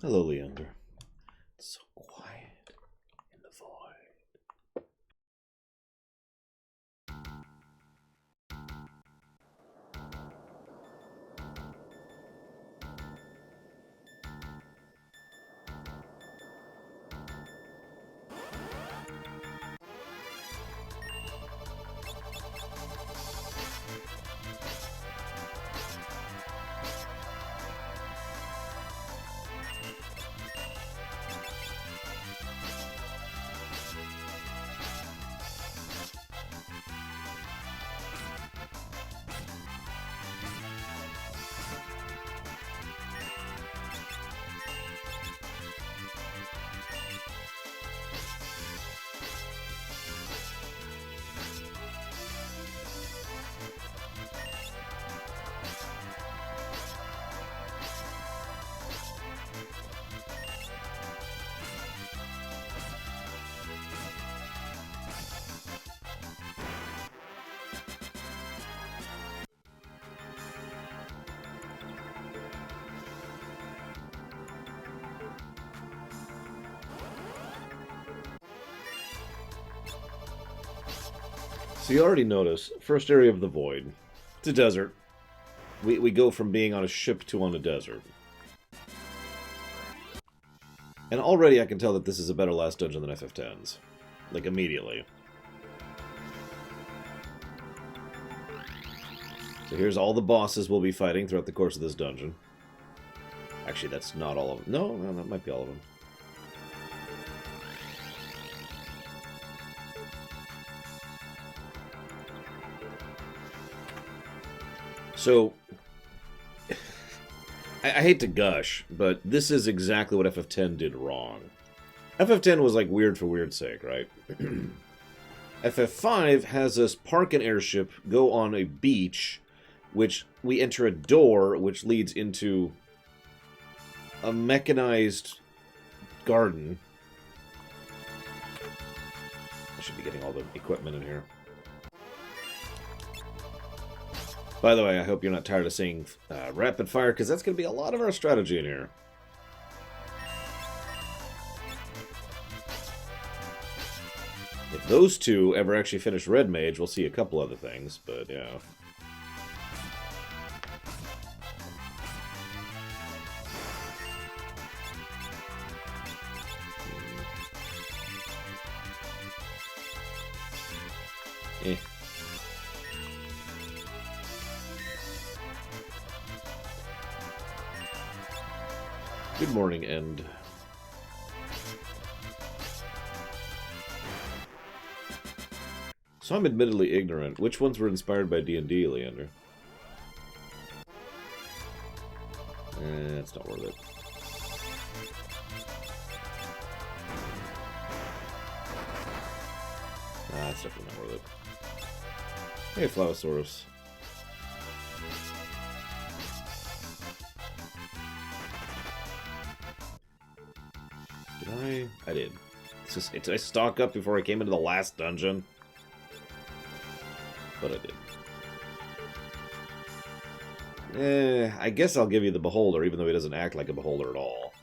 Hello, Leander. It's so quiet in the void. So you already notice, first area of the void. It's a desert. We go from being on a ship to on a desert. And already I can tell that this is a better last dungeon than FF10's. Like, immediately. So here's all the bosses we'll be fighting throughout the course of this dungeon. Actually, that's not all of them. No, that might be all of them. So, I hate to gush, but this is exactly what FF10 did wrong. FF10 was like weird for weird's sake, right? FF5 has us park an airship, go on a beach, which we enter a door, which leads into a mechanized garden. I should be getting all the equipment in here. By the way, I hope you're not tired of seeing rapid fire, because that's going to be a lot of our strategy in here. If those two ever actually finish Red Mage, we'll see a couple other things, but yeah. Eh. Good morning, End. So I'm admittedly ignorant. Which ones were inspired by D&D, Leander? It's not worth it. It's definitely not worth it. Hey, Flavosaurus. Did I did. Did I stock up before I came into the last dungeon? But I did. I guess I'll give you the Beholder, even though he doesn't act like a Beholder at all.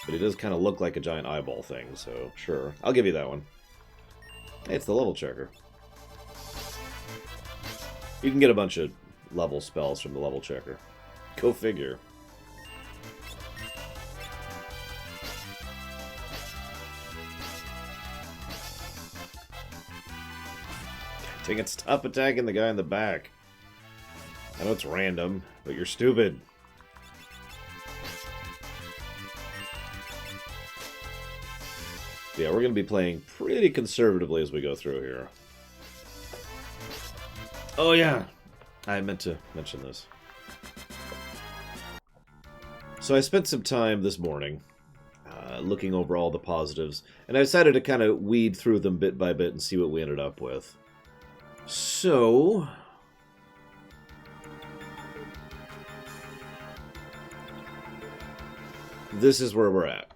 But he does kind of look like a giant eyeball thing, so sure. I'll give you that one. Hey, it's the level checker. You can get a bunch of level spells from the level checker. Go figure. Dang it, stop attacking the guy in the back. I know it's random, but you're stupid. Yeah, we're going to be playing pretty conservatively as we go through here. Oh yeah, I meant to mention this. So I spent some time this morning looking over all the positives, and I decided to kind of weed through them bit by bit and see what we ended up with. So, this is where we're at.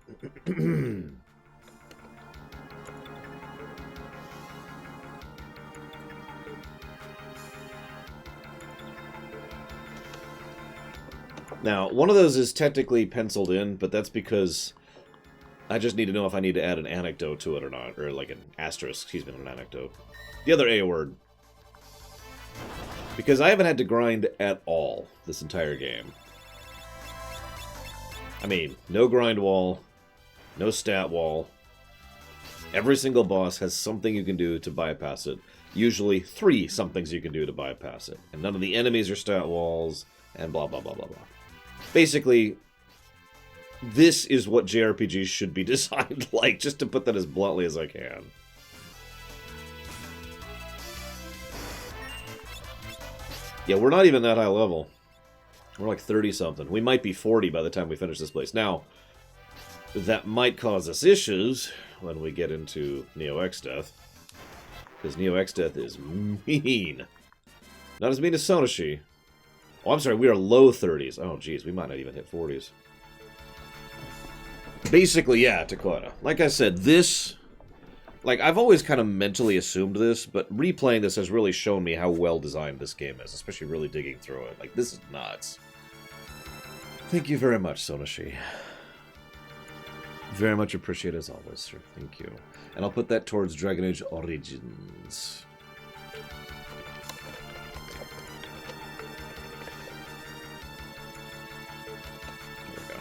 Now, one of those is technically penciled in, but that's because I just need to know if I need to add an anecdote to it or not. Or like an asterisk, excuse me, not an anecdote. The other A word. Because I haven't had to grind at all this entire game. I mean, no grind wall, no stat wall. Every single boss has something you can do to bypass it. Usually 3 somethings you can do to bypass it. And none of the enemies are stat walls, and blah, blah, blah, blah, blah. Basically, this is what JRPGs should be designed like, just to put that as bluntly as I can. Yeah, we're not even that high level. We're like 30-something. We might be 40 by the time we finish this place. Now, that might cause us issues when we get into Neo X Death. Because Neo X Death is mean. Not as mean as Sonoshi. Oh, I'm sorry, we are low 30s. Oh, geez, we might not even hit 40s. Basically, yeah, Dakota. Like I said, this... Like, I've always kind of mentally assumed this, but replaying this has really shown me how well designed this game is, especially really digging through it. Like, this is nuts. Thank you very much, Sonoshi. Very much appreciated as always, sir. Thank you. And I'll put that towards Dragon Age Origins. There we go.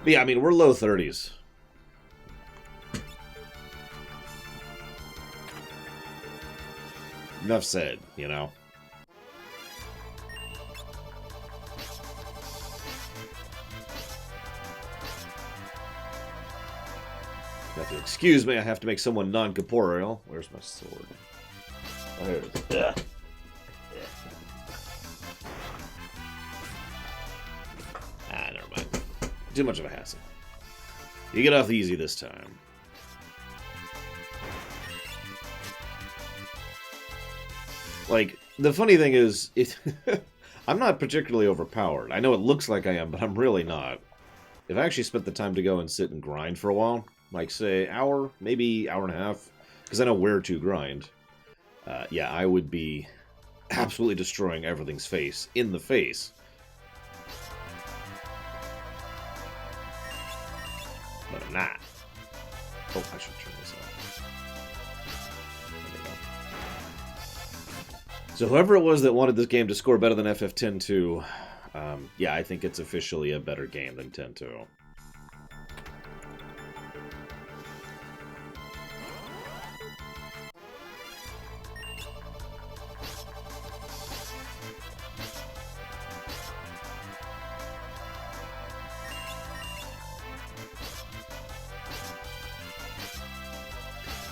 But yeah, I mean, we're low 30s. Enough said, you know. You have to excuse me, I have to make someone non-corporeal. Where's my sword? Oh, here it is. Ugh. Ah, never mind. Too much of a hassle. You get off easy this time. Like, the funny thing is, I'm not particularly overpowered. I know it looks like I am, but I'm really not. If I actually spent the time to go and sit and grind for a while, like, say, hour, maybe hour and a half, because I know where to grind, yeah, I would be absolutely destroying everything's face, in the face. But I'm not. Oh, I should turn this off. There we go. So whoever it was that wanted this game to score better than FF10-2, yeah, I think it's officially a better game than 10-2.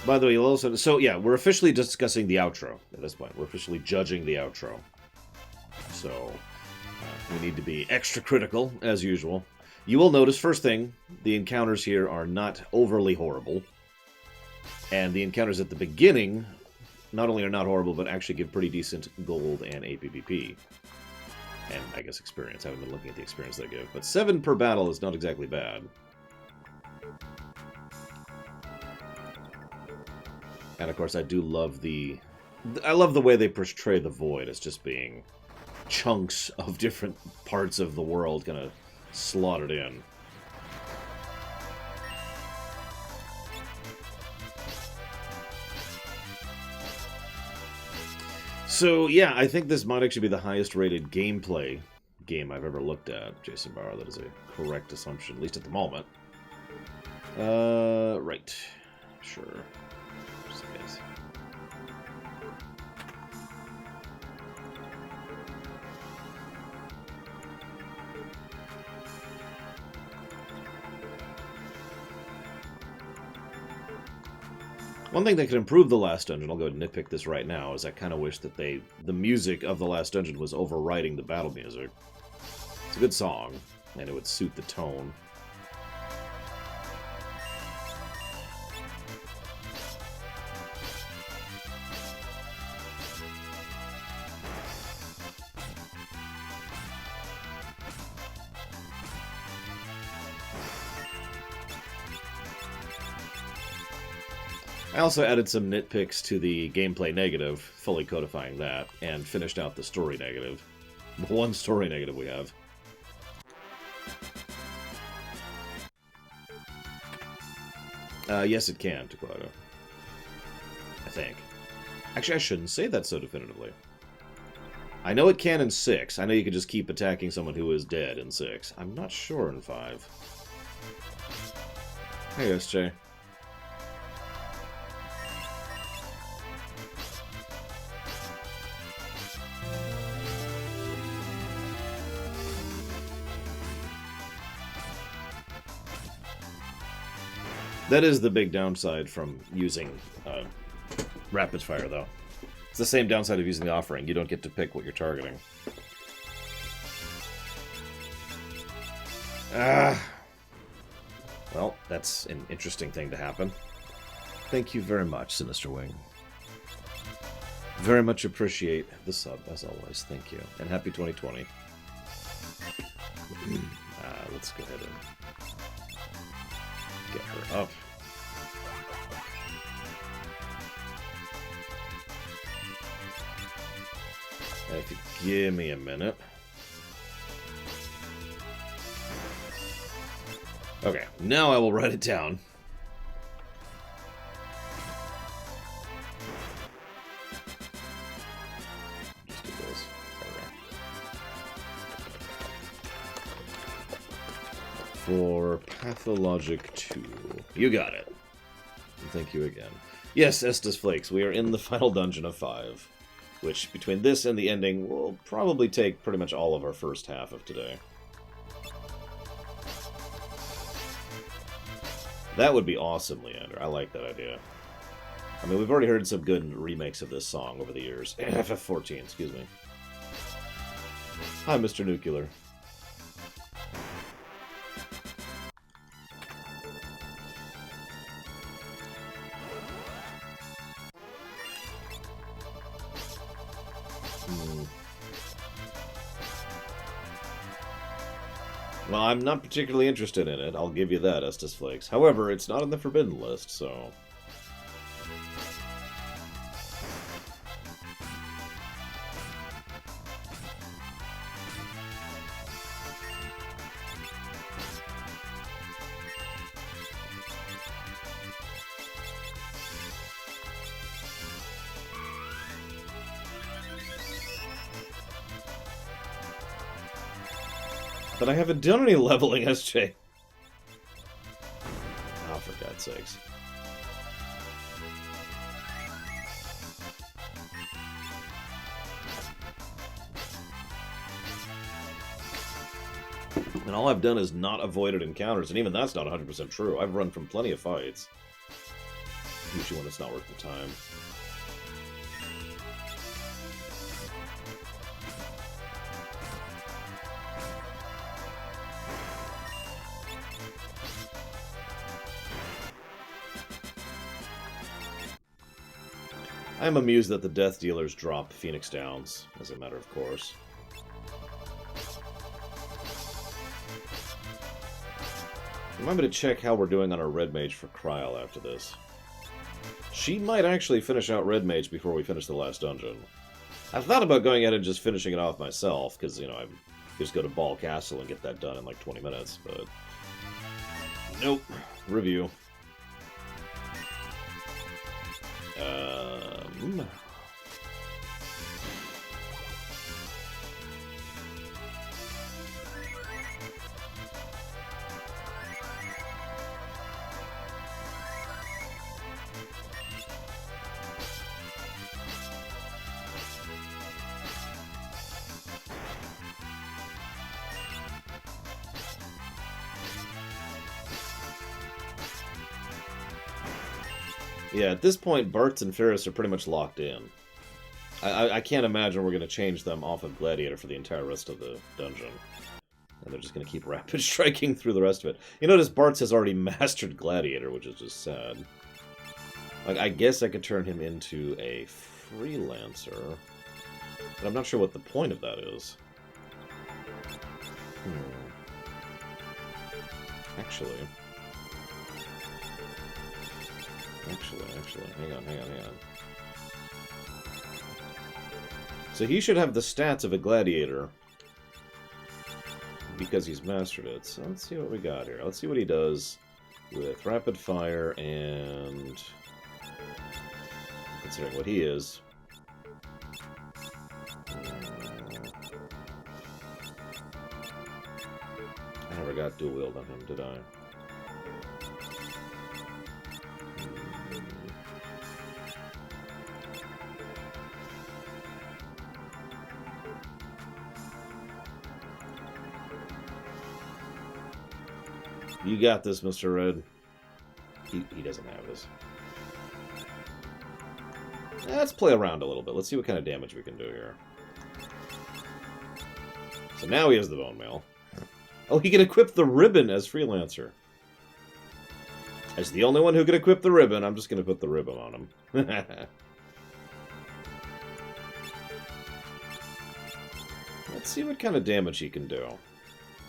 By the way, you'll also... So, yeah, we're officially discussing the outro at this point. We're officially judging the outro. So, we need to be extra critical, as usual. You will notice, first thing, the encounters here are not overly horrible. And the encounters at the beginning not only are not horrible, but actually give pretty decent gold and APBP. And, I guess, experience. I haven't been looking at the experience they give. But 7 per battle is not exactly bad. And of course, I do love the... I love the way they portray the Void as just being chunks of different parts of the world kind of slotted in. So, yeah, I think this might actually be the highest rated gameplay game I've ever looked at, Jason Barr. That is a correct assumption, at least at the moment. Right. Sure. One thing that could improve the last dungeon, I'll go ahead and nitpick this right now, is I kind of wish that the music of the last dungeon was overriding the battle music. It's a good song, and it would suit the tone. I also added some nitpicks to the gameplay negative, fully codifying that, and finished out the story negative. The one story negative we have. Yes, it can, Taquato. I think. Actually, I shouldn't say that so definitively. I know it can in 6. I know you can just keep attacking someone who is dead in 6. I'm not sure in 5. Hey, SJ. That is the big downside from using rapid fire, though. It's the same downside of using the offering. You don't get to pick what you're targeting. Well, that's an interesting thing to happen. Thank you very much, Sinister Wing. Very much appreciate the sub, as always. Thank you. And happy 2020. Let's go ahead and get her up. If you give me a minute. Okay, now I will write it down. Just do this. For Pathologic 2. You got it. Thank you again. Yes, Estes Flakes, we are in the final dungeon of 5. Which, between this and the ending, will probably take pretty much all of our first half of today. That would be awesome, Leander. I like that idea. I mean, we've already heard some good remakes of this song over the years. FF14, excuse me. Hi, Mr. Nuclear. Well, I'm not particularly interested in it, I'll give you that, Estes Flakes. However, it's not on the forbidden list, so... But I haven't done any leveling, SJ. Oh, for God's sakes. And all I've done is not avoided encounters, and even that's not 100% true. I've run from plenty of fights. Usually when it's not worth the time. I am amused that the Death Dealers drop Phoenix Downs, as a matter of course. Remind me to check how we're doing on our Red Mage for Kryl after this. She might actually finish out Red Mage before we finish the last dungeon. I've thought about going ahead and just finishing it off myself, because, you know, I just go to Ball Castle and get that done in like 20 minutes, but... Nope. Review. Yeah, at this point, Bartz and Ferris are pretty much locked in. I can't imagine we're going to change them off of Gladiator for the entire rest of the dungeon. And they're just going to keep rapid striking through the rest of it. You notice Bartz has already mastered Gladiator, which is just sad. Like, I guess I could turn him into a Freelancer. But I'm not sure what the point of that is. Actually, hang on. So he should have the stats of a Gladiator. Because he's mastered it. So let's see what we got here. Let's see what he does with rapid fire and, considering what he is, I never got dual wield on him, did I? You got this, Mr. Red. He doesn't have this. Let's play around a little bit. Let's see what kind of damage we can do here. So now he has the bone mail. Oh, he can equip the ribbon as Freelancer. As the only one who can equip the ribbon, I'm just going to put the ribbon on him. Let's see what kind of damage he can do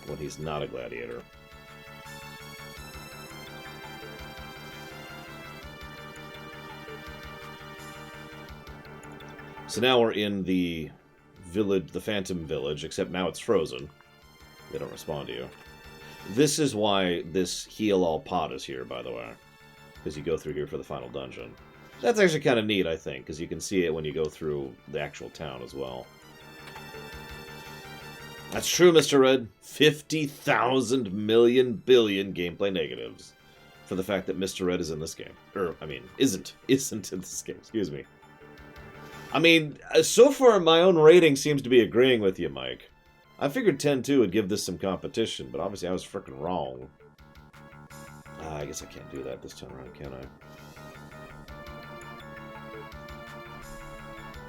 when he's not a gladiator. So now we're in the village, the Phantom Village, except now it's frozen. They don't respond to you. This is why this heal-all pot is here, by the way. Because you go through here for the final dungeon. That's actually kind of neat, I think, because you can see it when you go through the actual town as well. That's true, Mr. Red. 50,000 million billion gameplay negatives for the fact that Mr. Red is in this game. Or, I mean, isn't in this game, excuse me. I mean, so far my own rating seems to be agreeing with you, Mike. I figured 10-2 would give this some competition, but obviously I was frickin' wrong. I guess I can't do that this time around, can I?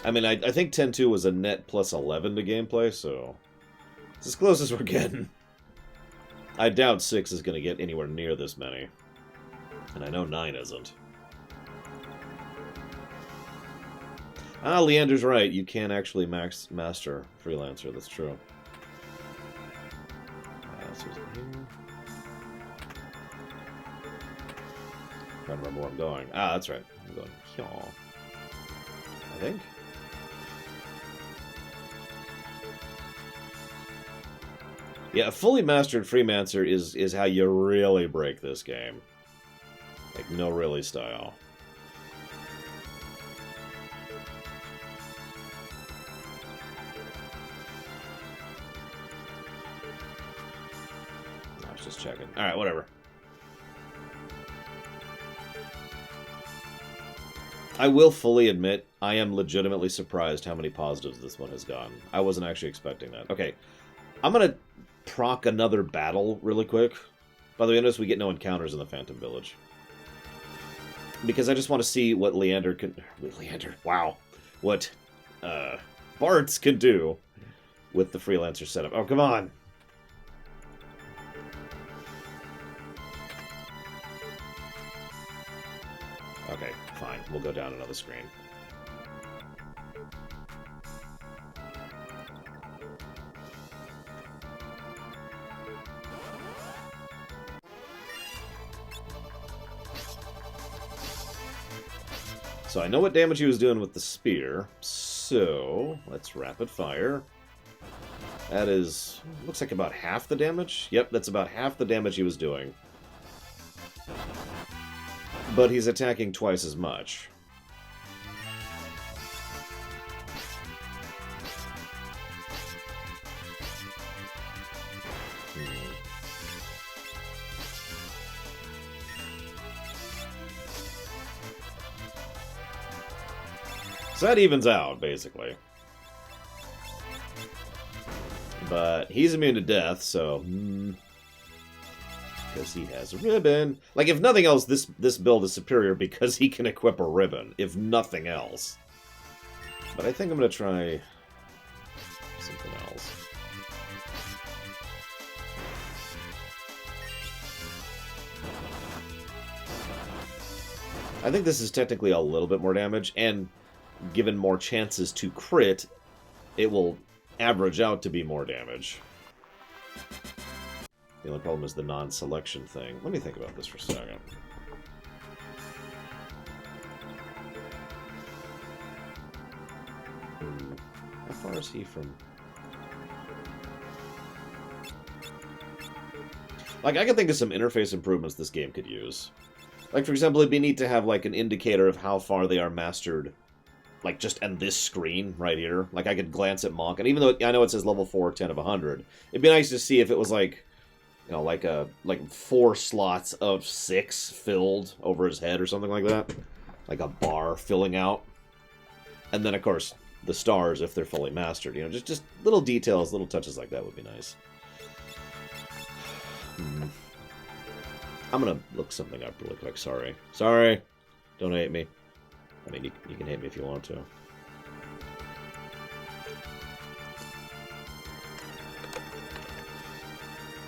I mean, I think 10-2 was a net plus 11 to gameplay, so it's as close as we're getting. I doubt 6 is going to get anywhere near this many. And I know 9 isn't. Ah, Leander's right. You can actually master Freelancer. That's true. So is it here? Trying to remember where I'm going. Ah, that's right. I'm going here. I think. Yeah, a fully mastered Freelancer is how you really break this game. Like, no really style. Just checking. Alright, whatever. I will fully admit, I am legitimately surprised how many positives this one has gotten. I wasn't actually expecting that. Okay, I'm gonna proc another battle really quick. By the way, notice we get no encounters in the Phantom Village. Because I just want to see what Leander can... wow. What Bartz can do with the Freelancer setup. Oh, come on! Okay, fine. We'll go down another screen. So I know what damage he was doing with the spear, so let's rapid fire. That is, looks like about half the damage. Yep, that's about half the damage he was doing. But he's attacking twice as much. So that evens out, basically. But he's immune to death, so... because he has a ribbon. Like, if nothing else, this build is superior because he can equip a ribbon. If nothing else. But I think I'm going to try something else. I think this is technically a little bit more damage, and given more chances to crit, it will average out to be more damage. The only problem is the non-selection thing. Let me think about this for a second. How far is he from... Like, I can think of some interface improvements this game could use. Like, for example, it'd be neat to have, like, an indicator of how far they are mastered, like, just on this screen right here. Like, I could glance at Monk, and even though I know it says level 4, 10 of 100, it'd be nice to see if it was, like, you know, like 4 slots of 6 filled over his head or something like that. Like a bar filling out. And then, of course, the stars if they're fully mastered. You know, just little details, little touches like that would be nice. I'm gonna look something up really quick. Sorry. Sorry. Don't hate me. I mean, you can hate me if you want to.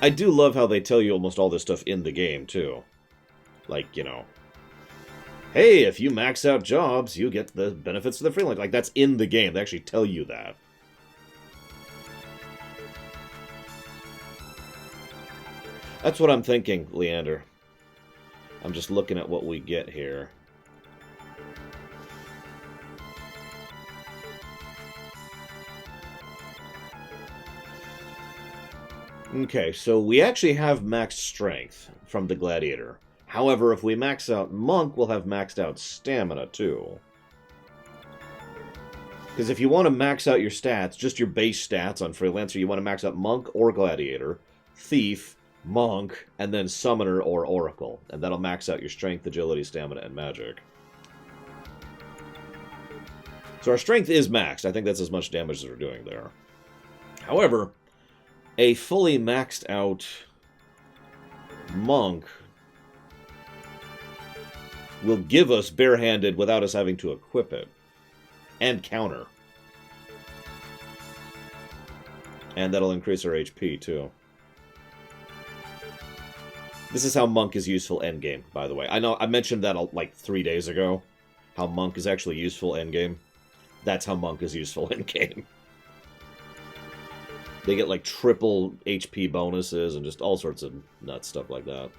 I do love how they tell you almost all this stuff in the game, too. Like, you know, hey, if you max out jobs, you get the benefits of the freelance. Like, that's in the game. They actually tell you that. That's what I'm thinking, Leander. I'm just looking at what we get here. Okay, so we actually have maxed strength from the Gladiator. However, if we max out Monk, we'll have maxed out stamina, too. Because if you want to max out your stats, just your base stats on Freelancer, you want to max out Monk or Gladiator, Thief, Monk, and then Summoner or Oracle. And that'll max out your strength, agility, stamina, and magic. So our strength is maxed. I think that's as much damage as we're doing there. However, a fully maxed out Monk will give us barehanded without us having to equip it. And counter. And that'll increase our HP, too. This is how Monk is useful endgame, by the way. I know I mentioned that like 3 days ago. How Monk is actually useful endgame. That's how Monk is useful endgame. They get like triple HP bonuses and just all sorts of nuts stuff like that.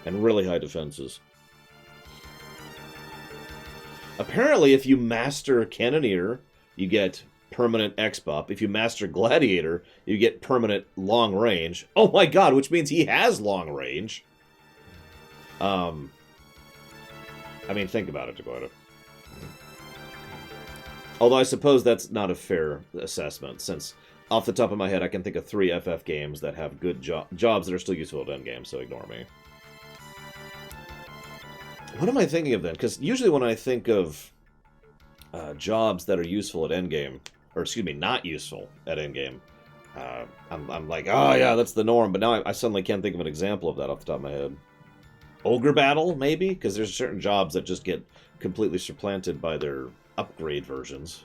And really high defenses. Apparently, if you master Cannoneer, you get permanent X-Buff. If you master Gladiator, you get permanent long range. Oh my god, which means he has long range. I mean, think about it, Dakota. Although I suppose that's not a fair assessment, since off the top of my head I can think of 3 FF games that have good jobs that are still useful at endgame, so ignore me. What am I thinking of then? Because usually when I think of jobs that are useful at endgame, or excuse me, not useful at endgame, I'm like, oh yeah, that's the norm. But now I suddenly can't think of an example of that off the top of my head. Ogre Battle, maybe? Because there's certain jobs that just get completely supplanted by their upgrade versions.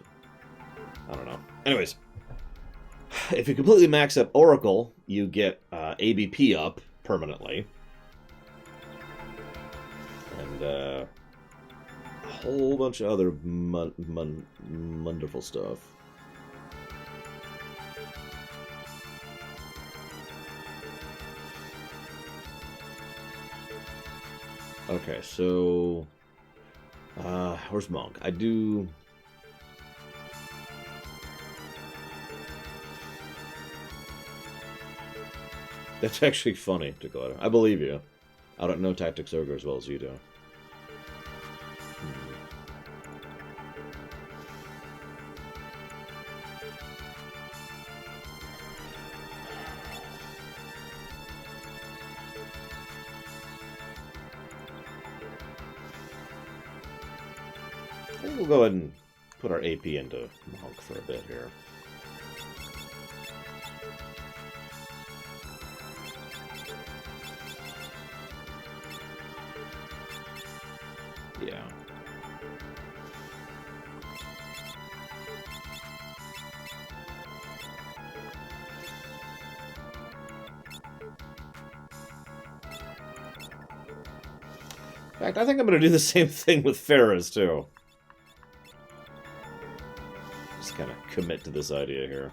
I don't know. Anyways, if you completely max up Oracle, you get ABP up permanently. And a whole bunch of other wonderful stuff. Okay, so where's Monk? I do. That's actually funny, Dakota. I believe you. I don't know Tactics Ogre as well as you do. I think we'll go ahead and put our AP into Monk for a bit here. Yeah. In fact, I think I'm going to do the same thing with Farah's, too. Just kind of commit to this idea here.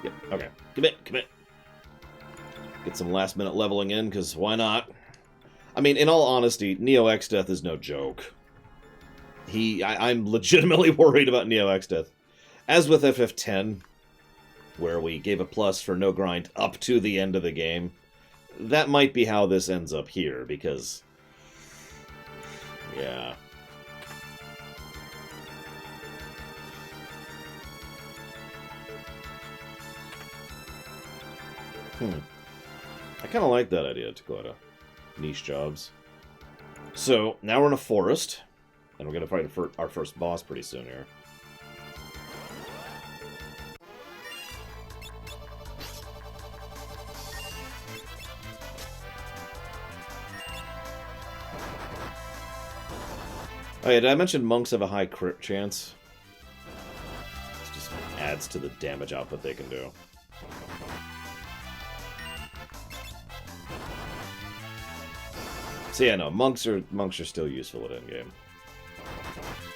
Yep, okay. Commit. Get some last minute leveling in, because why not? I mean, in all honesty, Neo X Death is no joke. I'm legitimately worried about Neo Exdeath. As with FF10, where we gave a plus for no grind up to the end of the game, that might be how this ends up here, because... yeah. I kind of like that idea, Dakota. Niche jobs. So, now we're in a forest, and we're going to fight our first boss pretty soon here. Oh yeah, did I mention monks have a high crit chance? This just adds to the damage output they can do. So yeah, no, monks are still useful at endgame.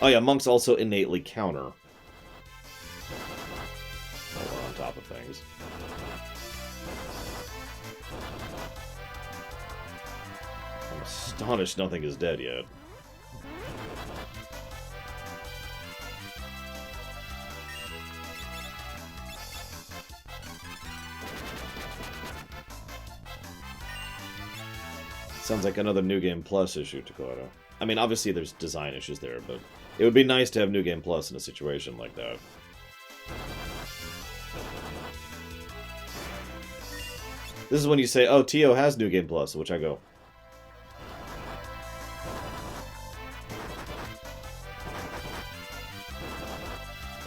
Oh yeah, monks also innately counter. While we're on top of things. I'm astonished nothing is dead yet. Sounds like another New Game Plus issue, Dakota. I mean, obviously there's design issues there, but it would be nice to have New Game Plus in a situation like that. This is when you say, oh, TO has New Game Plus, which I go...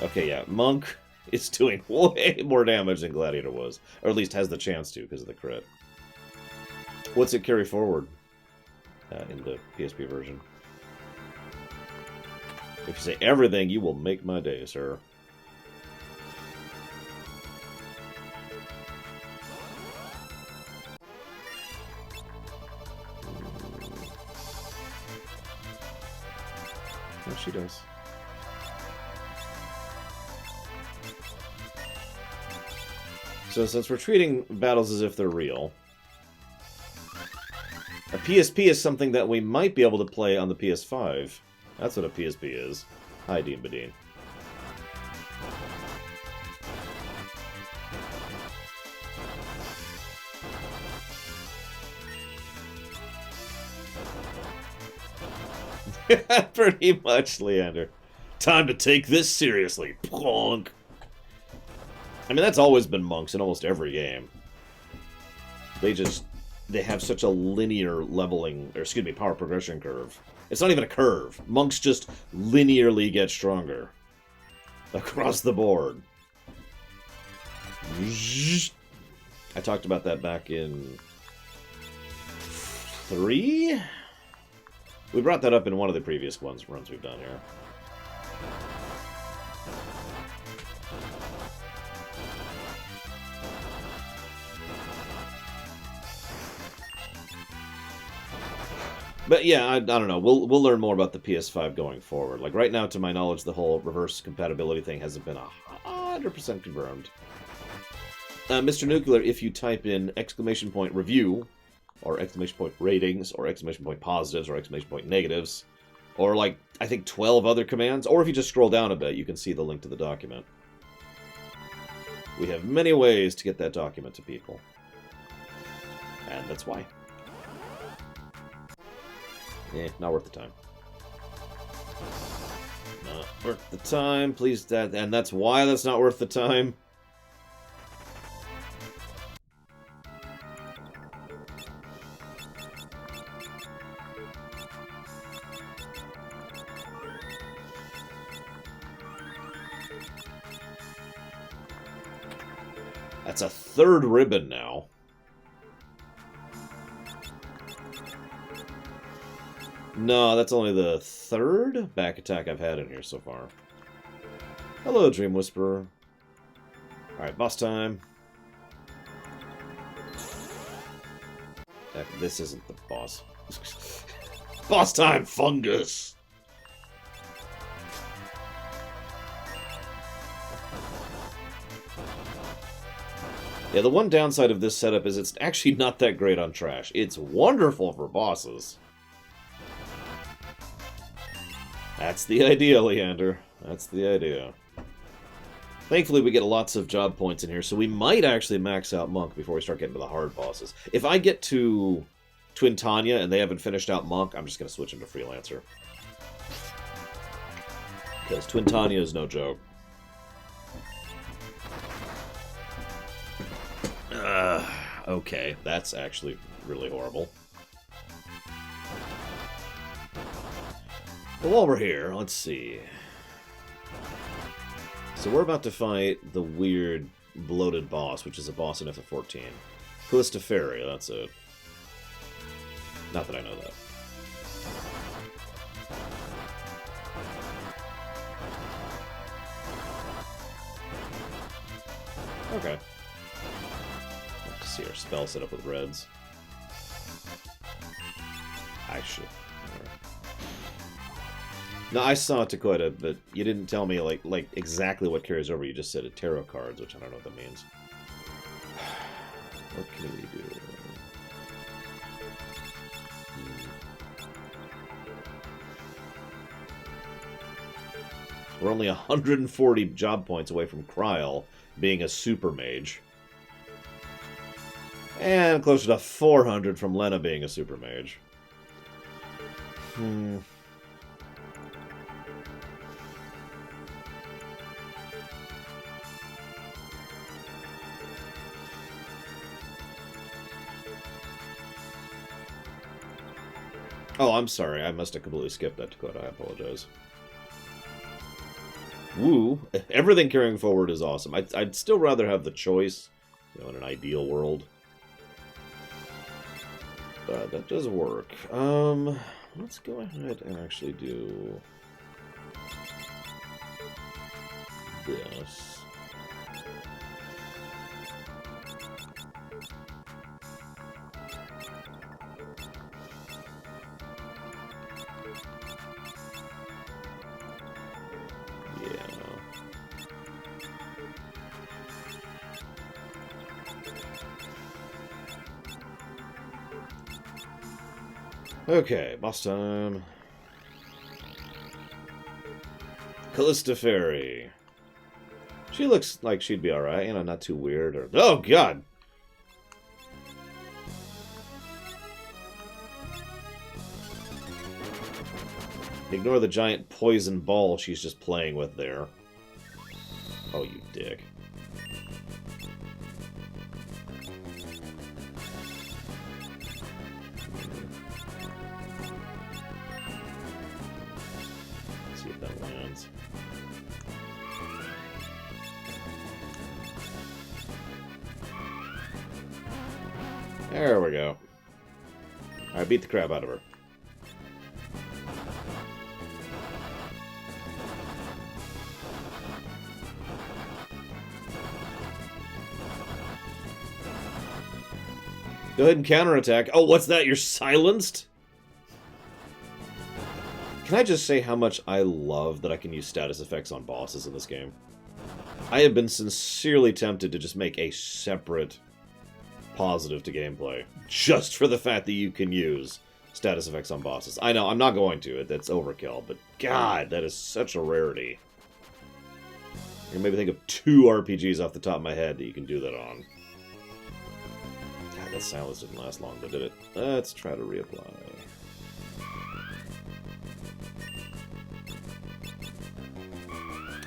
okay, yeah, Monk is doing way more damage than Gladiator was. Or at least has the chance to, because of the crit. What's it carry forward in the PSP version? If you say everything, you will make my day, sir. Oh, she does. So since we're treating battles as if they're real... a PSP is something that we might be able to play on the PS5. That's what a PSP is. Hi, Dean Badine. Pretty much, Leander. Time to take this seriously. Plonk. I mean, that's always been monks in almost every game. They have such a linear leveling, or excuse me, power progression curve. It's not even a curve. Monks just linearly get stronger. Across the board. I talked about that back in... 3? We brought that up in one of the previous runs we've done here. But yeah, I don't know. We'll learn more about the PS5 going forward. Like right now, to my knowledge, the whole reverse compatibility thing hasn't been 100% confirmed. Mr. Nuclear, if you type in !review, or !ratings, or !positives, or !negatives, or like I think 12 other commands, or if you just scroll down a bit, you can see the link to the document. We have many ways to get that document to people, and that's why. Not worth the time. Not worth the time, please. And that's why that's not worth the time. That's a third ribbon now. No, that's only the third back attack I've had in here so far. Hello, Dream Whisperer. Alright, boss time. This isn't the boss. Boss time, fungus! Yeah, the one downside of this setup is it's actually not that great on trash. It's wonderful for bosses. That's the idea, Leander. That's the idea. Thankfully, we get lots of job points in here, so we might actually max out Monk before we start getting to the hard bosses. If I get to Twintania and they haven't finished out Monk, I'm just going to switch him to Freelancer. Because Twintania is no joke. Okay, that's actually really horrible. But while we're here, let's see. So we're about to fight the weird, bloated boss, which is a boss in FF14. Callistoferia, that's it. Not that I know that. Okay. Let's see our spell set up with reds. I should. No, I saw Takoida, but you didn't tell me like exactly what carries over. You just said it tarot cards, which I don't know what that means. What can we do? We're only 140 job points away from Kryl being a super mage. And closer to 400 from Lena being a super mage. Oh, I'm sorry. I must have completely skipped that, Dakota. I apologize. Woo. Everything carrying forward is awesome. I'd still rather have the choice, you know, in an ideal world. But that does work. Let's go ahead and actually do this. Okay, boss time. Callistoferia. She looks like she'd be alright, you know, not too weird or... Oh, God! Ignore the giant poison ball she's just playing with there. Oh, you dick. There we go. Alright, beat the crap out of her. Go ahead and counterattack. Oh, what's that? You're silenced? Can I just say how much I love that I can use status effects on bosses in this game? I have been sincerely tempted to just make a separate positive to gameplay, just for the fact that you can use status effects on bosses. I know, I'm not going to. That's overkill, but God, that is such a rarity. I can maybe think of 2 RPGs off the top of my head that you can do that on. God, that silence didn't last long, but did it? Let's try to reapply.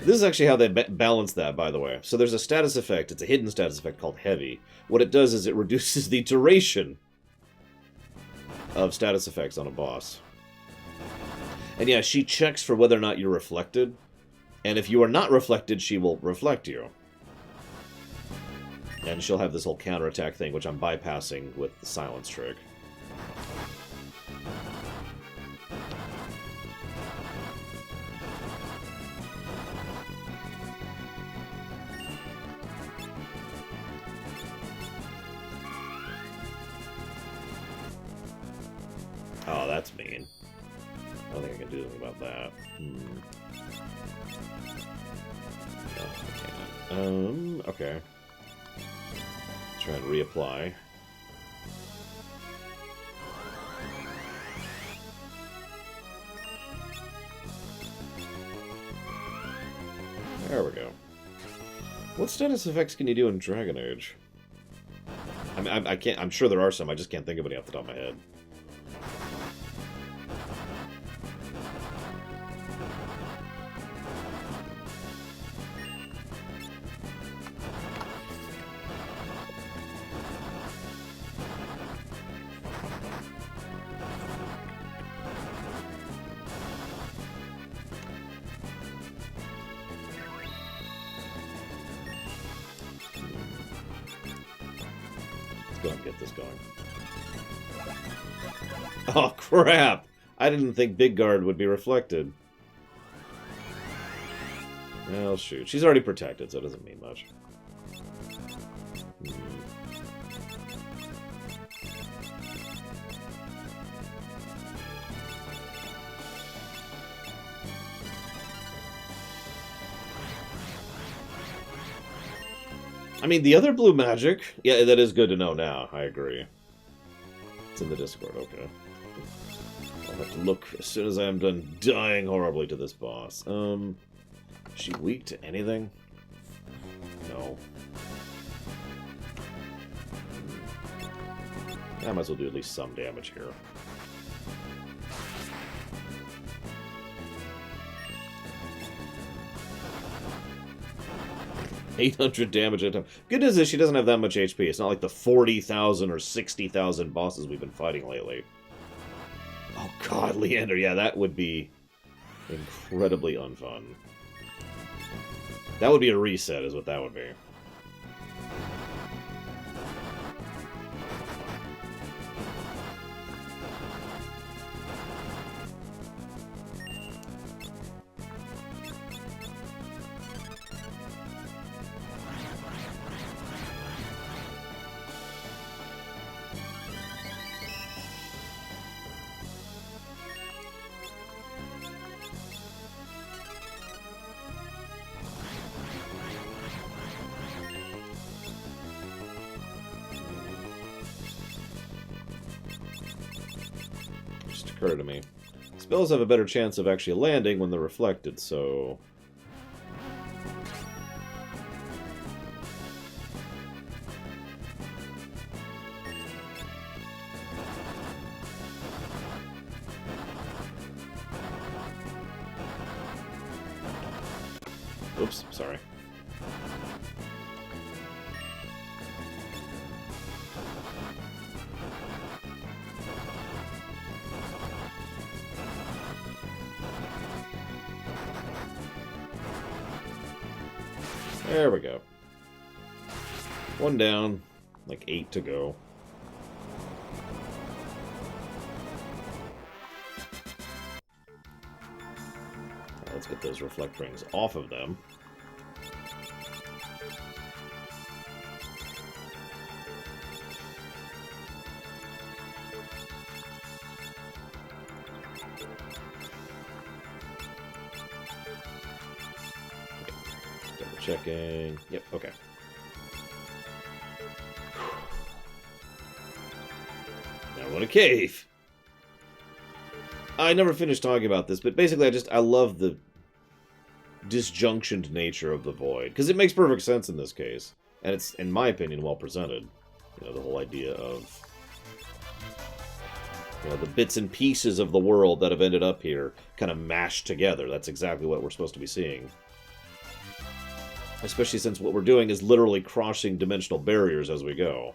This is actually how they balance that, by the way. So there's a status effect. It's a hidden status effect called Heavy. What it does is it reduces the duration of status effects on a boss. And yeah, she checks for whether or not you're reflected. And if you are not reflected, she will reflect you. And she'll have this whole counterattack thing, which I'm bypassing with the silence trick. Oh, that's mean. I don't think I can do anything about that. No, I can't. Okay. Let's try and reapply. There we go. What status effects can you do in Dragon Age? I mean, I can't. I'm sure there are some. I just can't think of any off the top of my head. Get this going. Oh, crap! I didn't think Big Guard would be reflected. Well, shoot. She's already protected, so it doesn't mean much. I mean, the other blue magic... Yeah, that is good to know now. I agree. It's in the Discord, okay. I'll have to look as soon as I'm done dying horribly to this boss. Is she weak to anything? No. I might as well do at least some damage here. 800 damage at a time. Good news is she doesn't have that much HP. It's not like the 40,000 or 60,000 bosses we've been fighting lately. Oh god, Leander, yeah, that would be incredibly unfun. That would be a reset, is what that would be. Occurred to me. Spells have a better chance of actually landing when they're reflected, so... Oops, sorry. There we go. One down, like 8 to go. Let's get those reflect rings off of them. Checking. Yep, okay. Now we're in a cave. I never finished talking about this, but basically I love the disjunctioned nature of the void, because it makes perfect sense in this case. And it's, in my opinion, well presented. You know, the whole idea of, you know, the bits and pieces of the world that have ended up here kind of mashed together. That's exactly what we're supposed to be seeing. Especially since what we're doing is literally crossing dimensional barriers as we go.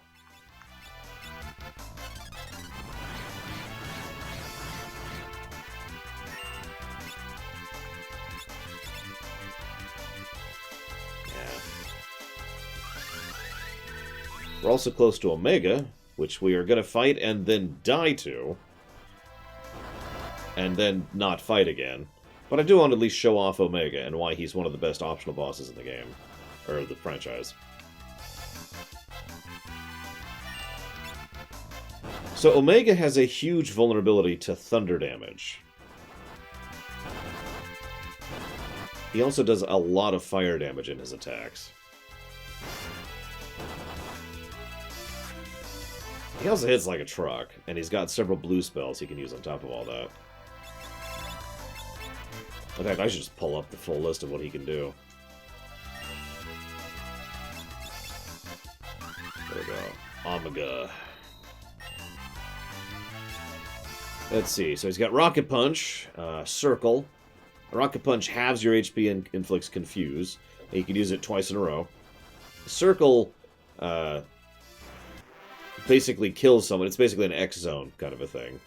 Yeah. We're also close to Omega, which we are going to fight and then die to. And then not fight again. But I do want to at least show off Omega and why he's one of the best optional bosses in the game. Or the franchise. So Omega has a huge vulnerability to thunder damage. He also does a lot of fire damage in his attacks. He also hits like a truck, and he's got several blue spells he can use on top of all that. In fact, I should just pull up the full list of what he can do. we go. Omega. Let's see. So he's got Rocket Punch, Circle. Rocket Punch halves your HP and inflicts Confuse. And you can use it twice in a row. Circle basically kills someone. It's basically an X zone kind of a thing.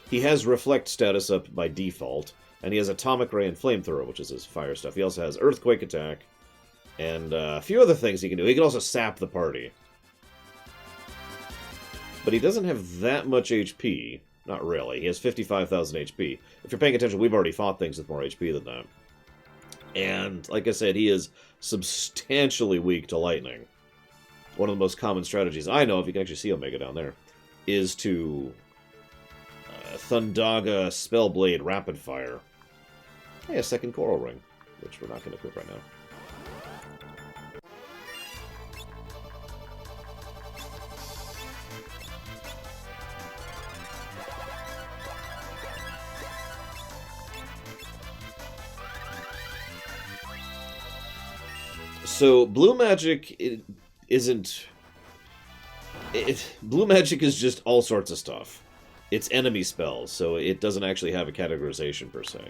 He has Reflect status up by default, and he has Atomic Ray and Flamethrower, which is his fire stuff. He also has Earthquake attack, and a few other things he can do. He can also sap the party. But he doesn't have that much HP. Not really. He has 55,000 HP. If you're paying attention, we've already fought things with more HP than that. And, like I said, he is substantially weak to lightning. One of the most common strategies I know, if you can actually see Omega down there, is to Thundaga Spellblade Rapid Fire. Hey, a second Coral Ring, which we're not going to equip right now. So, Blue Magic isn't... Blue Magic is just all sorts of stuff. It's enemy spells, so it doesn't actually have a categorization per se.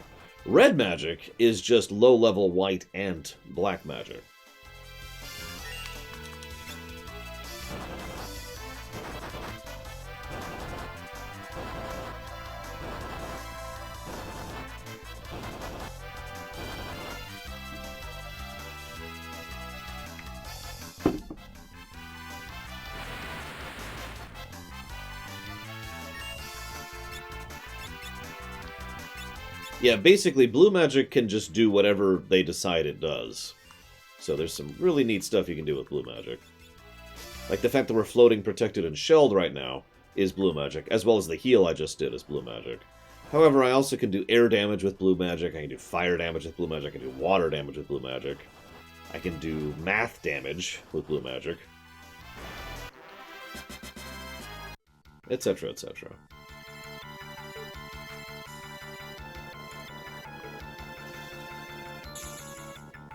Red Magic is just low-level white and black magic. Yeah, basically, Blue Magic can just do whatever they decide it does. So there's some really neat stuff you can do with Blue Magic. Like the fact that we're floating, protected, and shelled right now is Blue Magic, as well as the heal I just did is Blue Magic. However, I also can do air damage with Blue Magic, I can do fire damage with Blue Magic, I can do water damage with Blue Magic. I can do math damage with Blue Magic. Etc., etc.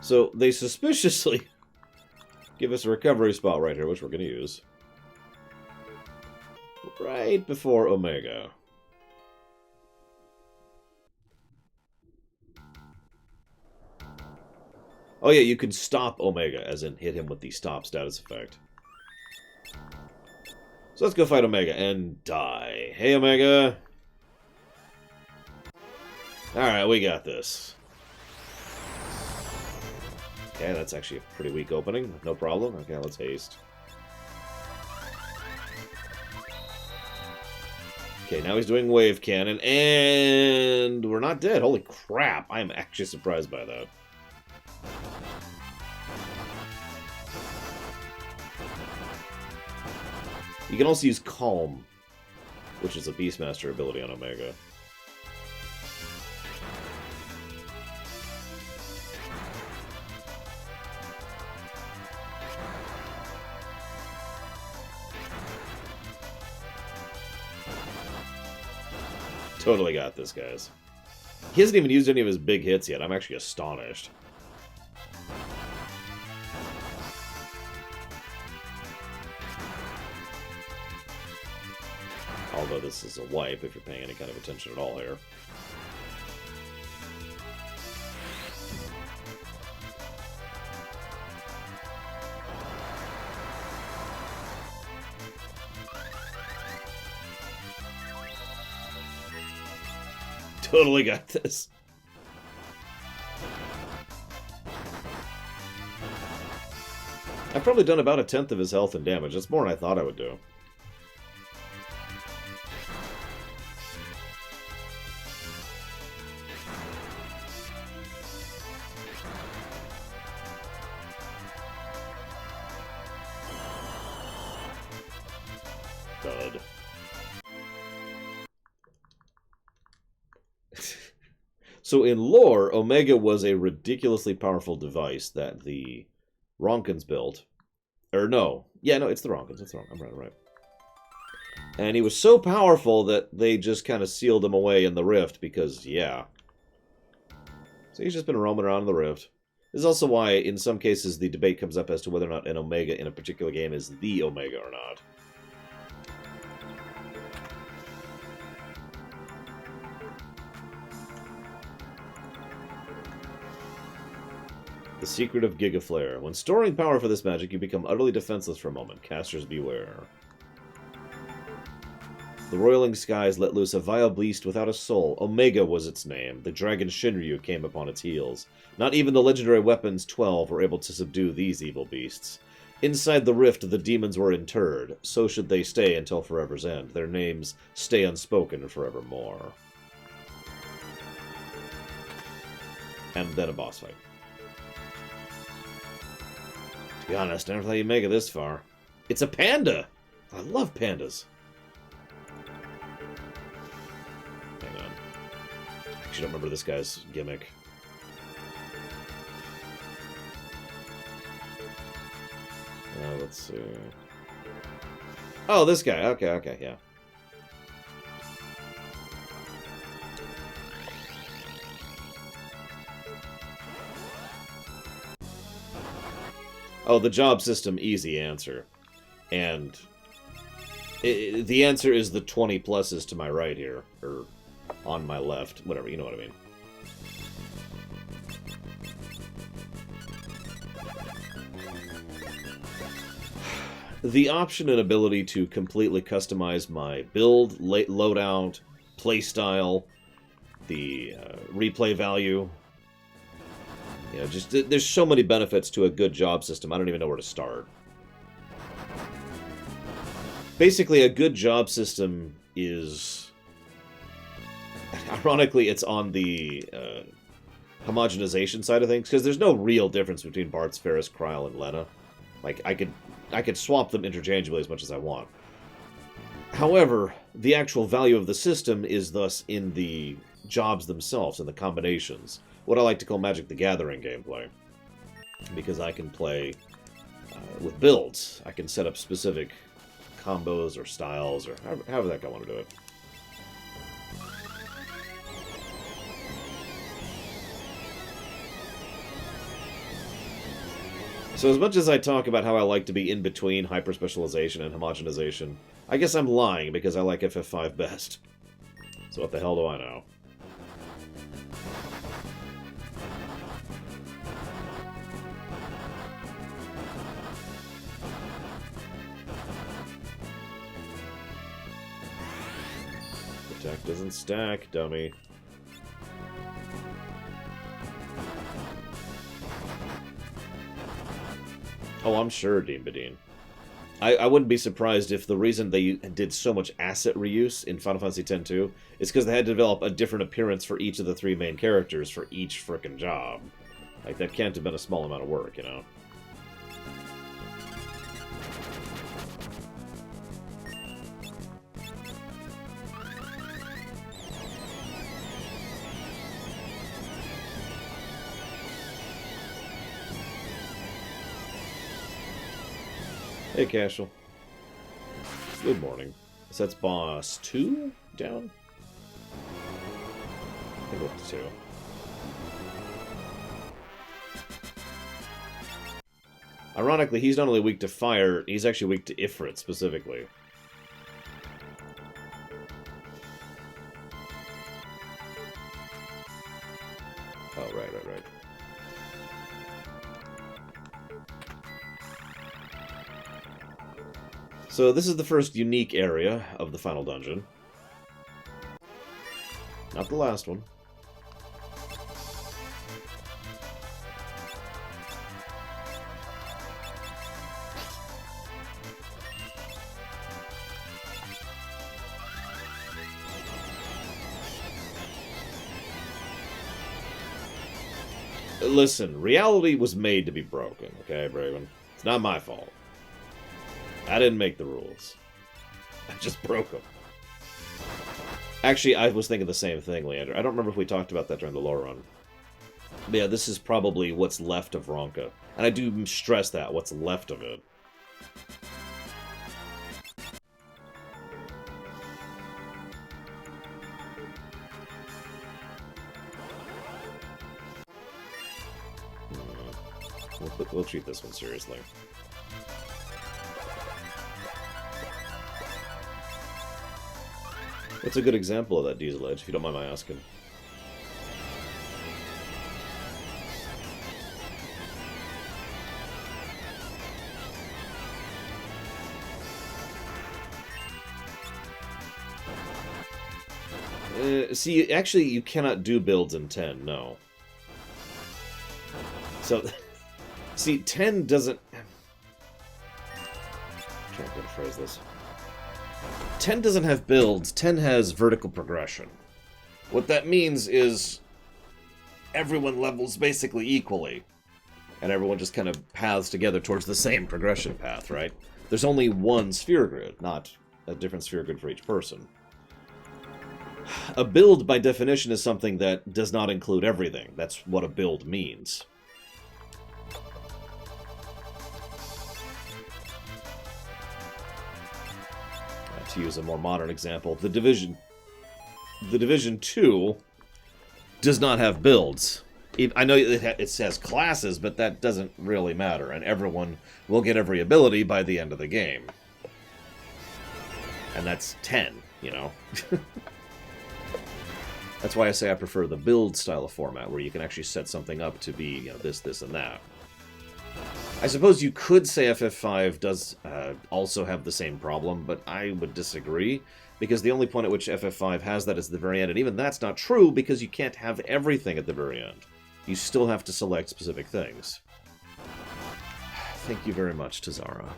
So, they suspiciously give us a recovery spot right here, which we're going to use. Right before Omega. Oh yeah, you can stop Omega, as in hit him with the stop status effect. So let's go fight Omega and die. Hey, Omega! Alright, we got this. Okay, that's actually a pretty weak opening. No problem. Okay, let's haste. Okay, now he's doing Wave Cannon, and we're not dead. Holy crap, I am actually surprised by that. You can also use Calm, which is a Beastmaster ability on Omega. Totally got this, guys. He hasn't even used any of his big hits yet. I'm actually astonished. Although this is a wipe, if you're paying any kind of attention at all here. Totally got this. I've probably done about 1/10 of his health and damage. That's more than I thought I would do. Thud. So in lore, Omega was a ridiculously powerful device that the Ronkins built. Or no. Yeah, no, it's the Ronkins. It's wrong. I'm right. And he was so powerful that they just kind of sealed him away in the Rift because, yeah. So he's just been roaming around in the Rift. This is also why, in some cases, the debate comes up as to whether or not an Omega in a particular game is the Omega or not. The secret of Giga Flare. When storing power for this magic, you become utterly defenseless for a moment. Casters beware. The roiling skies let loose a vile beast without a soul. Omega was its name. The dragon Shinryu came upon its heels. Not even the legendary weapons 12 were able to subdue these evil beasts. Inside the rift, the demons were interred. So should they stay until forever's end. Their names stay unspoken forevermore. And then a boss fight. To be honest, I never thought you'd make it this far. It's a panda! I love pandas. Hang on. I actually don't remember this guy's gimmick. Let's see. Oh, this guy. Okay, yeah. Oh, the job system, easy answer. And the answer is the 20 pluses to my right here. Or on my left. Whatever, you know what I mean. The option and ability to completely customize my build, loadout, playstyle, the replay value. You know, just there's so many benefits to a good job system, I don't even know where to start. Basically, a good job system is... Ironically, it's on the homogenization side of things, because there's no real difference between Bartz, Ferris, Kryl, and Lena. Like, I could swap them interchangeably as much as I want. However, the actual value of the system is thus in the jobs themselves, in the combinations. What I like to call Magic the Gathering gameplay. Because I can play with builds. I can set up specific combos or styles, or however the heck I want to do it. So as much as I talk about how I like to be in between hyper-specialization and homogenization, I guess I'm lying because I like FF5 best. So what the hell do I know? Attack doesn't stack, dummy. Oh, I'm sure, Dean Badine. I wouldn't be surprised if the reason they did so much asset reuse in Final Fantasy X-2 is because they had to develop a different appearance for each of the three main characters for each frickin' job. Like, that can't have been a small amount of work, you know? Hey, Cashel. Good morning. So that's boss 2 down? I think up to 2. Ironically, he's not only weak to fire, he's actually weak to Ifrit specifically. Oh, right. So this is the first unique area of the final dungeon. Not the last one. Listen, reality was made to be broken, okay, Braven? It's not my fault. I didn't make the rules. I just broke them. Actually, I was thinking the same thing, Leander. I don't remember if we talked about that during the lore run. But yeah, this is probably what's left of Ronka. And I do stress that, what's left of it. We'll treat this one seriously. What's a good example of that Diesel Edge, if you don't mind my asking? See, actually, you cannot do builds in 10, no. So, see, 10 doesn't... I'm trying to phrase this. 10 doesn't have builds, 10 has vertical progression. What that means is everyone levels basically equally, and everyone just kind of paths together towards the same progression path, right? There's only one sphere grid, not a different sphere grid for each person. A build, by definition, is something that does not include everything. That's what a build means. To use a more modern example, the Division 2 does not have builds. I know it says classes, but that doesn't really matter, and everyone will get every ability by the end of the game. And that's 10, you know? That's why I say I prefer the build style of format, where you can actually set something up to be, you know, this, and that. I suppose you could say FF5 does also have the same problem, but I would disagree, because the only point at which FF5 has that is the very end, and even that's not true, because you can't have everything at the very end. You still have to select specific things. Thank you very much, Tazara.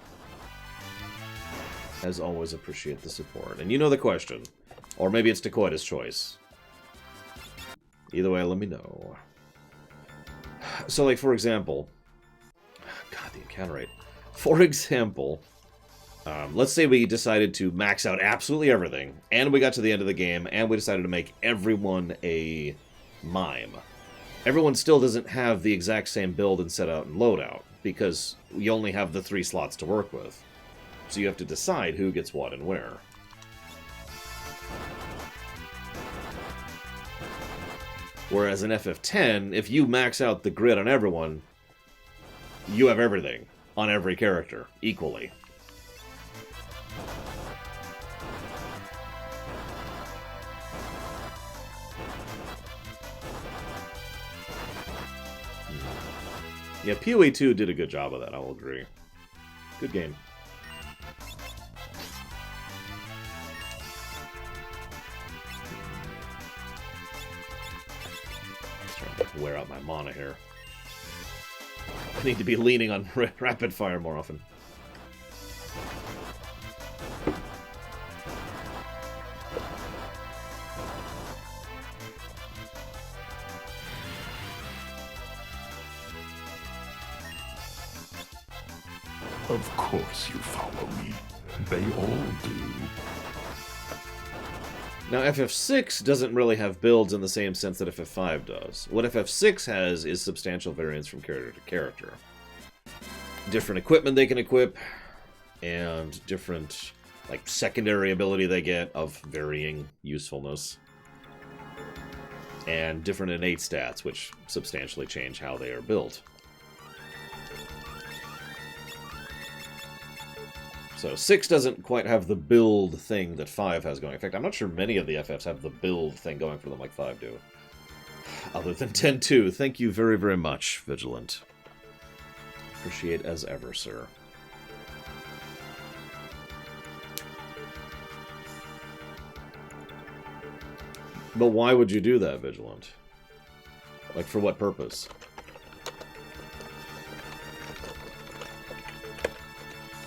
As always, appreciate the support. And you know the question. Or maybe it's Dakota's choice. Either way, let me know. So, like, for example... God, the encounter rate. For example, let's say we decided to max out absolutely everything, and we got to the end of the game, and we decided to make everyone a mime. Everyone still doesn't have the exact same build and setup and loadout, because you only have the 3 slots to work with. So you have to decide who gets what and where. Whereas in FF10, if you max out the grid on everyone, you have everything on every character, equally. Yeah, PoE 2 did a good job of that, I will agree. Good game. Wear out my mana here. I need to be leaning on rapid fire more often. Of course you follow me. They all do. Now, FF6 doesn't really have builds in the same sense that FF5 does. What FF6 has is substantial variance from character to character. Different equipment they can equip, and different, like, secondary ability they get of varying usefulness. And different innate stats, which substantially change how they are built. So 6 doesn't quite have the build thing that 5 has going. In fact, I'm not sure many of the FFs have the build thing going for them like 5 do. Other than 10-2. Thank you very, very much, Vigilant. Appreciate as ever, sir. But why would you do that, Vigilant? Like, for what purpose?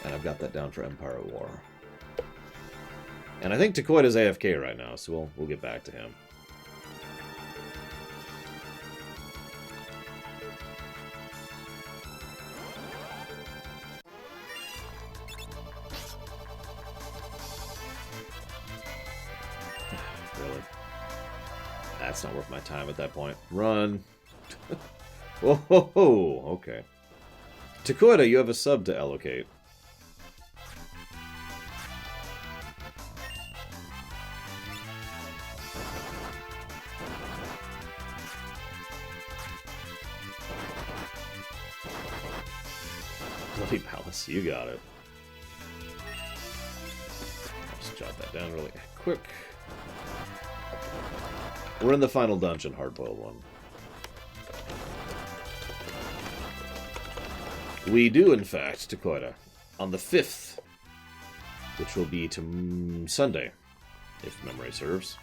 And I've got that down for Empire at War. And I think Takoida's AFK right now, so we'll get back to him. Really? That's not worth my time at that point. Run! Whoa, ho, ho. Okay. Takoida, you have a sub to allocate. Bloody Palace, you got it. I'll just jot that down really quick. We're in the final dungeon, hard-boiled one. We do, in fact, Takoida, on the 5th, which will be to Sunday, if memory serves.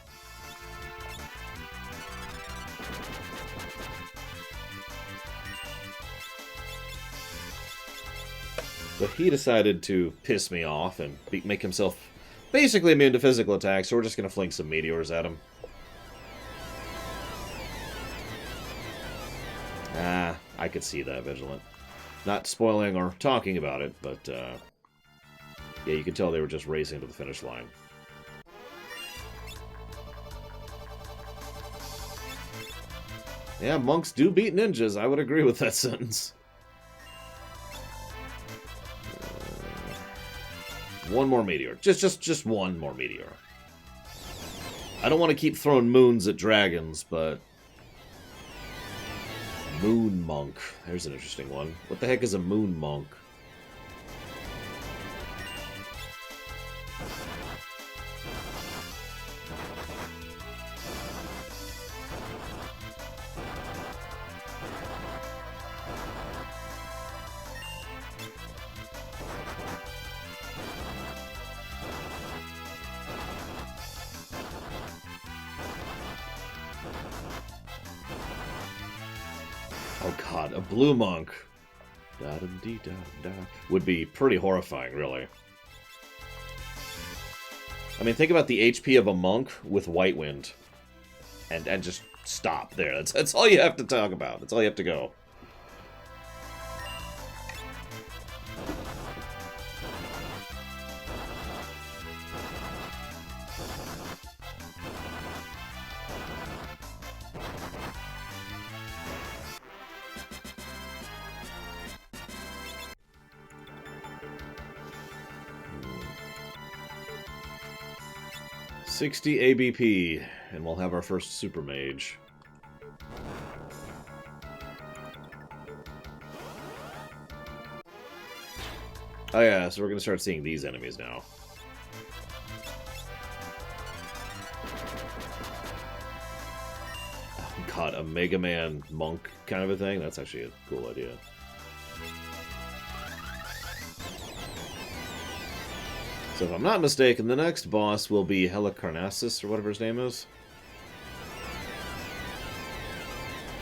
But he decided to piss me off and make himself basically immune to physical attacks, so we're just going to fling some meteors at him. Ah, I could see that, Vigilant. Not spoiling or talking about it, but yeah, you could tell they were just racing to the finish line. Yeah, monks do beat ninjas. I would agree with that sentence. One more meteor. Just one more meteor. I don't want to keep throwing moons at dragons, but... Moon Monk. There's an interesting one. What the heck is a Moon Monk? Oh god, a blue monk would be pretty horrifying, really. I mean, think about the HP of a monk with White Wind. And just stop there. That's all you have to talk about. That's all you have to go. $60 ABP, and we'll have our first Super Mage. Oh yeah, so we're going to start seeing these enemies now. Oh god, a Mega Man monk kind of a thing? That's actually a cool idea. So if I'm not mistaken, the next boss will be Helicarnassus, or whatever his name is.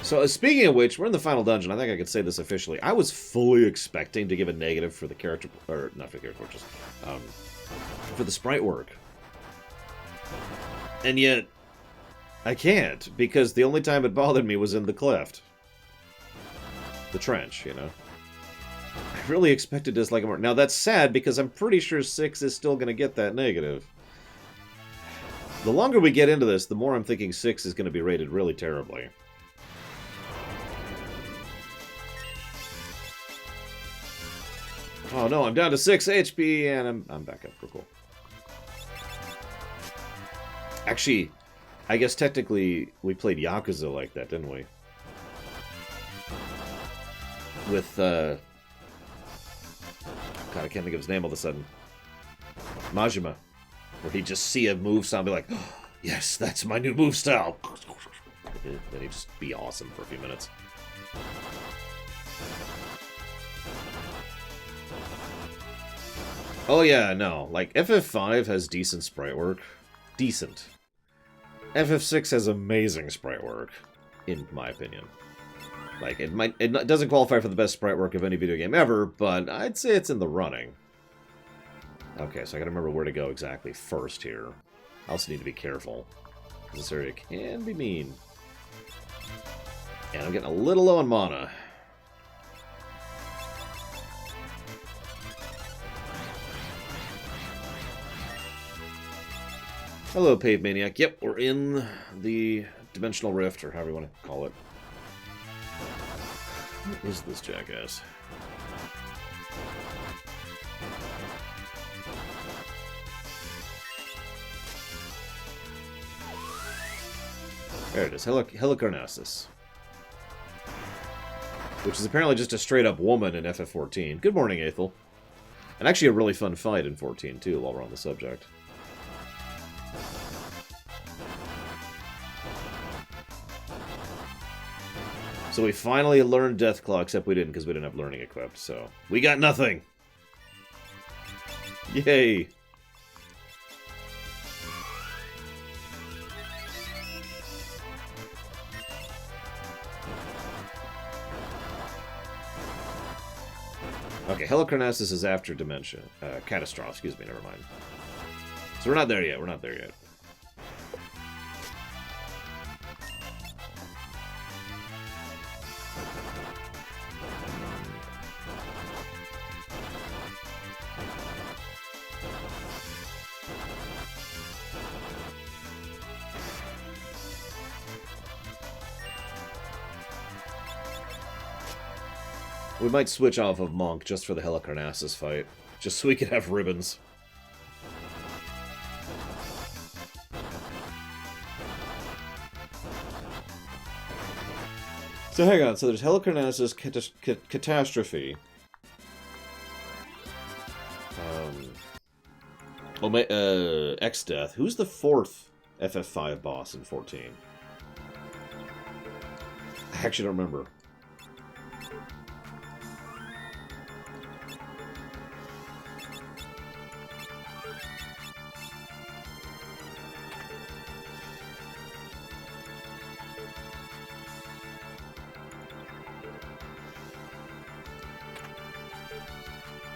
So speaking of which, we're in the final dungeon. I think I could say this officially. I was fully expecting to give a negative for the character, or not for the character portraits, for the sprite work. And yet, I can't, because the only time it bothered me was in the cleft. The trench, you know. I really expected to dislike it more. Now, that's sad, because I'm pretty sure 6 is still going to get that negative. The longer we get into this, the more I'm thinking 6 is going to be rated really terribly. Oh no, I'm down to 6 HP, and I'm back up. Cool. Actually, I guess technically we played Yakuza like that, didn't we? With, God, I can't think of his name all of a sudden. Majima. Where he'd just see a move style and be like, oh, yes, that's my new move style. Then he'd just be awesome for a few minutes. Oh yeah, no. Like, FF5 has decent sprite work. Decent. FF6 has amazing sprite work, in my opinion. Like, it doesn't qualify for the best sprite work of any video game ever, but I'd say it's in the running. Okay, so I gotta remember where to go exactly first here. I also need to be careful. This area can be mean. And I'm getting a little low on mana. Hello, Pave Maniac. Yep, we're in the Dimensional Rift, or however you want to call it. What is this jackass? There it is, Helicarnassus. which is apparently just a straight-up woman in FF14. Good morning, Aethel. And actually a really fun fight in 14, too, while we're on the subject. So we finally learned Deathclaw, except we didn't because we didn't have learning equipped, so... We got nothing! Yay! Okay, Helicarnassus is after Dementia. Catastrophe, excuse me, never mind. So we're not there yet, we're not there yet. We might switch off of Monk just for the Helicarnassus fight. Just so we can have ribbons. So hang on, so there's Helicarnassus, Catastrophe. X-Death. Who's the fourth FF5 boss in 14? I actually don't remember.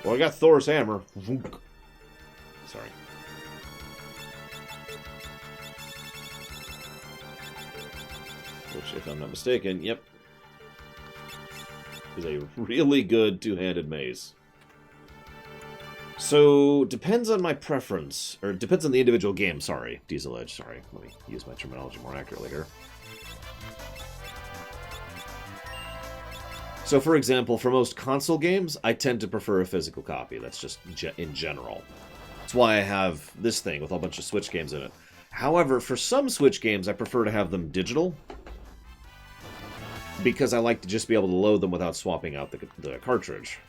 Well, I got Thor's hammer. Sorry. Which, if I'm not mistaken, yep, is a really good two-handed mace. So, depends on my preference, or depends on the individual game, sorry. Diesel Edge, sorry. Let me use my terminology more accurately here. So, for example, for most console games, I tend to prefer a physical copy. That's just in general. That's why I have this thing with a bunch of Switch games in it. However, for some Switch games, I prefer to have them digital. Because I like to just be able to load them without swapping out the cartridge.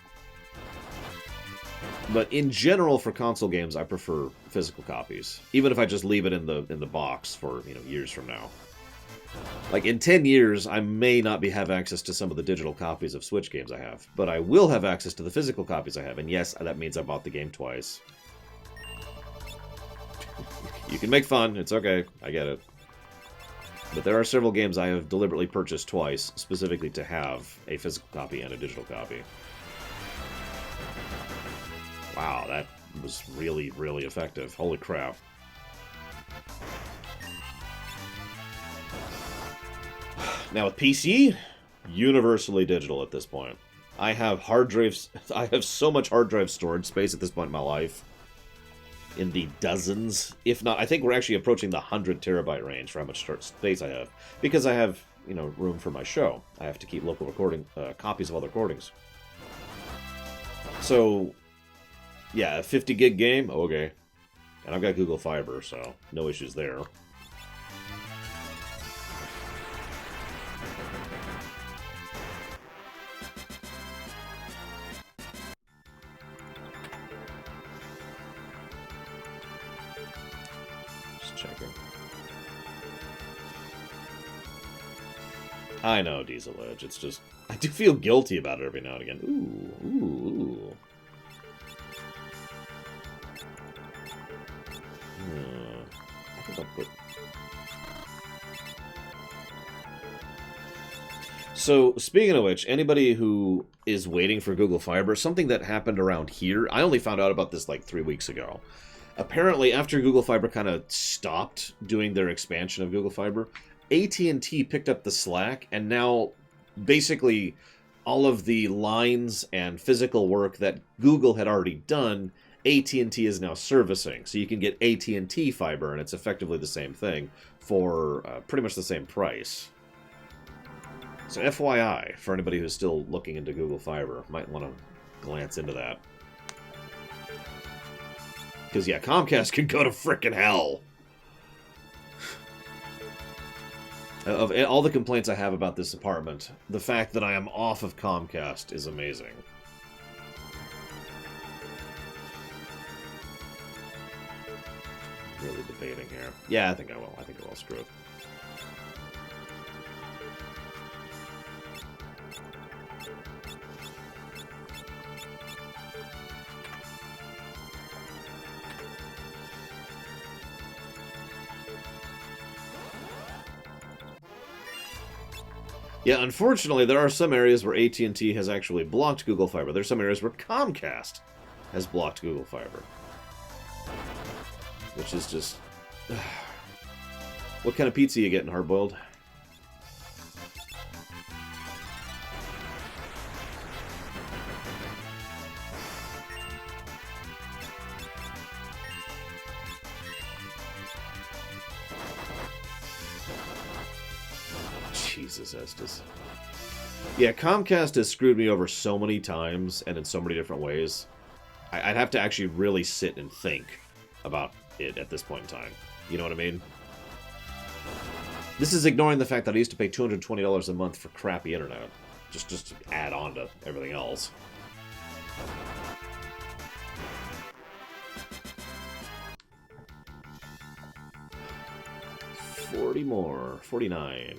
But in general, for console games, I prefer physical copies. Even if I just leave it in the box for, years from now. Like, in 10 years, I may not have access to some of the digital copies of Switch games I have. But I will have access to the physical copies I have. And yes, that means I bought the game twice. You can make fun. It's okay. I get it. But there are several games I have deliberately purchased twice, specifically to have a physical copy and a digital copy. Wow, that was really, really effective. Holy crap. Now with PC, universally digital at this point. I have hard drives. I have so much hard drive storage space at this point in my life. In the dozens, if not, I think we're actually approaching the 100 terabyte range for how much space I have. Because I have, room for my show. I have to keep local recording copies of other recordings. So, yeah, a 50 gig game, okay. And I've got Google Fiber, so no issues there. I know, Diesel Edge. It's just... I do feel guilty about it every now and again. Ooh, ooh, ooh. I think I'll put... So, speaking of which, anybody who is waiting for Google Fiber, something that happened around here... I only found out about this like 3 weeks ago. Apparently, after Google Fiber kind of stopped doing their expansion of Google Fiber... AT&T picked up the slack, and now basically all of the lines and physical work that Google had already done, AT&T is now servicing. So you can get AT&T fiber, and it's effectively the same thing for pretty much the same price. So FYI, for anybody who's still looking into Google Fiber, might want to glance into that. Because, yeah, Comcast can go to frickin' hell. Of all the complaints I have about this apartment, the fact that I am off of Comcast is amazing. Really debating here. Yeah, I think I will. I think I will. Screw it. Yeah, unfortunately, there are some areas where AT&T has actually blocked Google Fiber. There's some areas where Comcast has blocked Google Fiber. Which is just... What kind of pizza you getting, hard-boiled? Jesus Estes. Yeah, Comcast has screwed me over so many times and in so many different ways. I'd have to actually really sit and think about it at this point in time. You know what I mean? This is ignoring the fact that I used to pay $220 a month for crappy internet. Just to add on to everything else. $40 more. 49.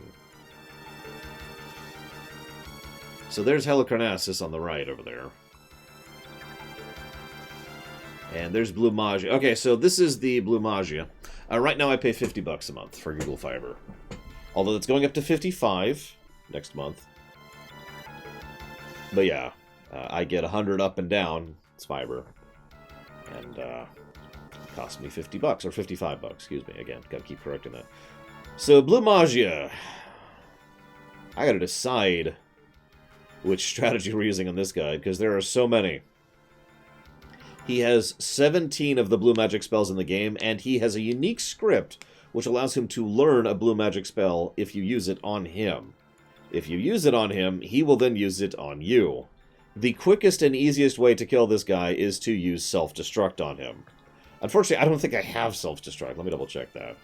So there's Helicarnassus on the right over there. And there's Blue Magia. Okay, so this is the Blue Magia. Right now I pay $50 a month for Google Fiber. Although it's going up to $55 next month. But yeah, I get 100 up and down. It's fiber. And it cost me $50 or $55, excuse me. Again, gotta keep correcting that. So Blue Magia. I gotta decide which strategy we're using on this guy, because there are so many. He has 17 of the blue magic spells in the game, and he has a unique script which allows him to learn a blue magic spell if you use it on him. If you use it on him, he will then use it on you. The quickest and easiest way to kill this guy is to use self-destruct on him. Unfortunately, I don't think I have self-destruct. Let me double check that.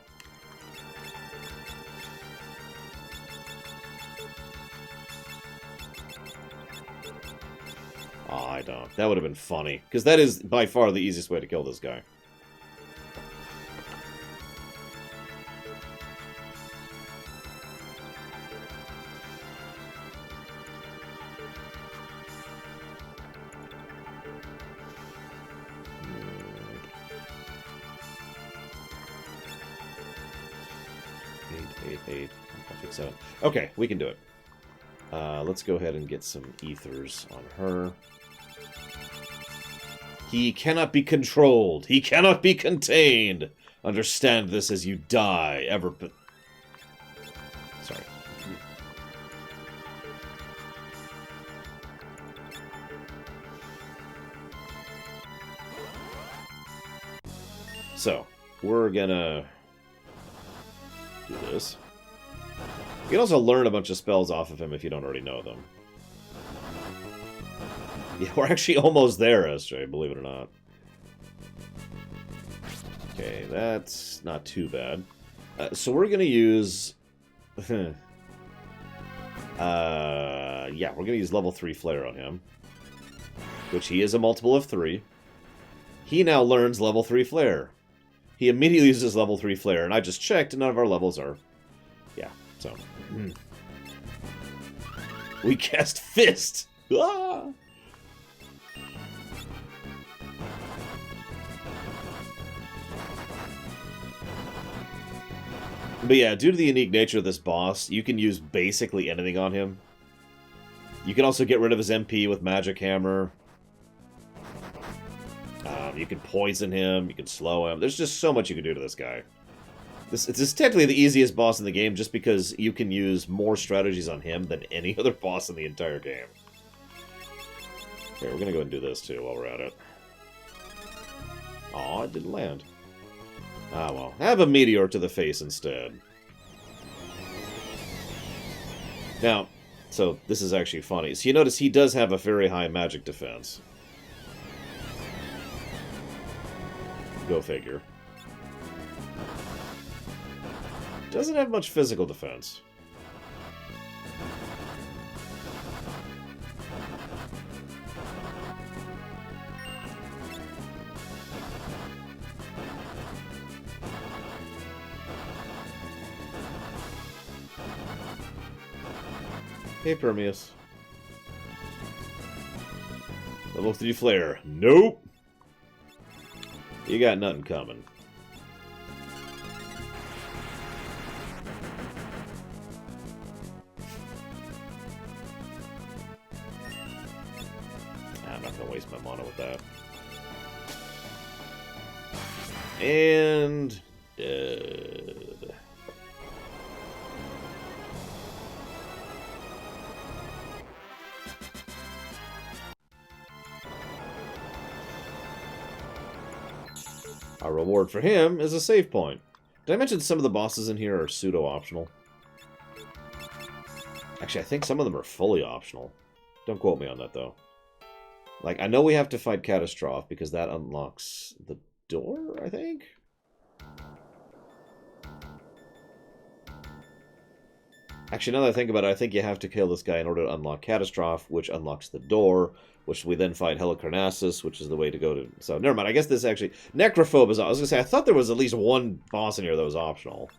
Oh, I don't. That would have been funny. Because that is by far the easiest way to kill this guy. Eight. Okay, we can do it. Let's go ahead and get some ethers on her. He cannot be controlled. He cannot be contained. Understand this as you die. Sorry. So, we're gonna do this. You can also learn a bunch of spells off of him if you don't already know them. Yeah, we're actually almost there, SJ, believe it or not. Okay, that's not too bad. So we're going to use... yeah, we're going to use level 3 Flare on him. Which he is a multiple of 3. He now learns level 3 Flare. He immediately uses level 3 Flare, and I just checked, and none of our levels are... Yeah, so... We cast Fist! Ah! But yeah, due to the unique nature of this boss, you can use basically anything on him. You can also get rid of his MP with Magic Hammer. You can poison him, you can slow him. There's just so much you can do to this guy. This is technically the easiest boss in the game just because you can use more strategies on him than any other boss in the entire game. Okay, we're gonna go and do this too while we're at it. Aw, it didn't land. Ah, well. Have a meteor to the face instead. Now, so this is actually funny. So you notice he does have a very high magic defense. Go figure. Doesn't have much physical defense. Okay, Permeus. Level 3 flare. Nope. You got nothing coming. I'm not gonna waste my mana with that. And dead. Our reward for him is a save point. Did I mention some of the bosses in here are pseudo-optional? Actually, I think some of them are fully optional. Don't quote me on that, though. Like, I know we have to fight Catastrophe because that unlocks the door, I think? Actually, now that I think about it, I think you have to kill this guy in order to unlock Catastrophe, which unlocks the door, which we then fight Helicarnassus, which is the way to go to... So, never mind. I guess this actually... Necrophobe is... I was going to say, I thought there was at least one boss in here that was optional.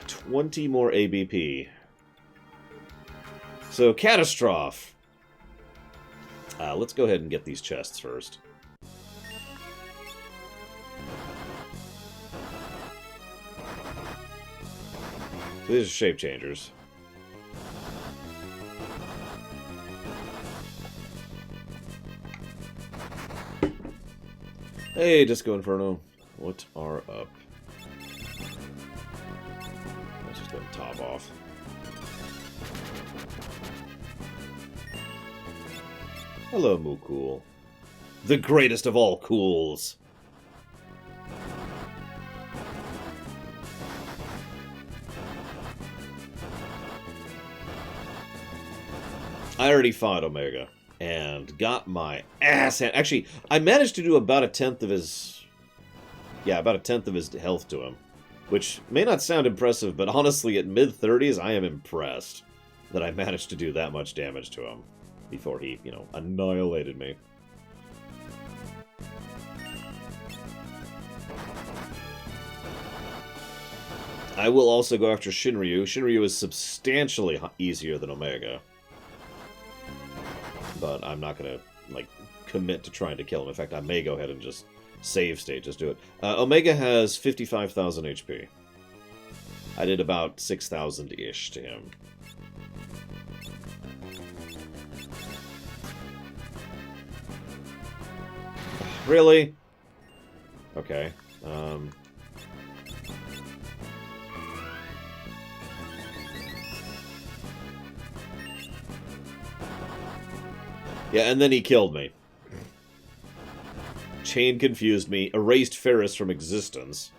20 more ABP. So, Catastrophe. Let's go ahead and get these chests first. So these are shape changers. Hey, Disco Inferno. What are up? Let's just go and top off. Hello, Moocool. The greatest of all cools. I already fought Omega and got my ass handed. Actually, I managed to do about a tenth of his... Yeah, about a tenth of his health to him. Which may not sound impressive, but honestly, at mid-30s, I am impressed that I managed to do that much damage to him before he, you know, annihilated me. I will also go after Shinryu. Shinryu is substantially easier than Omega. But I'm not going to, like, commit to trying to kill him. In fact, I may go ahead and just save state, just do it. Omega has 55,000 HP. I did about 6,000-ish to him. Really? Okay. Yeah, and then he killed me. Chain confused me, erased Ferris from existence.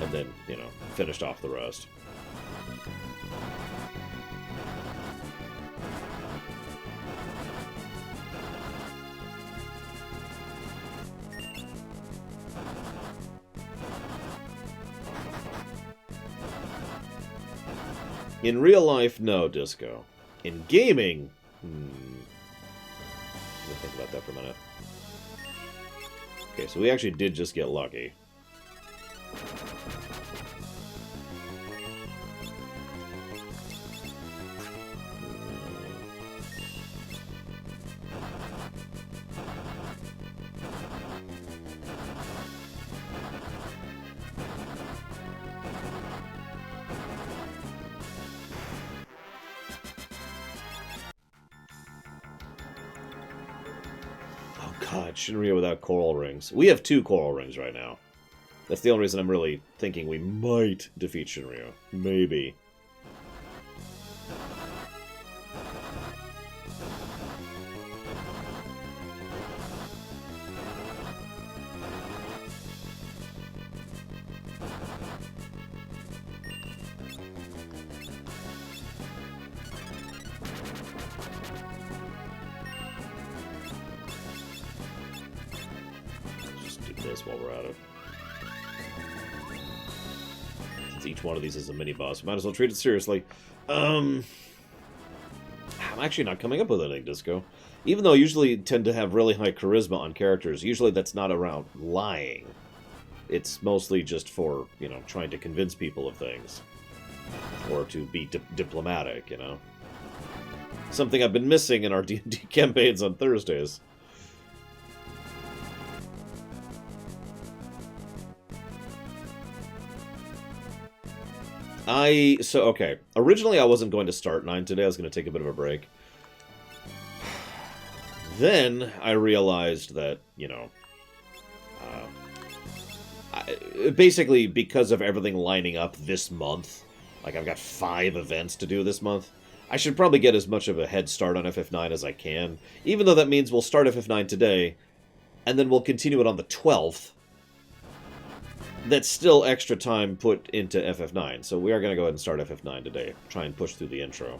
And then, you know, finished off the rest. In real life, no, Disco. In gaming, Let me think about that for a minute. Okay, so we actually did just get lucky. God, Shinryu without coral rings. We have 2 coral rings right now. That's the only reason I'm really thinking we might defeat Shinryu. Maybe. This while we're at it. Since each one of these is a mini-boss, we might as well treat it seriously. I'm actually not coming up with anything, Disco. Even though I usually tend to have really high charisma on characters, usually that's not around lying. It's mostly just for, you know, trying to convince people of things. Or to be diplomatic, you know. Something I've been missing in our D&D campaigns on Thursdays. Okay. Originally I wasn't going to start 9 today, I was going to take a bit of a break. Then I realized that, you know, basically because of everything lining up this month, like I've got 5 events to do this month, I should probably get as much of a head start on FF9 as I can, even though that means we'll start FF9 today, and then we'll continue it on the 12th. That's still extra time put into FF9, so we are going to go ahead and start FF9 today. Try and push through the intro.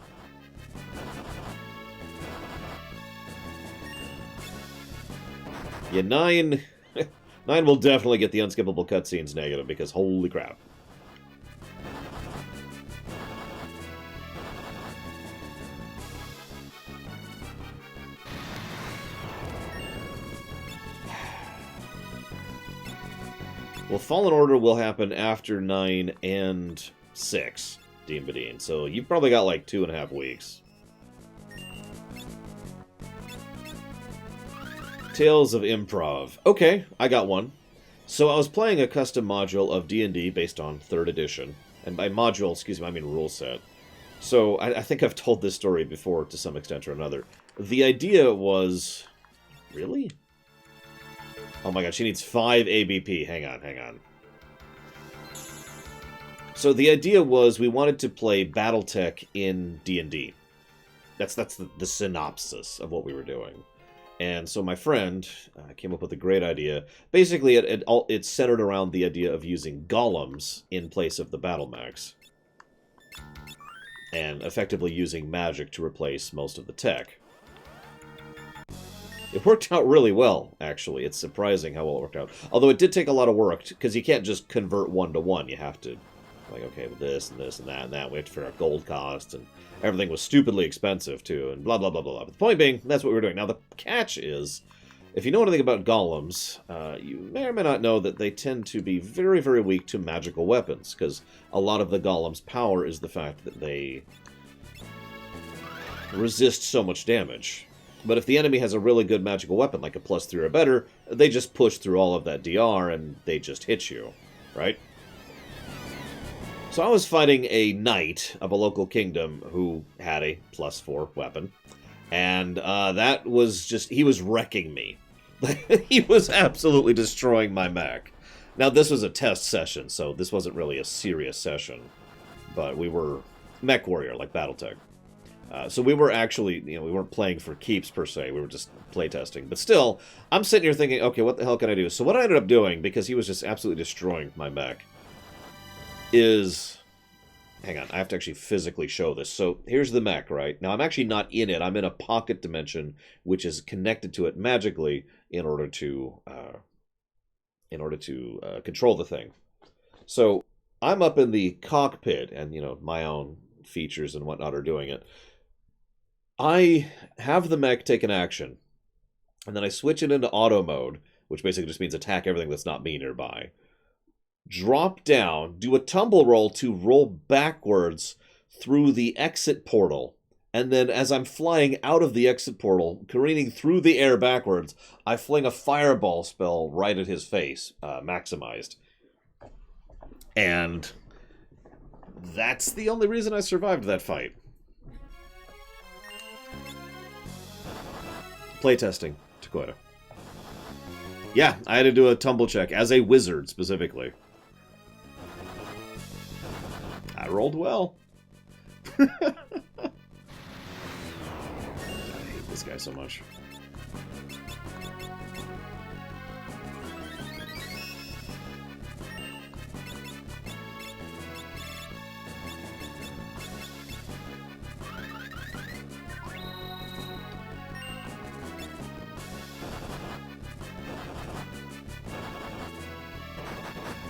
Yeah, 9 will definitely get the unskippable cutscenes negative, because holy crap. Well, Fallen Order will happen after 9 and 6, Dean Badine, so you've probably got like 2.5 weeks. Tales of Improv. Okay, I got one. So I was playing a custom module of D&D based on 3rd edition. And by module, excuse me, I mean rule set. So I think I've told this story before to some extent or another. The idea was... Really? Oh my god, she needs 5 ABP. Hang on. So the idea was we wanted to play Battletech in D&D. That's the synopsis of what we were doing. And so my friend came up with a great idea. Basically, it's centered around the idea of using golems in place of the battle mechs. And effectively using magic to replace most of the tech. It worked out really well, actually. It's surprising how well it worked out. Although it did take a lot of work, because you can't just convert 1-to-1. You have to, like, okay, with this and this and that and that. We have to figure out gold cost, and everything was stupidly expensive, too, and blah, blah, blah, blah, blah. But the point being, that's what we were doing. Now, the catch is, if you know anything about golems, you may or may not know that they tend to be very, very weak to magical weapons, because a lot of the golems' power is the fact that they resist so much damage. But if the enemy has a really good magical weapon, like a +3 or better, they just push through all of that DR and they just hit you, right? So I was fighting a knight of a local kingdom who had a +4 weapon, and that was just... he was wrecking me. He was absolutely destroying my mech. Now, this was a test session, so this wasn't really a serious session, but we were mech warrior, like Battletech. So we were actually, you know, we weren't playing for keeps, per se. We were just playtesting. But still, I'm sitting here thinking, okay, what the hell can I do? So what I ended up doing, because he was just absolutely destroying my mech, is... hang on, I have to actually physically show this. So here's the mech, right? Now, I'm actually not in it. I'm in a pocket dimension, which is connected to it magically in order to control the thing. So I'm up in the cockpit, and, you know, my own features and whatnot are doing it. I have the mech take an action, and then I switch it into auto mode, which basically just means attack everything that's not me nearby. Drop down, do a tumble roll to roll backwards through the exit portal, and then as I'm flying out of the exit portal, careening through the air backwards, I fling a fireball spell right at his face, maximized. And that's the only reason I survived that fight. Playtesting, Dakota. Yeah, I had to do a tumble check, as a wizard, specifically. I rolled well. I hate this guy so much.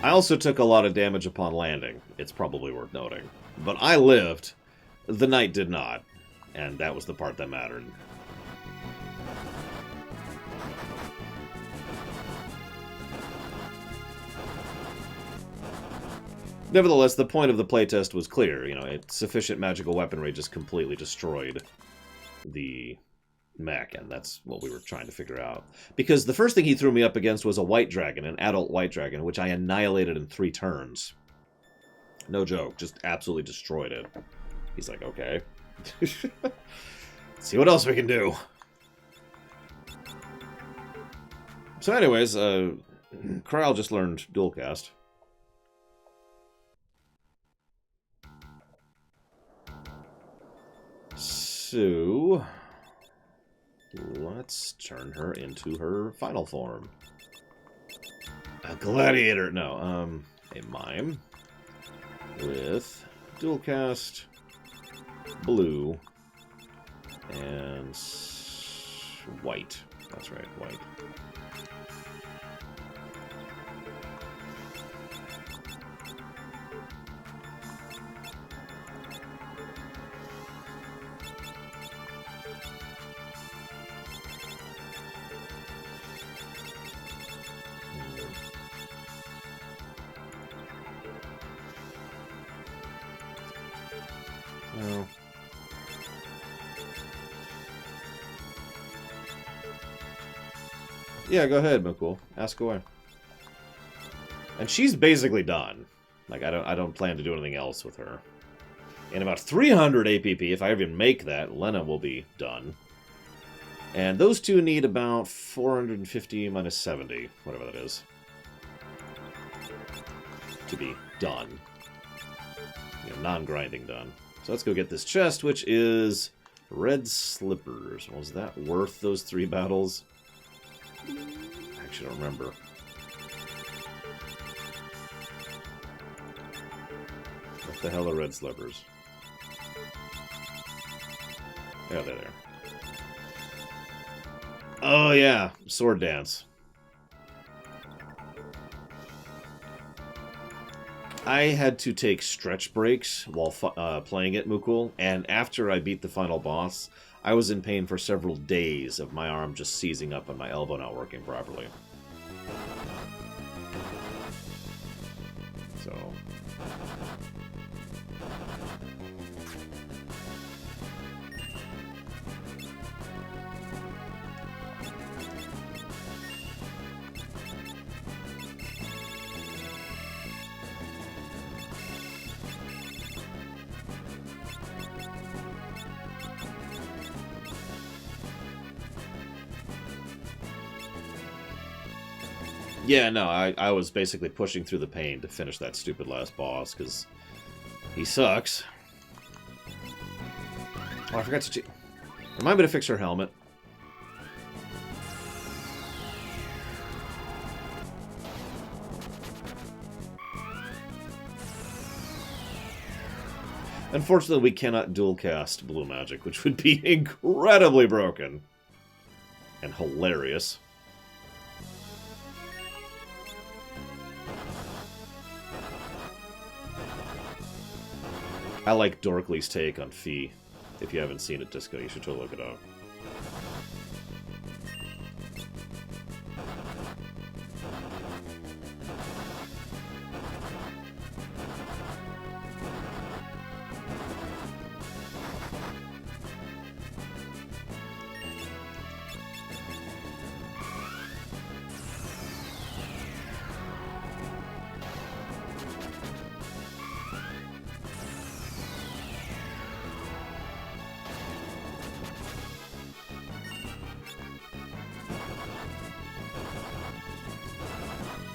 I also took a lot of damage upon landing. It's probably worth noting. But I lived. The knight did not. And that was the part that mattered. Nevertheless, the point of the playtest was clear. You know, sufficient magical weaponry just completely destroyed the mech, and that's what we were trying to figure out. Because the first thing he threw me up against was a white dragon, an adult white dragon, which I annihilated in 3 turns. No joke, just absolutely destroyed it. He's like, okay. Let's see what else we can do. So anyways, Krile just learned dual cast. So let's turn her into her final form. A gladiator. No, a mime with dual cast, blue, and white. That's right, white. Well, yeah, go ahead, Mukul. Ask away. And she's basically done. Like, I don't plan to do anything else with her. In about 300 APP, if I even make that, Lena will be done. And those two need about 450 minus 70, whatever that is, to be done. You know, non-grinding done. So let's go get this chest, which is red slippers. Was that worth those 3 battles? I actually don't remember. What the hell are red slippers? Yeah, they're there. Oh yeah, sword dance. I had to take stretch breaks while playing it, Mukul, and after I beat the final boss, I was in pain for several days of my arm just seizing up and my elbow not working properly. So... yeah, no, I was basically pushing through the pain to finish that stupid last boss, because he sucks. Oh, I forgot to... Remind me to fix her helmet. Unfortunately, we cannot dual cast blue magic, which would be incredibly broken. And hilarious. I like Dorkley's take on Fee. If you haven't seen it, Disco, you should totally look it up.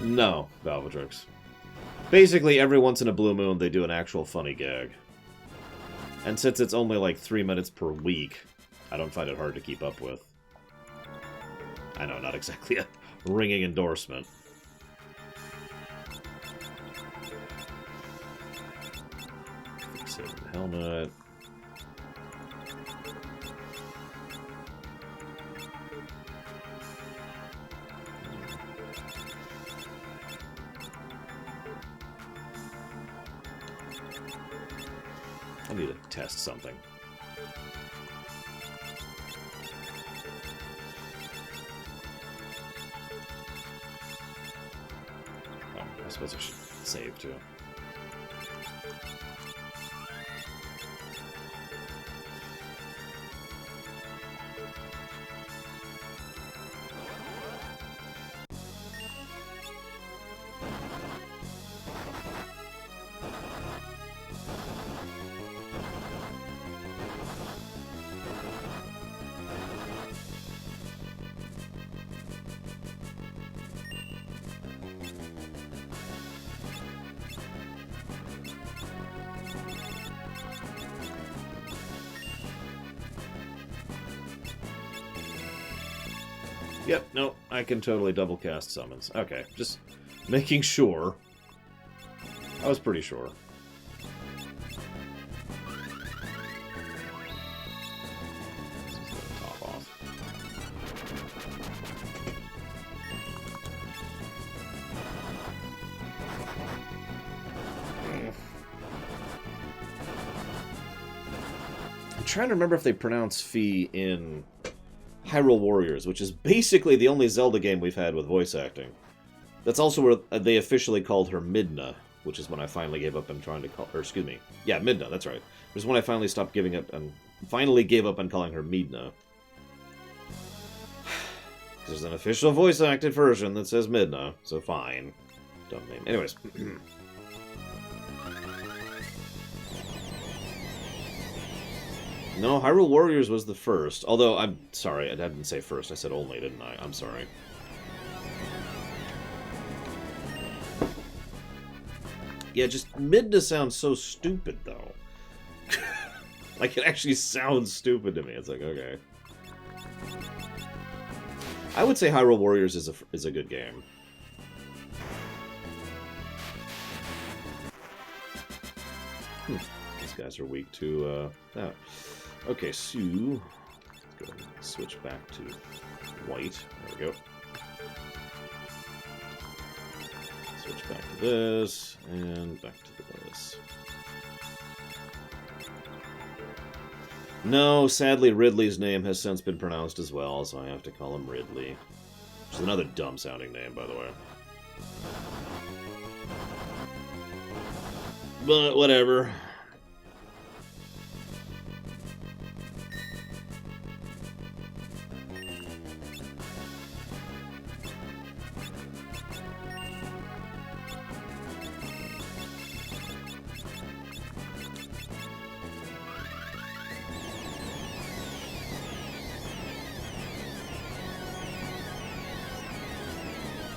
No, Valvatrix. Basically, every once in a blue moon, they do an actual funny gag. And since it's only like 3 minutes per week, I don't find it hard to keep up with. I know, not exactly a ringing endorsement. Fix it. Helmet. I need to test something. Oh, I suppose I should save too. Yep, no, I can totally double cast summons. Okay, just making sure. I was pretty sure. Top off. I'm trying to remember if they pronounce Fee in Hyrule Warriors, which is basically the only Zelda game we've had with voice acting. That's also where they officially called her Midna, which is when I finally gave up on trying to call her. Excuse me. Yeah, Midna, that's right. It was when I finally stopped giving up and finally gave up on calling her Midna. There's an official voice acted version that says Midna, so fine. Dumb name. Anyways. No, Hyrule Warriors was the first. Although, I'm sorry, I didn't say first. I said only, didn't I? I'm sorry. Yeah, just Midna sounds so stupid, though. Like, it actually sounds stupid to me. It's like, okay. I would say Hyrule Warriors is a good game. These guys are weak to that. Okay, so let's go ahead and switch back to white. There we go. Switch back to this, and back to this. No, sadly, Ridley's name has since been pronounced as well, so I have to call him Ridley. Which is another dumb-sounding name, by the way. But, whatever.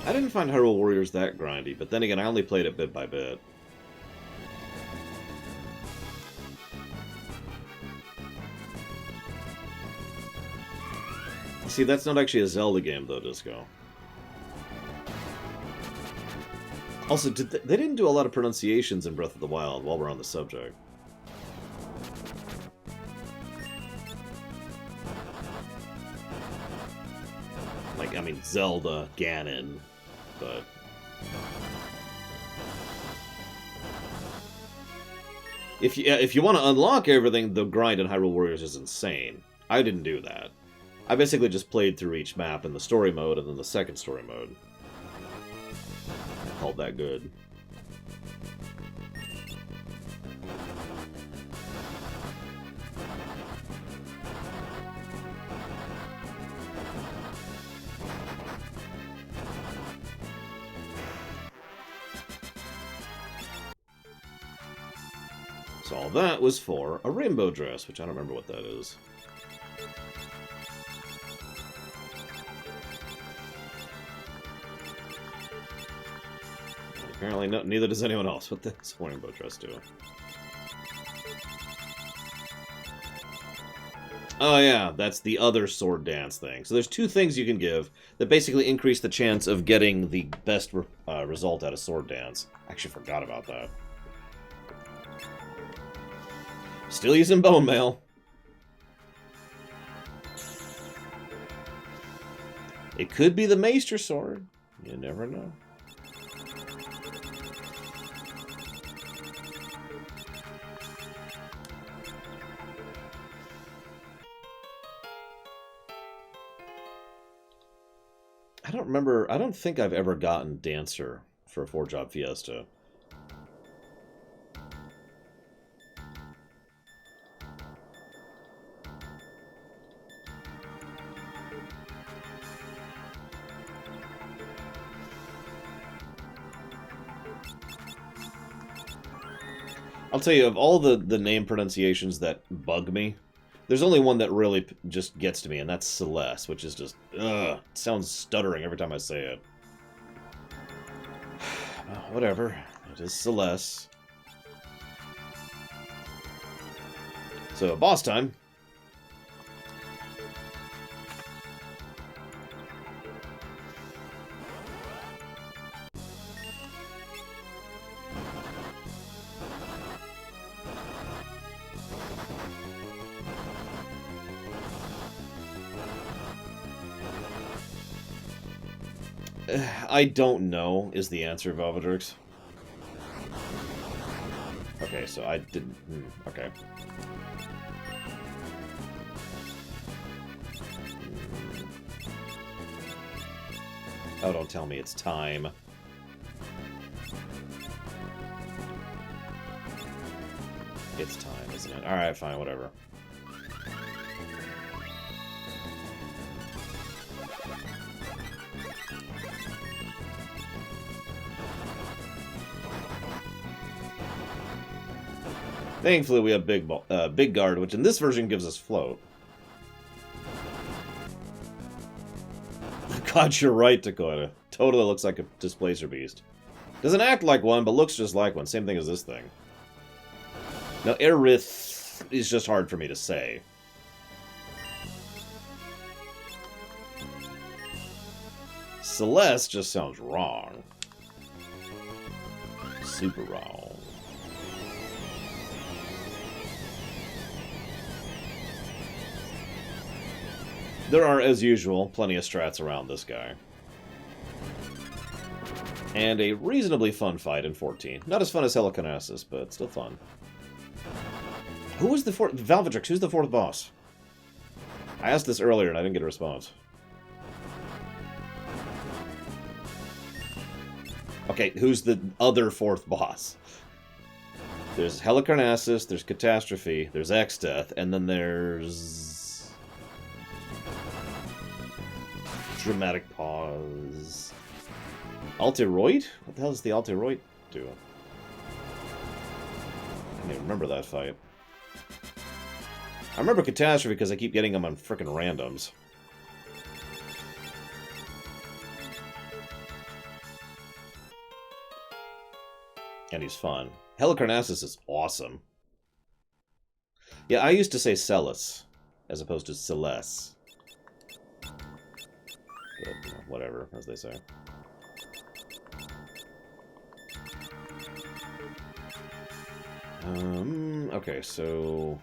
I didn't find Hyrule Warriors that grindy, but then again, I only played it bit by bit. See, that's not actually a Zelda game, though, Disco. Also, they didn't do a lot of pronunciations in Breath of the Wild while we're on the subject. Like, I mean, Zelda, Ganon, but... If you want to unlock everything, the grind in Hyrule Warriors is insane. I didn't do that. I basically just played through each map in the story mode and then the second story mode. I called that good. So all that was for a rainbow dress, which I don't remember what that is. Apparently, neither does anyone else. What does rainbow dress do? Oh yeah, that's the other sword dance thing. So there's two things you can give that basically increase the chance of getting the best result out of sword dance. I actually forgot about that. Still using bone mail. It could be the Maester sword. You never know. I don't remember. I don't think I've ever gotten Dancer for a 4-job Fiesta. I'll tell you, of all the name pronunciations that bug me, there's only one that really just gets to me, and that's Celeste, which is just, ugh, it sounds stuttering every time I say it. Well, whatever. It is Celeste. So, boss time. I don't know is the answer, Velvedrix. Okay, so I didn't... okay. Oh, don't tell me it's time. It's time, isn't it? Alright, fine, whatever. Thankfully, we have Big Guard, which in this version gives us float. God, you're right, Dakota. Totally looks like a Displacer Beast. Doesn't act like one, but looks just like one. Same thing as this thing. Now, Aerith is just hard for me to say. Celeste just sounds wrong. Super wrong. There are, as usual, plenty of strats around this guy. And a reasonably fun fight in 14. Not as fun as Helicarnassus, but still fun. Who was the fourth... Velvedrix, who's the fourth boss? I asked this earlier and I didn't get a response. Okay, who's the other fourth boss? There's Helicarnassus, there's Catastrophe, there's X-Death, and then there's... Dramatic Pause... Altiroid? What the hell does the Altiroid do? I don't even remember that fight. I remember Catastrophe because I keep getting them on frickin' randoms. And he's fun. Helicarnassus is awesome. Yeah, I used to say Celis, as opposed to Celeste. But, you know, whatever, as they say. Okay, so...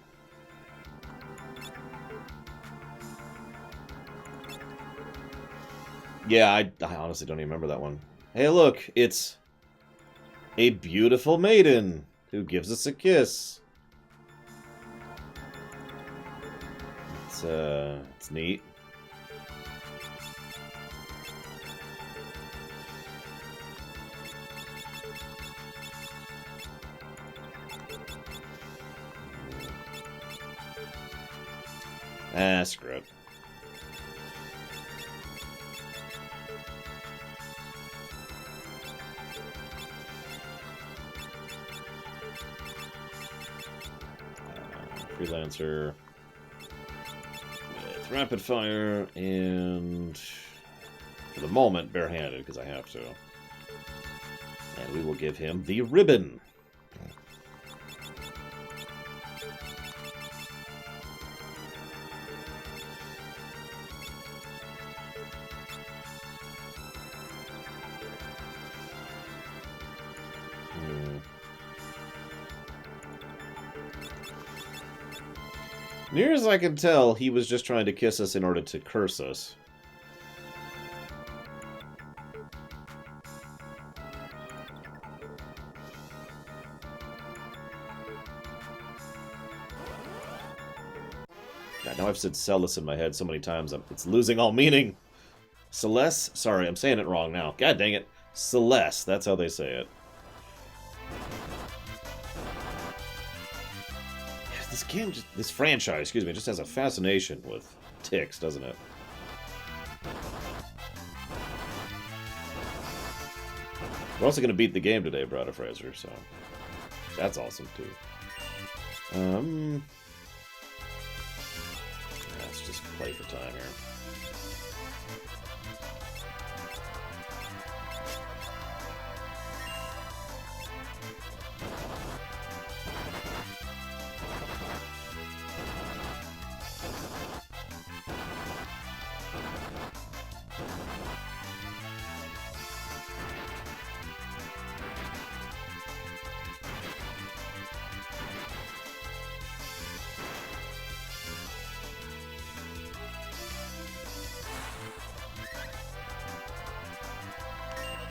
yeah, I honestly don't even remember that one. Hey, look, it's a beautiful maiden who gives us a kiss. It's neat. Ah, screw it. Freelancer with rapid fire and for the moment barehanded because I have to. And we will give him the ribbon. Near as I can tell, he was just trying to kiss us in order to curse us. God, now I've said Celis in my head so many times, it's losing all meaning. Celeste? Sorry, I'm saying it wrong now. God dang it. Celeste, that's how they say it. This game, this franchise, excuse me, just has a fascination with ticks, doesn't it? We're also going to beat the game today, Brada Fraser, so that's awesome, too. Let's just play for time here.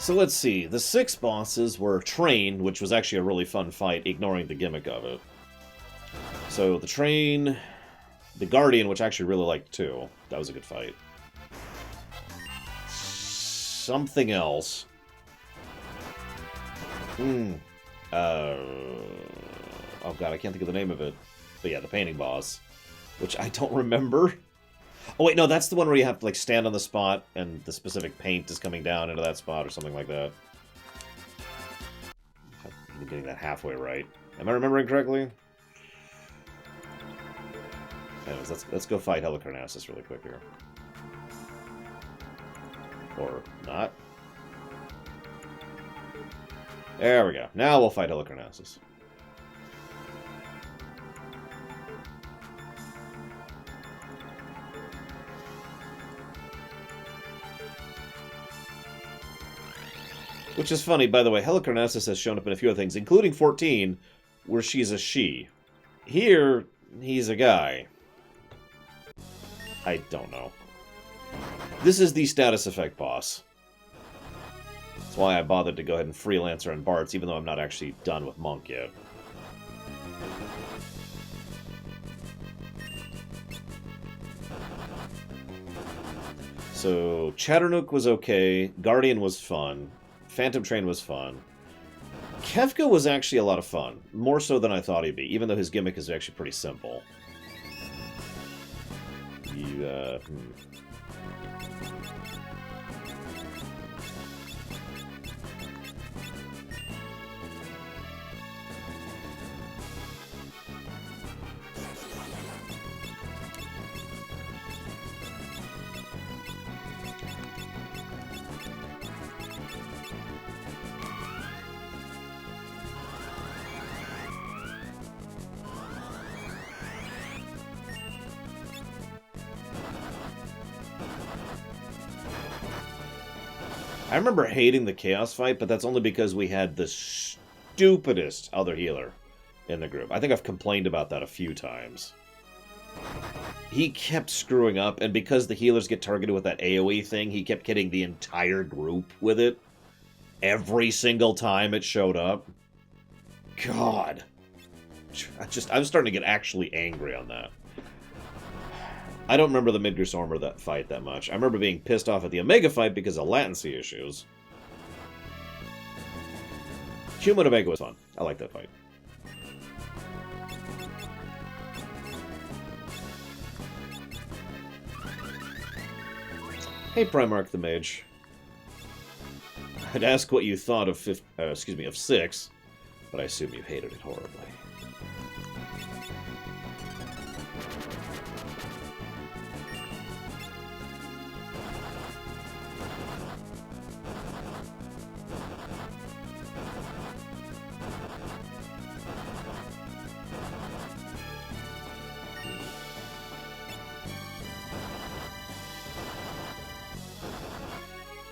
So let's see. The 6 bosses were Train, which was actually a really fun fight, ignoring the gimmick of it. So the Train, the Guardian, which I actually really liked too. That was a good fight. Something else. Oh god, I can't think of the name of it. But yeah, the painting boss, which I don't remember. Oh wait, no, that's the one where you have to like stand on the spot and the specific paint is coming down into that spot or something like that. I'm getting that halfway right. Am I remembering correctly? Anyways, let's go fight Helicarnassus really quick here. Or not. There we go. Now we'll fight Helicarnassus. Which is funny, by the way. Helicarnassus has shown up in a few other things, including 14, where she's a she. Here, he's a guy. I don't know. This is the status effect boss. That's why I bothered to go ahead and freelancer and Bart's, even though I'm not actually done with Monk yet. So, Chatternook was okay, Guardian was fun, Phantom Train was fun. Kefka was actually a lot of fun, more so than I thought he'd be, even though his gimmick is actually pretty simple. I remember hating the Chaos fight, but that's only because we had the stupidest other healer in the group. I think I've complained about that a few times. He kept screwing up, and because the healers get targeted with that AoE thing, he kept hitting the entire group with it. Every single time it showed up. God. I'm starting to get actually angry on that. I don't remember the Midgar Stormer fight that much. I remember being pissed off at the Omega fight because of latency issues. Human Omega was fun. I like that fight. Hey, Primarch the Mage. I'd ask what you thought of 6, but I assume you hated it horribly.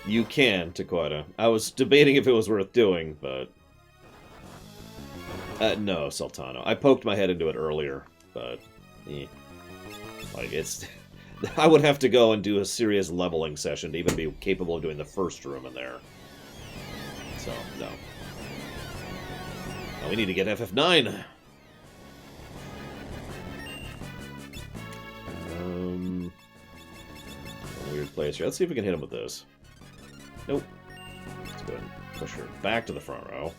You can, Taquata. I was debating if it was worth doing, but... no, Sultano. I poked my head into it earlier, but... Like, it's... I would have to go and do a serious leveling session to even be capable of doing the first room in there. So, no. Now we need to get FF9! Weird place here. Let's see if we can hit him with this. Nope. Let's go ahead and push her back to the front row.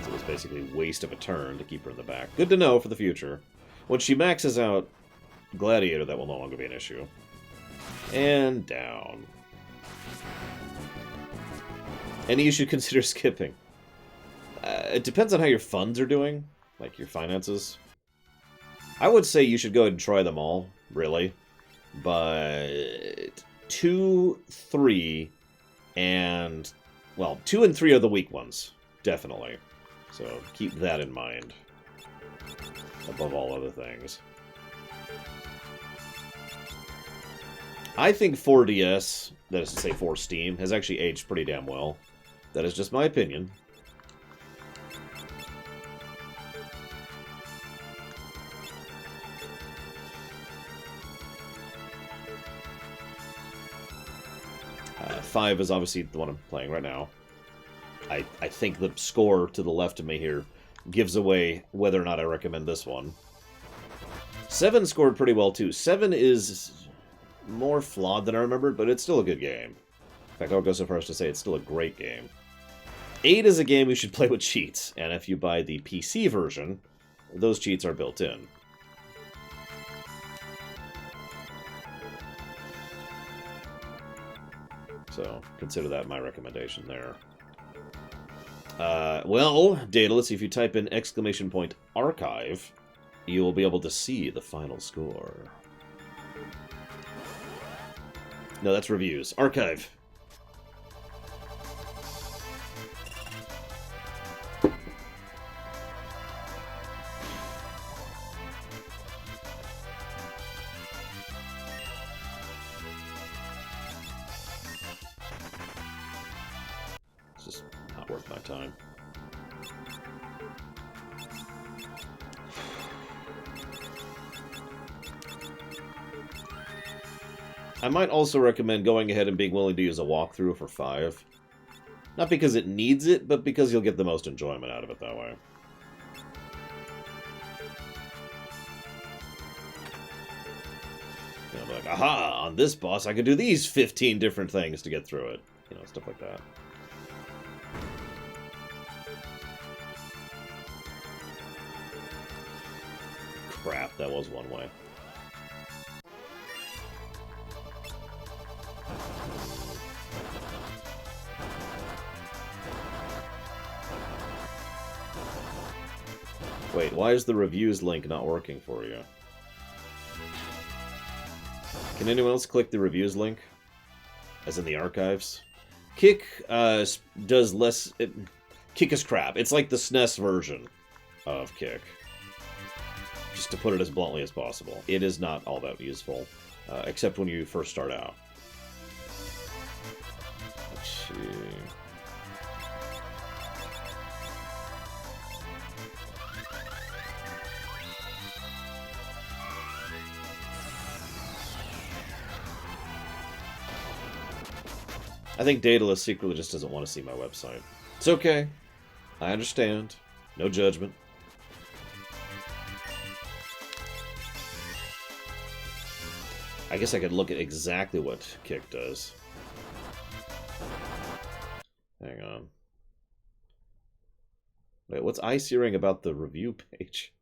So it was basically a waste of a turn to keep her in the back. Good to know for the future. When she maxes out Gladiator, that will no longer be an issue. And down. Any you should consider skipping. It depends on how your funds are doing. Like your finances. I would say you should go ahead and try them all, really. But 2, 3, and... Well, 2 and 3 are the weak ones. Definitely. So keep that in mind. Above all other things. I think 4DS, that is to say 4 Steam, has actually aged pretty damn well. That is just my opinion. 5 is obviously the one I'm playing right now. I think the score to the left of me here gives away whether or not I recommend this one. 7 scored pretty well, too. 7 is more flawed than I remembered, but it's still a good game. In fact, I'll go so far as to say it's still a great game. 8 is a game you should play with cheats, and if you buy the PC version, those cheats are built in. So, consider that my recommendation there. Well, Daedalus, if you type in !archive, you will be able to see the final score. No, that's reviews. Archive. It's just not worth my time. I might also recommend going ahead and being willing to use a walkthrough for 5. Not because it needs it, but because you'll get the most enjoyment out of it that way. You know, like, aha, on this boss I could do these 15 different things to get through it. You know, stuff like that. Crap, that was one way. Wait, why is the reviews link not working for you? Can anyone else click the reviews link? As in the archives? Kick does less... Kick is crap. It's like the SNES version of Kick. Just to put it as bluntly as possible. It is not all that useful, except when you first start out. Let's see... I think Daedalus secretly just doesn't want to see my website. It's okay. I understand. No judgment. I guess I could look at exactly what Kick does. Hang on. Wait, what's eye-searing about the review page?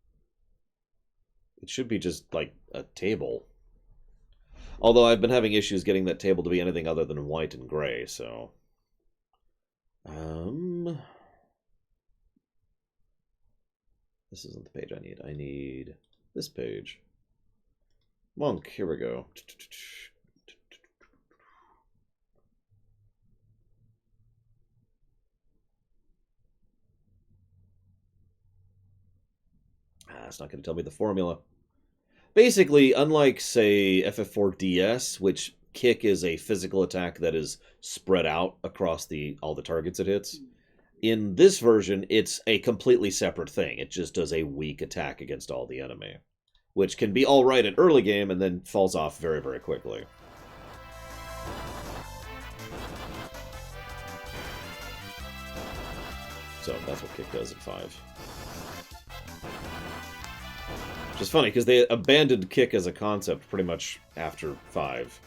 It should be just, like, a table. Although I've been having issues getting that table to be anything other than white and gray, so... This isn't the page I need. I need this page. Monk, here we go. It's not going to tell me the formula. Basically, unlike, say, FF4DS, which Kick is a physical attack that is spread out across all the targets it hits, in this version, it's a completely separate thing. It just does a weak attack against all the enemy, which can be all right at early game and then falls off very, very quickly. So that's what Kick does in 5. Which is funny, because they abandoned Kick as a concept pretty much after 5.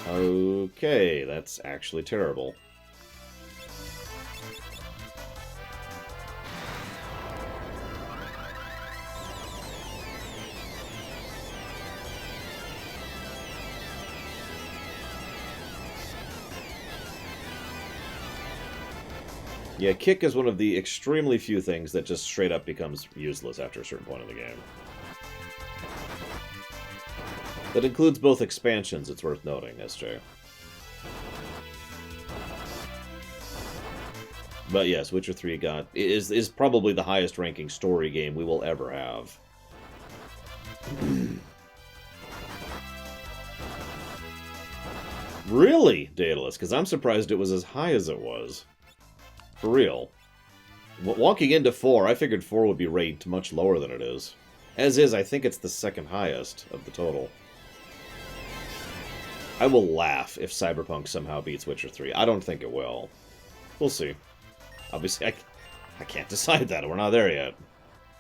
Okay, that's actually terrible. Yeah, Kick is one of the extremely few things that just straight up becomes useless after a certain point in the game. That includes both expansions, it's worth noting, SJ. But yes, Witcher 3 is probably the highest ranking story game we will ever have. Really, Daedalus? Because I'm surprised it was as high as it was. For real. Walking into 4, I figured 4 would be rated much lower than it is. As is, I think it's the second highest of the total. I will laugh if Cyberpunk somehow beats Witcher 3. I don't think it will. We'll see. Obviously, I can't decide that. We're not there yet.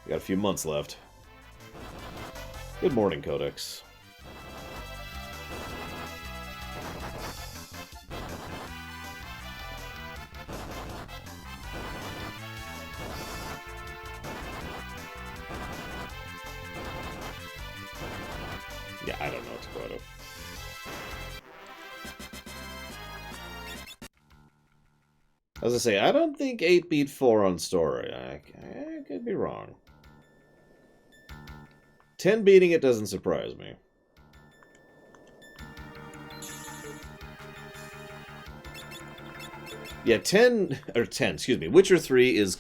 We got a few months left. Good morning, Codex. Yeah, I don't know, Dakota. As I say, I don't think 8 beat 4 on story. I could be wrong. 10 beating it doesn't surprise me. Yeah, 10, excuse me, Witcher 3 is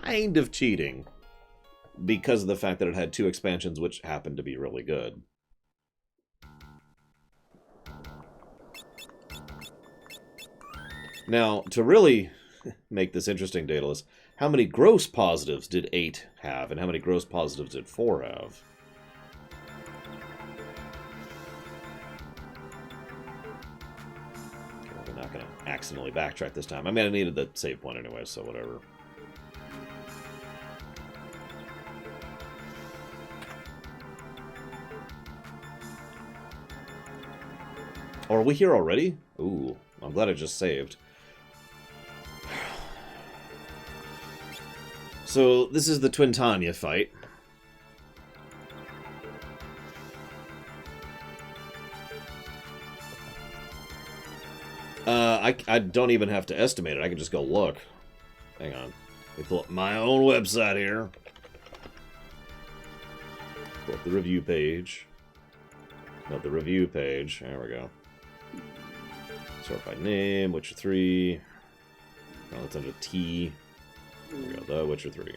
kind of cheating because of the fact that it had 2 expansions which happened to be really good. Now, to really make this interesting, Daedalus, how many gross positives did 8 have, and how many gross positives did 4 have? Okay, we're not going to accidentally backtrack this time. I mean, I needed the save point anyway, so whatever. Oh, are we here already? Ooh, I'm glad I just saved. So, this is the Twintania fight. I don't even have to estimate it. I can just go look. Hang on. Let me pull up my own website here. Pull up the review page. Not the review page. There we go. Sort by name, Witcher 3. Oh, it's under T. There we go, The Witcher 3.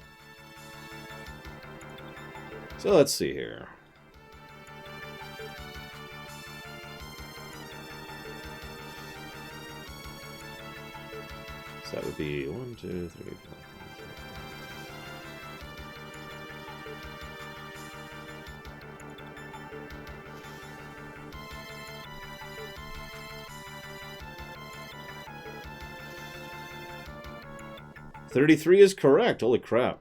So let's see here. So that would be 1, 2, 3, 4, 5, 6. $33 is correct. Holy crap.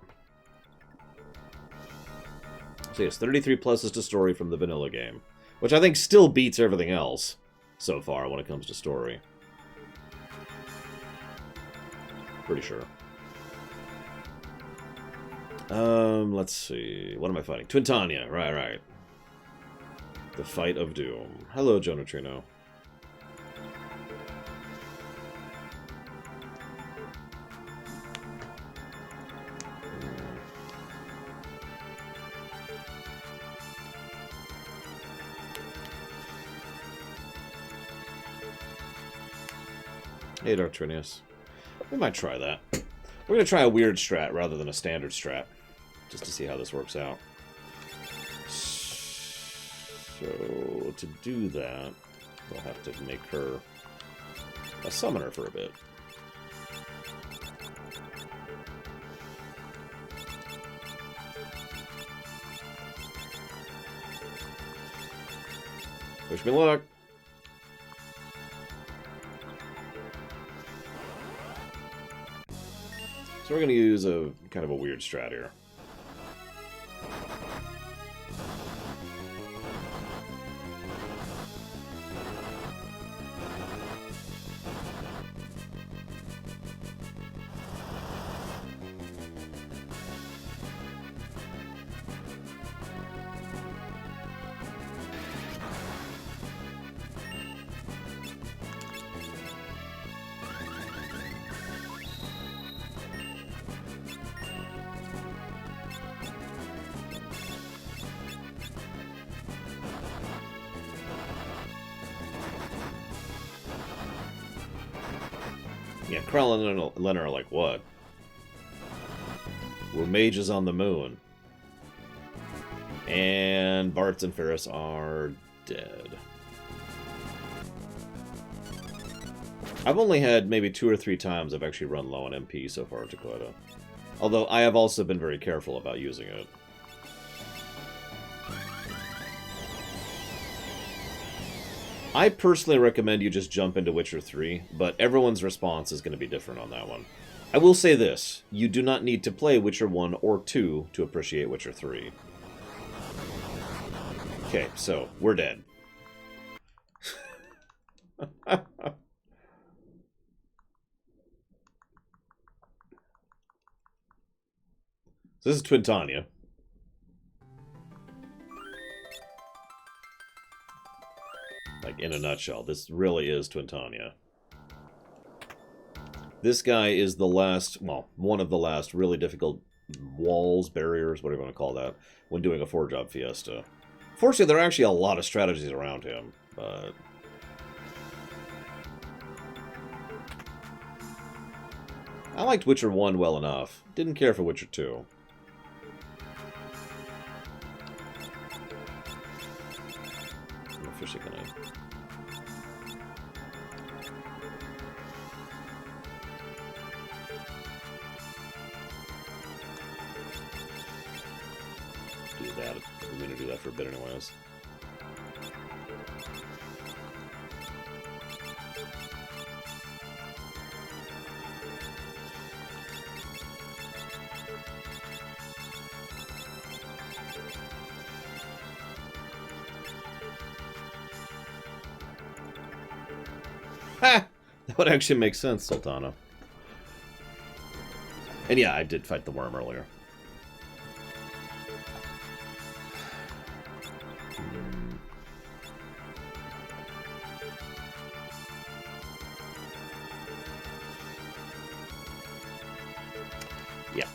So yes, 33 pluses to story from the vanilla game, which I think still beats everything else so far when it comes to story. Pretty sure. Let's see. What am I fighting? Twintania. Right. The Fight of Doom. Hello, Joe Neutrino. Hey, Dartrinius. We might try that. We're going to try a weird strat rather than a standard strat, just to see how this works out. So, to do that, we'll have to make her a summoner for a bit. Wish me luck. So we're going to use a kind of a weird strat here. Yeah, Krell and Len are like, what? We're mages on the moon. And Bartz and Ferris are dead. I've only had maybe 2 or 3 times I've actually run low on MP so far, Dakota. Although I have also been very careful about using it. I personally recommend you just jump into Witcher 3, but everyone's response is going to be different on that one. I will say this, you do not need to play Witcher 1 or 2 to appreciate Witcher 3. Okay, so, we're dead. So this is Twintania. Like, in a nutshell, this really is Twintania. This guy is the last, well, one of the last really difficult walls, barriers, whatever you want to call that, when doing a 4-job fiesta. Fortunately, there are actually a lot of strategies around him, but... I liked Witcher 1 well enough. Didn't care for Witcher 2. I'm officially gonna... do that. I'm gonna do that for a bit anyways. Ha! That would actually make sense, Sultana. And yeah, I did fight the worm earlier. Yeah.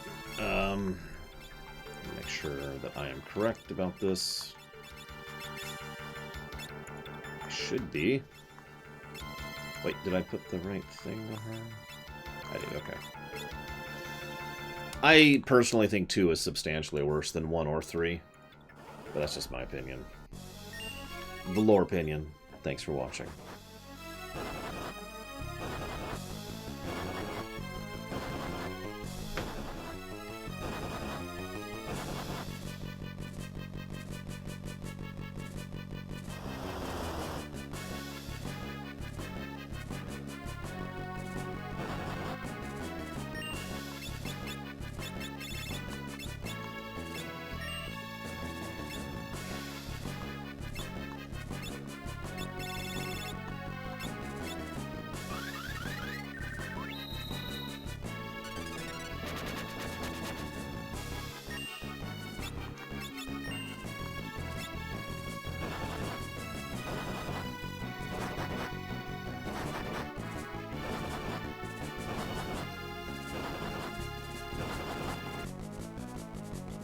Make sure that I am correct about this. I should be. Wait, did I put the right thing on her? I did, okay. I personally think 2 is substantially worse than 1 or 3. But that's just my opinion. The lore opinion. Thanks for watching.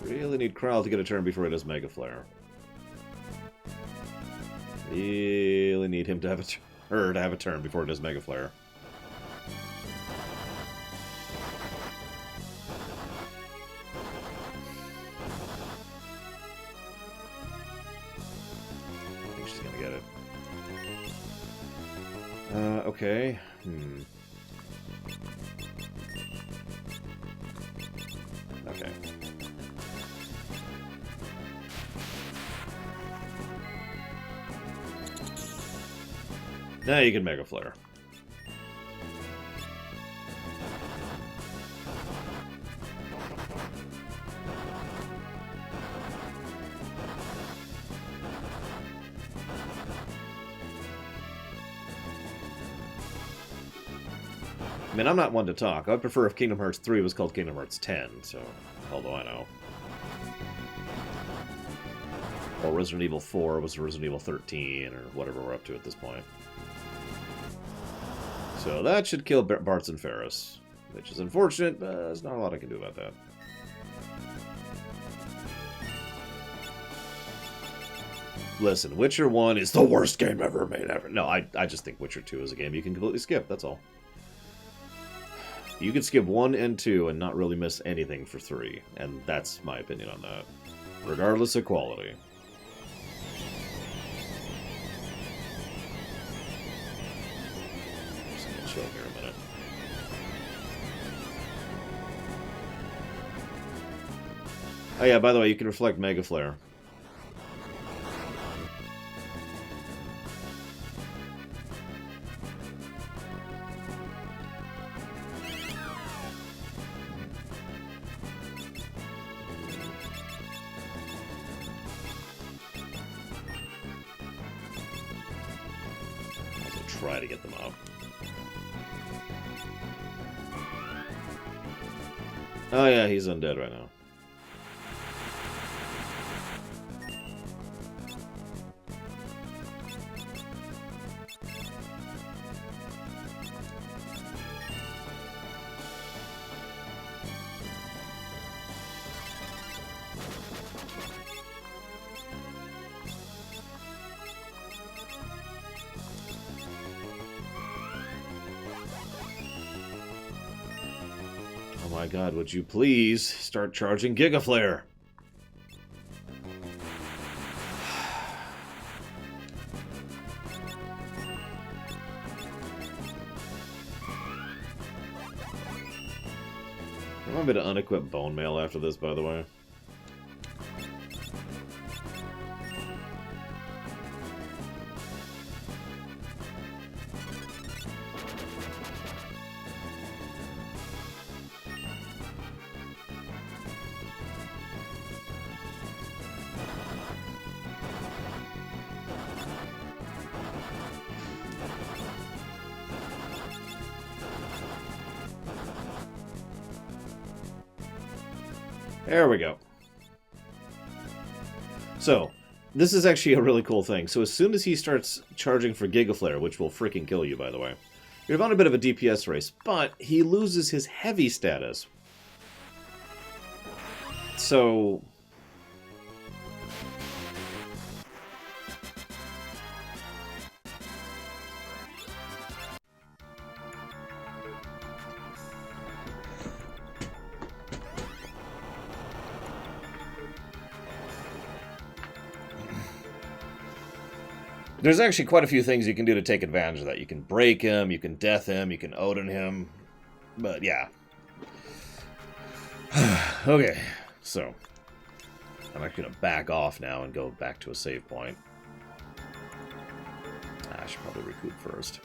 Really need Kral to get a turn before he does Mega Flare. Really need him to have a turn before he does Mega Flare. I think she's gonna get it. Okay. Okay. Now you can Mega Flare. I mean, I'm not one to talk. I'd prefer if Kingdom Hearts 3 was called Kingdom Hearts 10, so... although I know. Or Resident Evil 4 was Resident Evil 13, or whatever we're up to at this point. So that should kill Bartz and Ferris, which is unfortunate, but there's not a lot I can do about that. Listen, Witcher 1 is the worst game ever made ever. No, I just think Witcher 2 is a game you can completely skip, that's all. You can skip 1 and 2 and not really miss anything for 3, and that's my opinion on that. Regardless of quality. Just gonna chill here a minute. Oh yeah, by the way, you can reflect Mega Flare. try to get them up. Oh yeah, he's undead right now. Oh my god, would you please start charging Giga Flare? I'm going to unequip Bone Mail after this, by the way. There we go. So, this is actually a really cool thing. So as soon as he starts charging for Giga Flare, which will freaking kill you, by the way, you're on a bit of a DPS race, but he loses his heavy status. So... There's actually quite a few things you can do to take advantage of that. You can break him, you can death him, you can Odin him. But yeah. Okay, so I'm actually going to back off now and go back to a save point. I should probably recoup first.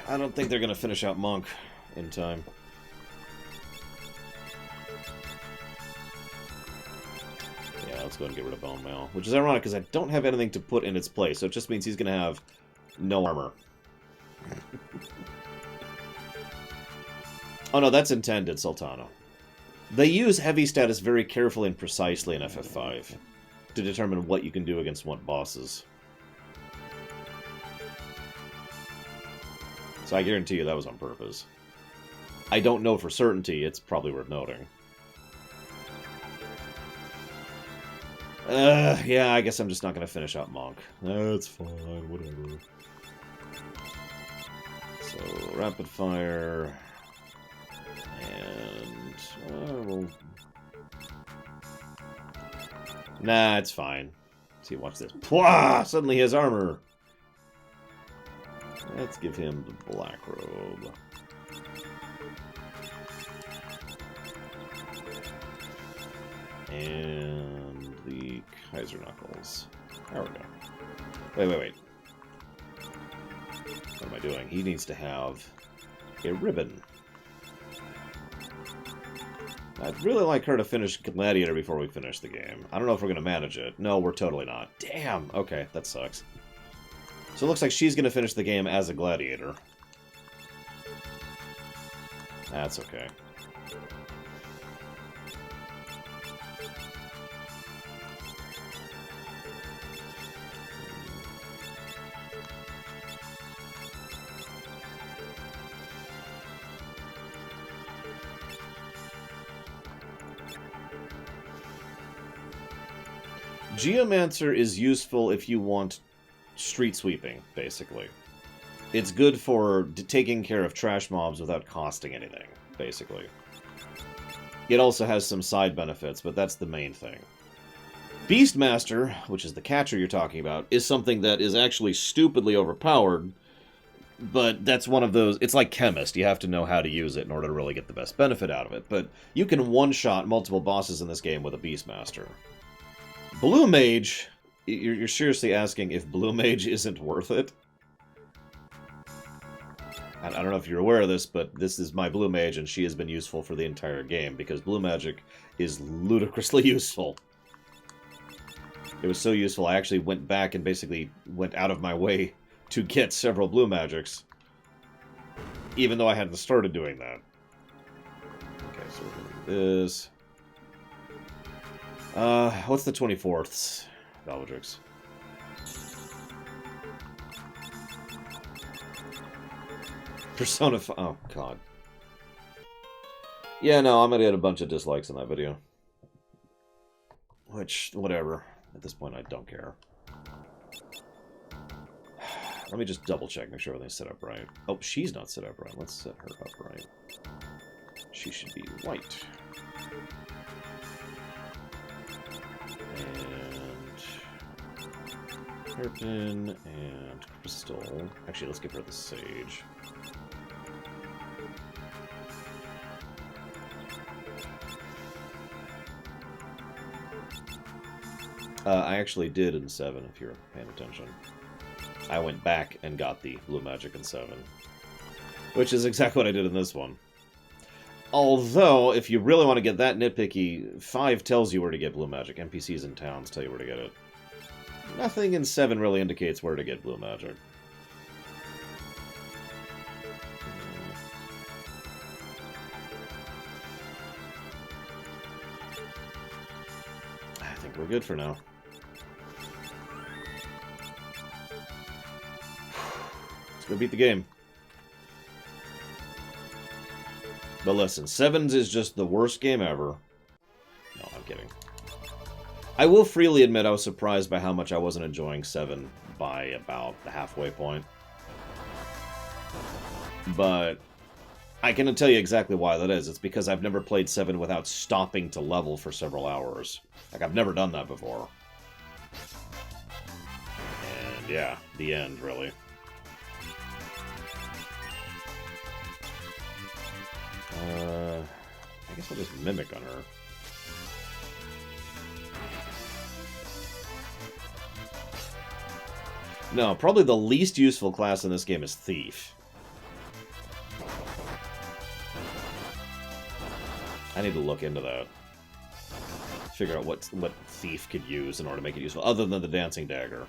I don't think they're going to finish out Monk in time. Yeah, let's go ahead and get rid of Bone Mail. Which is ironic, because I don't have anything to put in its place, so it just means he's going to have no armor. Oh no, that's intended, Sultana. They use heavy status very carefully and precisely in FF5 to determine what you can do against what bosses. So I guarantee you that was on purpose. I don't know for certainty, it's probably worth noting. Yeah, I guess I'm just not going to finish out Monk. That's fine, whatever. So, Rapid Fire... And... well... Nah, it's fine. See, watch this. Pwah! Suddenly he has armor! Let's give him the Black Robe. And the Kaiser Knuckles. There we go. Wait. What am I doing? He needs to have a ribbon. I'd really like her to finish Gladiator before we finish the game. I don't know if we're going to manage it. No, we're totally not. Damn! Okay, that sucks. So it looks like she's going to finish the game as a gladiator. That's okay. Geomancer is useful if you want street sweeping, basically. It's good for taking care of trash mobs without costing anything, basically. It also has some side benefits, but that's the main thing. Beastmaster, which is the catcher you're talking about, is something that is actually stupidly overpowered, but that's one of those... It's like Chemist. You have to know how to use it in order to really get the best benefit out of it. But you can one-shot multiple bosses in this game with a Beastmaster. Blue Mage... You're seriously asking if Blue Mage isn't worth it? I don't know if you're aware of this, but this is my blue mage, and she has been useful for the entire game, because blue magic is ludicrously useful. It was so useful, I actually went back and basically went out of my way to get several blue magics, even though I hadn't started doing that. Okay, so we're doing this. What's the 24th? Valvedrix. Persona 5. Oh, God. Yeah, no, I'm gonna get a bunch of dislikes on that video. Which, whatever. At this point, I don't care. Let me just double check, make sure everything's set up right. Oh, she's not set up right. Let's set her up right. She should be white. And hairpin and crystal. Actually, let's give her the sage. I actually did in 7, if you're paying attention. I went back and got the blue magic in 7. Which is exactly what I did in this one. Although, if you really want to get that nitpicky, 5 tells you where to get blue magic. NPCs in towns tell you where to get it. Nothing in 7 really indicates where to get blue magic. I think we're good for now. Let's go beat the game. But listen, 7's is just the worst game ever. No, I'm kidding. I will freely admit I was surprised by how much I wasn't enjoying 7 by about the halfway point. But I can tell you exactly why that is. It's because I've never played 7 without stopping to level for several hours. Like, I've never done that before. And yeah, the end, really. I guess I'll just mimic on her. No, probably the least useful class in this game is Thief. I need to look into that. Figure out what Thief could use in order to make it useful, other than the Dancing Dagger.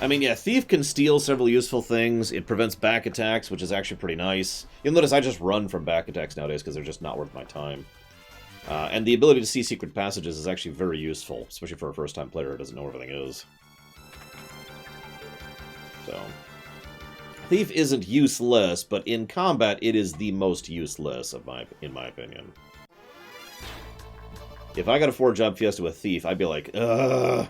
I mean, yeah, Thief can steal several useful things. It prevents back attacks, which is actually pretty nice. You'll notice I just run from back attacks nowadays because they're just not worth my time. And the ability to see secret passages is actually very useful, especially for a first-time player who doesn't know where everything is. So, Thief isn't useless, but in combat, it is the most useless, in my opinion. If I got a 4-job fiesta with Thief, I'd be like, ugh.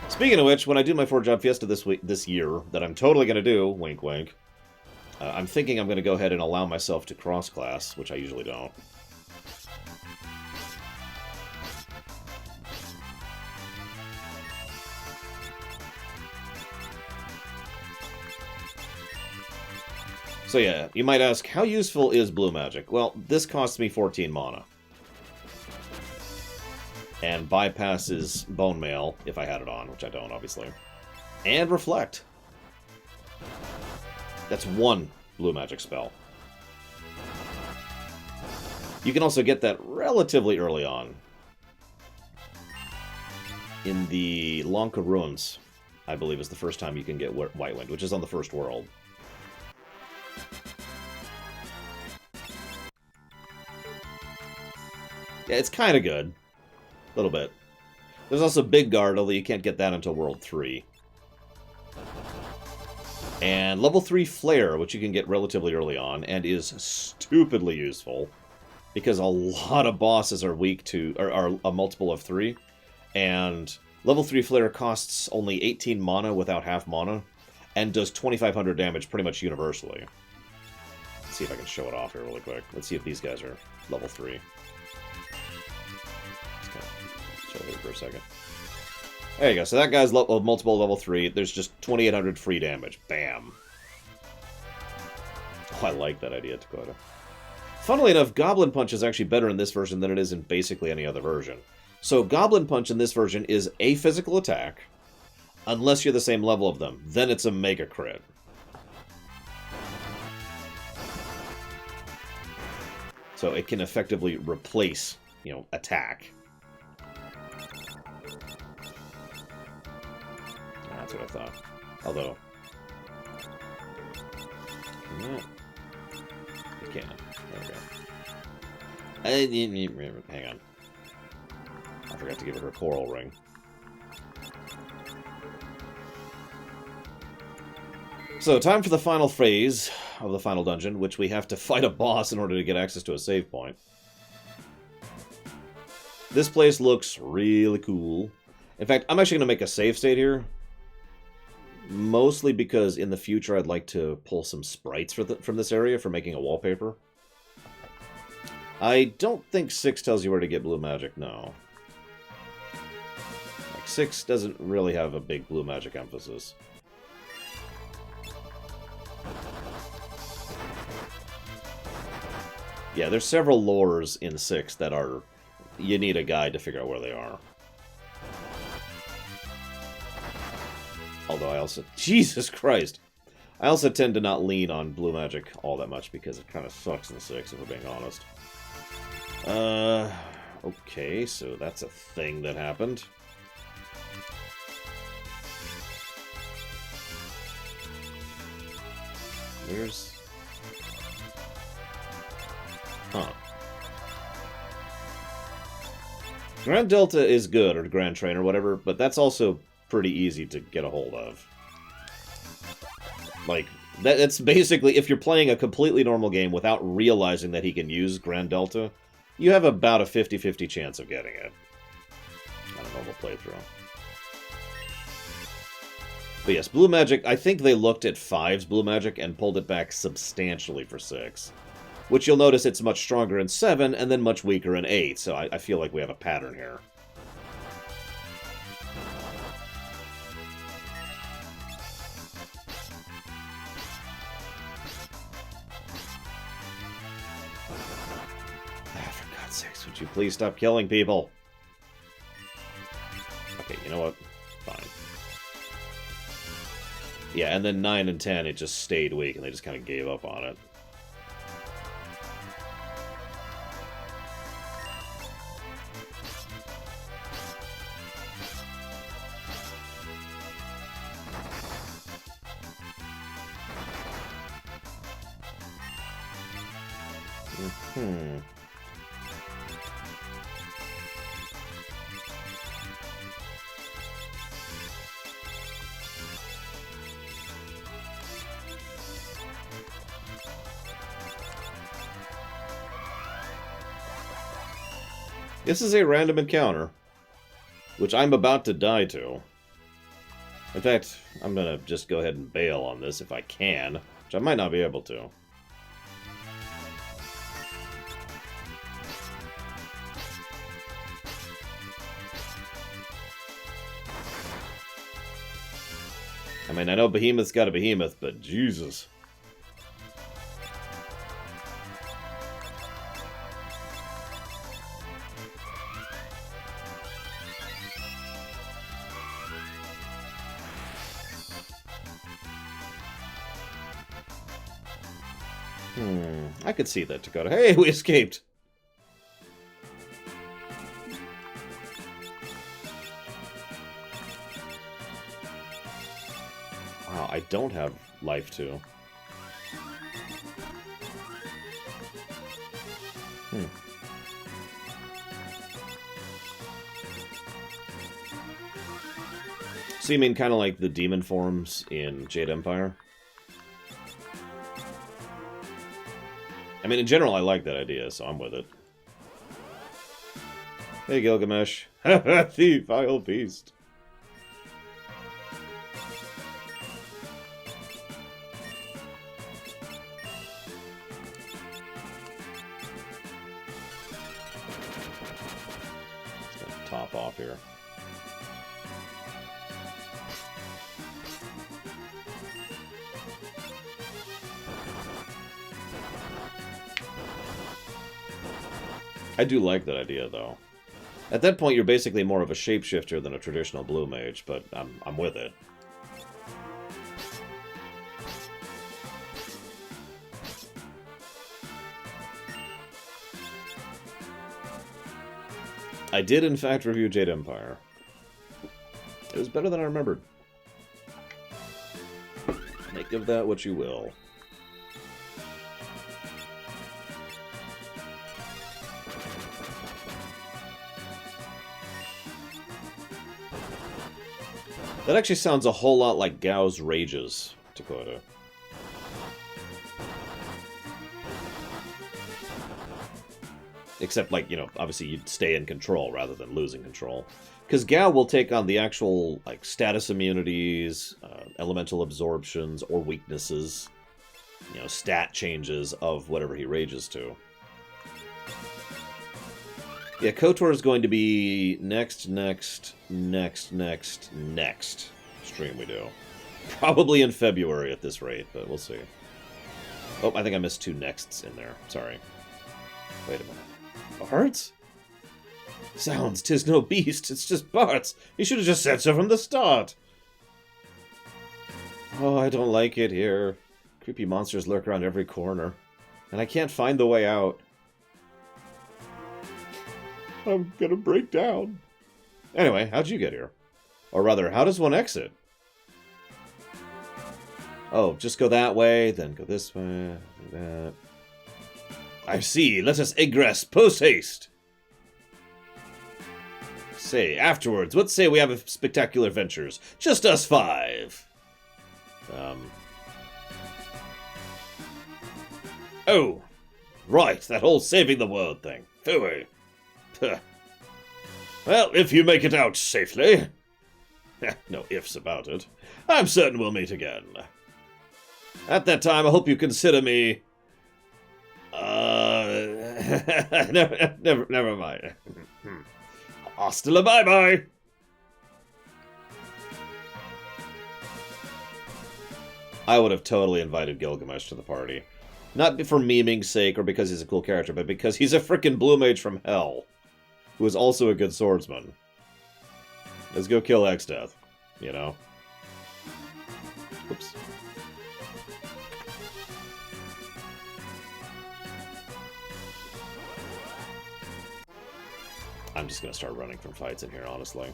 Speaking of which, when I do my 4-job fiesta this year, that I'm totally going to do, wink wink, I'm thinking I'm going to go ahead and allow myself to cross-class, which I usually don't. So yeah, you might ask, how useful is blue magic? Well, this costs me 14 mana. And bypasses Bone Mail, if I had it on, which I don't, obviously. And Reflect. That's one blue magic spell. You can also get that relatively early on. In the Lanka Ruins, I believe, is the first time you can get White Wind, which is on the first world. Yeah, it's kind of good. A little bit. There's also Big Guard, although you can't get that until World 3. And level 3 Flare, which you can get relatively early on, and is stupidly useful, because a lot of bosses are weak to, are a multiple of 3, and level 3 Flare costs only 18 mana without half mana, and does 2,500 damage pretty much universally. Let's see if I can show it off here really quick. Let's see if these guys are level 3. Here for a second. There you go. So that guy's multiple level 3. There's just 2,800 free damage. Bam. Oh, I like that idea, Dakota. Funnily enough, Goblin Punch is actually better in this version than it is in basically any other version. So Goblin Punch in this version is a physical attack, unless you're the same level of them. Then it's a mega crit. So it can effectively replace, you know, attack. That's what I thought. Although... You can. There we go. Hang on. I forgot to give her a coral ring. So, time for the final phase of the final dungeon, which we have to fight a boss in order to get access to a save point. This place looks really cool. In fact, I'm actually going to make a save state here. Mostly because in the future I'd like to pull some sprites from this area for making a wallpaper. I don't think 6 tells you where to get blue magic, no. Like 6 doesn't really have a big blue magic emphasis. Yeah, there's several lures in 6 that are... You need a guide to figure out where they are. Although I also... Jesus Christ! I also tend to not lean on blue magic all that much because it kind of sucks in 6, if we're being honest. Okay, so that's a thing that happened. Where's... Huh. Grand Delta is good, or Grand Train, or whatever, but that's also pretty easy to get a hold of. Like, that's basically, if you're playing a completely normal game without realizing that he can use Grand Delta, you have about a 50-50 chance of getting it on a normal playthrough. But yes, Blue Magic, I think they looked at 5's Blue Magic and pulled it back substantially for 6. Which you'll notice it's much stronger in 7, and then much weaker in 8, so I feel like we have a pattern here. For God's sakes, would you please stop killing people? Okay, you know what? Fine. Yeah, and then 9 and 10, it just stayed weak, and they just kind of gave up on it. This is a random encounter, which I'm about to die to. In fact, I'm gonna just go ahead and bail on this if I can, which I might not be able to. I mean, I know Behemoth's got a Behemoth, but Jesus. I could see that, Dakota. Hey, we escaped! Wow, I don't have life too. So you mean kind of like the demon forms in Jade Empire? I mean, in general, I like that idea, so I'm with it. Hey, Gilgamesh. The vile beast. Just gonna top off here. I do like that idea, though. At that point, you're basically more of a shapeshifter than a traditional blue mage, but I'm with it. I did, in fact, review Jade Empire. It was better than I remembered. Make of that what you will. That actually sounds a whole lot like Gao's Rages, Dakota. Except, like, you know, obviously you'd stay in control rather than losing control. Because Gao will take on the actual, like, status immunities, elemental absorptions, or weaknesses. You know, stat changes of whatever he rages to. Yeah, KOTOR is going to be next stream we do. Probably in February at this rate, but we'll see. Oh, I think I missed 2 nexts in there. Sorry. Wait a minute. Bards? Sounds, 'tis no beast, it's just Bards. You should have just said so from the start. Oh, I don't like it here. Creepy monsters lurk around every corner. And I can't find the way out. I'm gonna break down. Anyway, how'd you get here? Or rather, how does one exit? Oh, just go that way, then go this way, that. I see. Let us egress post-haste. Say, afterwards, let's say we have a spectacular ventures. Just us 5. Oh, right, that whole saving the world thing. Phooey. Well, if you make it out safely... no ifs about it. I'm certain we'll meet again. At that time, I hope you consider me... never mind. Hasta la bye-bye! I would have totally invited Gilgamesh to the party. Not for memeing's sake or because he's a cool character, but because he's a frickin' blue mage from hell. Who is also a good swordsman. Let's go kill X-Death, you know? Oops. I'm just gonna start running from fights in here, honestly.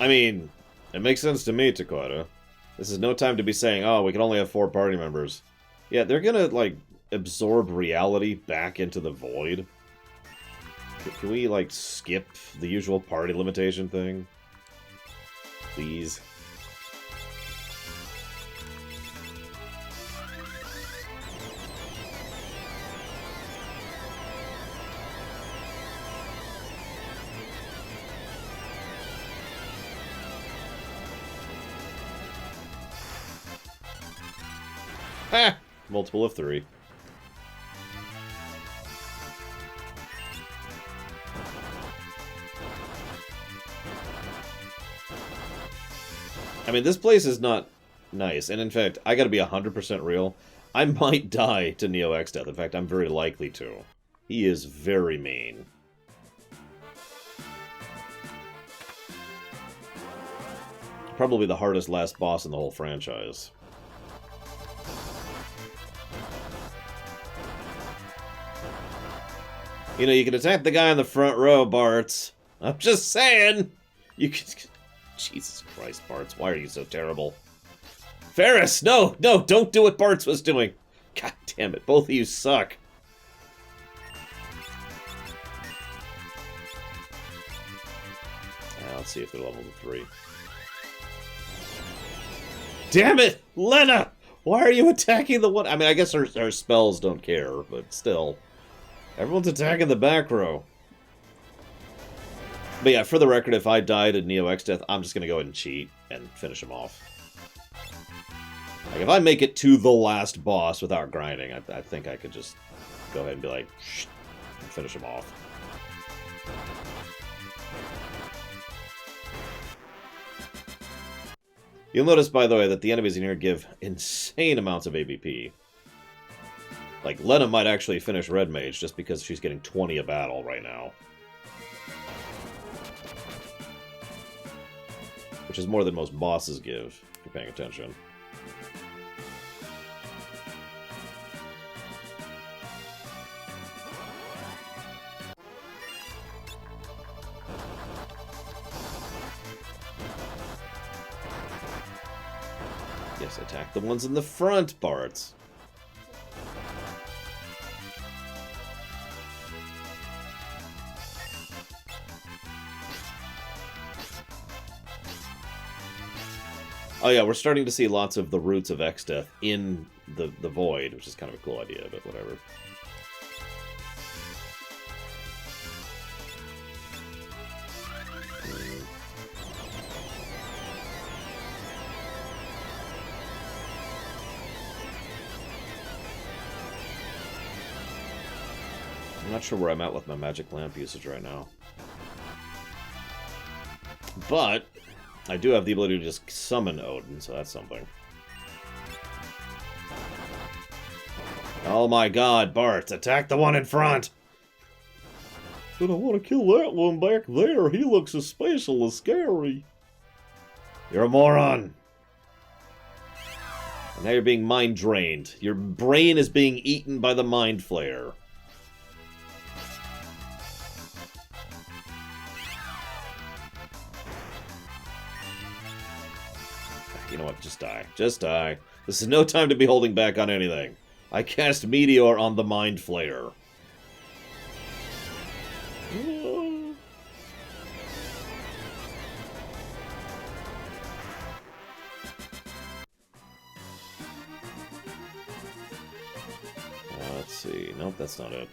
I mean, it makes sense to me, Takata. This is no time to be saying, oh, we can only have 4 party members. Yeah, they're gonna, like, absorb reality back into the void. Can we, like, skip the usual party limitation thing? Please. Ha! Multiple of 3. I mean, this place is not nice, and in fact, I gotta be 100% real. I might die to Neo X-Death. In fact, I'm very likely to. He is very mean. Probably the hardest last boss in the whole franchise. You know, you can attack the guy in the front row, Bartz. I'm just saying! You can... Jesus Christ, Bartz, why are you so terrible? Ferris, no! No, don't do what Bartz was doing! God damn it, both of you suck. Let's see if they're level 3. Damn it! Lena! Why are you attacking the one... I mean, I guess her spells don't care, but still... Everyone's attacking the back row. But yeah, for the record, if I died in Neo X-Death, I'm just going to go ahead and cheat and finish him off. Like, if I make it to the last boss without grinding, I think I could just go ahead and be like, shh, and finish him off. You'll notice, by the way, that the enemies in here give insane amounts of AVP. Like, Lena might actually finish Red Mage just because she's getting 20 a battle right now. Which is more than most bosses give, if you're paying attention. Yes, attack the ones in the front, Barts. Oh yeah, we're starting to see lots of the roots of X-Death in the Void, which is kind of a cool idea, but whatever. I'm not sure where I'm at with my magic lamp usage right now. But I do have the ability to just summon Odin, so that's something. Oh my god, Bart, attack the one in front! But I want to kill that one back there. He looks as spatial as scary. You're a moron. And now you're being mind drained. Your brain is being eaten by the mind flare. You know what? Just die. Just die. This is no time to be holding back on anything. I cast Meteor on the Mind Flayer. Let's see. Nope, that's not it.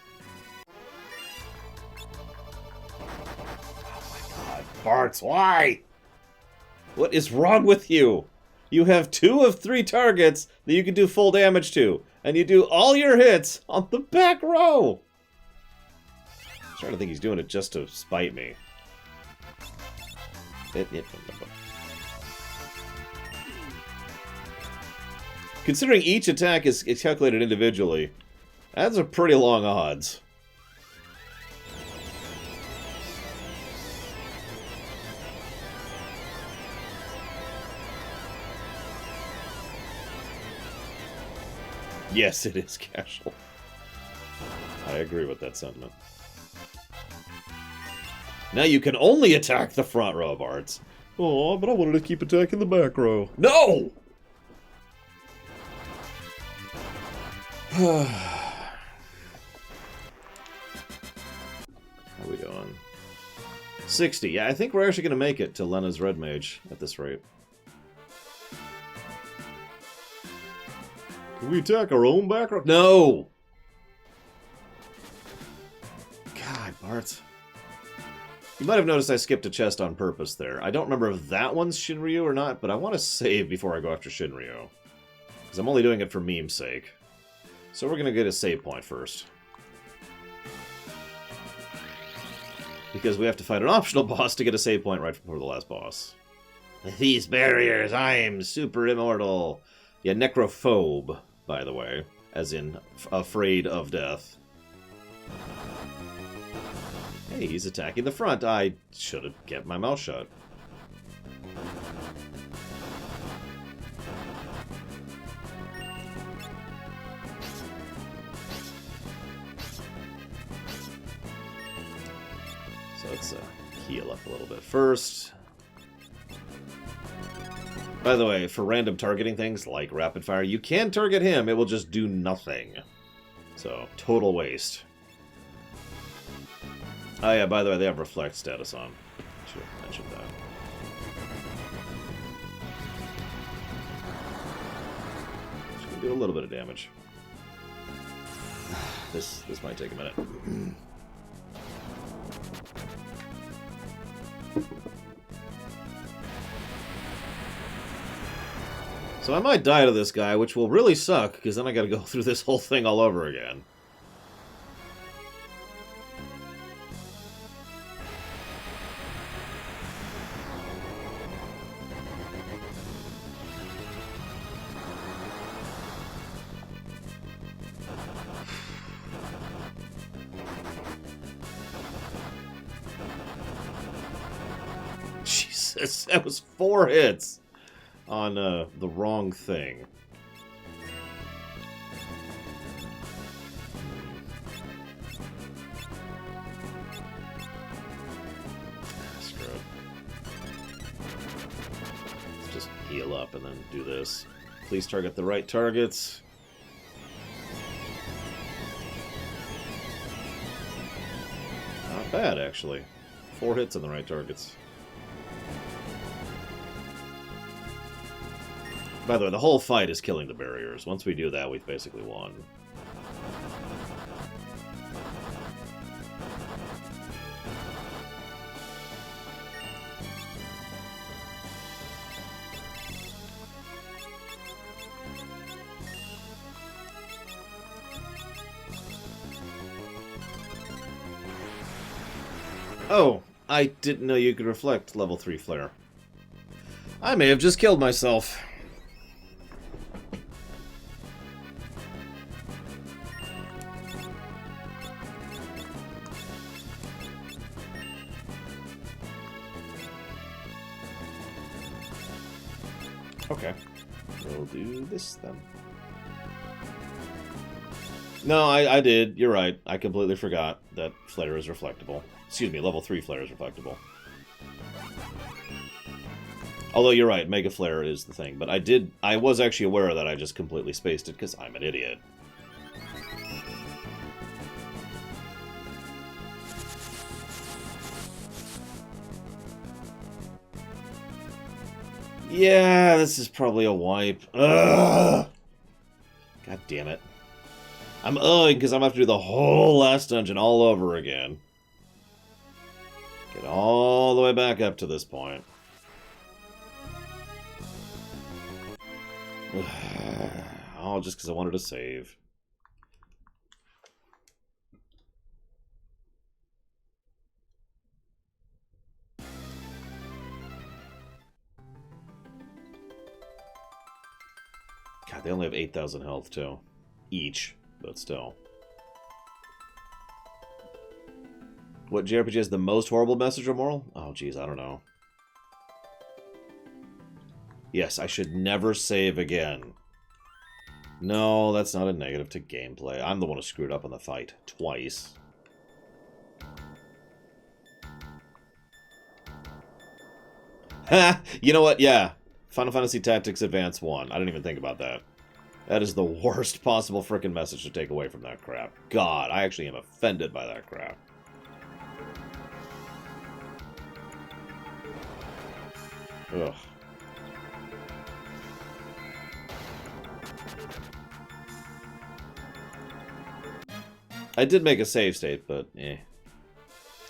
Oh my god. Barts, why? What is wrong with you? You have 2 of 3 targets that you can do full damage to, and you do all your hits on the back row! I'm starting to think he's doing it just to spite me. Considering each attack is calculated individually, that's a pretty long odds. Yes, it is casual. I agree with that sentiment. Now you can only attack the front row of Arts. Oh, but I wanted to keep attacking the back row. No! How are we doing? 60. Yeah, I think we're actually going to make it to Lena's Red Mage at this rate. Can we attack our own back row? No! God, Bart. You might have noticed I skipped a chest on purpose there. I don't remember if that one's Shinryu or not, but I want to save before I go after Shinryu. Because I'm only doing it for meme's sake. So we're going to get a save point first. Because we have to fight an optional boss to get a save point right before the last boss. These barriers, I am super immortal. Yeah, necrophobe, by the way. As in, afraid of death. Hey, he's attacking the front. I should have kept my mouth shut. So let's heal up a little bit first. By the way, for random targeting things like rapid fire, you can target him, it will just do nothing. So, total waste. Oh yeah, by the way, they have reflect status on. Should have mentioned that. Just gonna do a little bit of damage. This might take a minute. So I might die to this guy, which will really suck, because then I gotta go through this whole thing all over again. Jesus, that was 4 hits on the wrong thing. Screw it. Let's just heal up and then do this. Please target the right targets. Not bad, actually. 4 hits on the right targets. By the way, the whole fight is killing the barriers. Once we do that, we've basically won. Oh, I didn't know you could reflect level 3 flare. I may have just killed myself. Okay. We'll do this then. No, I did. You're right. I completely forgot that flare is reflectable. Excuse me, level 3 flare is reflectable. Although you're right, Mega Flare is the thing. But I was actually aware of that. I just completely spaced it because I'm an idiot. Yeah, this is probably a wipe. Ugh! God damn it. I'm because I'm going to have to do the whole last dungeon all over again. Get all the way back up to this point. Oh, just because I wanted to save. God, they only have 8,000 health, too. Each, but still. What JRPG has the most horrible message or moral? Oh, geez, I don't know. Yes, I should never save again. No, that's not a negative to gameplay. I'm the one who screwed up on the fight. Twice. Ha! You know what? Yeah. Final Fantasy Tactics Advance 1. I didn't even think about that. That is the worst possible frickin' message to take away from that crap. God, I actually am offended by that crap. Ugh. I did make a save state, but eh.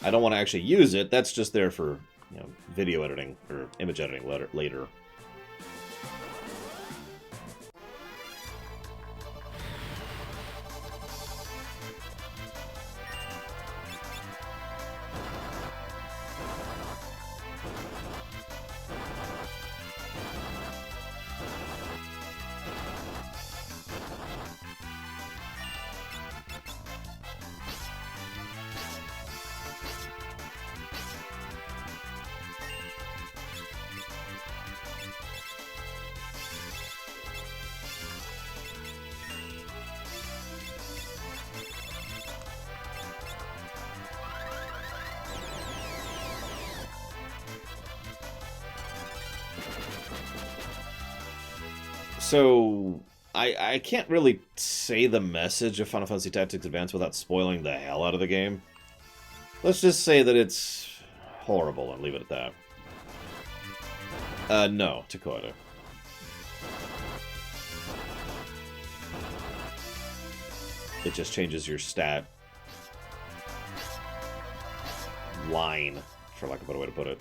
I don't want to actually use it. That's just there for, you know, video editing or image editing later. So, I can't really say the message of Final Fantasy Tactics Advance without spoiling the hell out of the game. Let's just say that it's horrible and leave it at that. No, Dakota. It just changes your stat line, for lack of a better way to put it.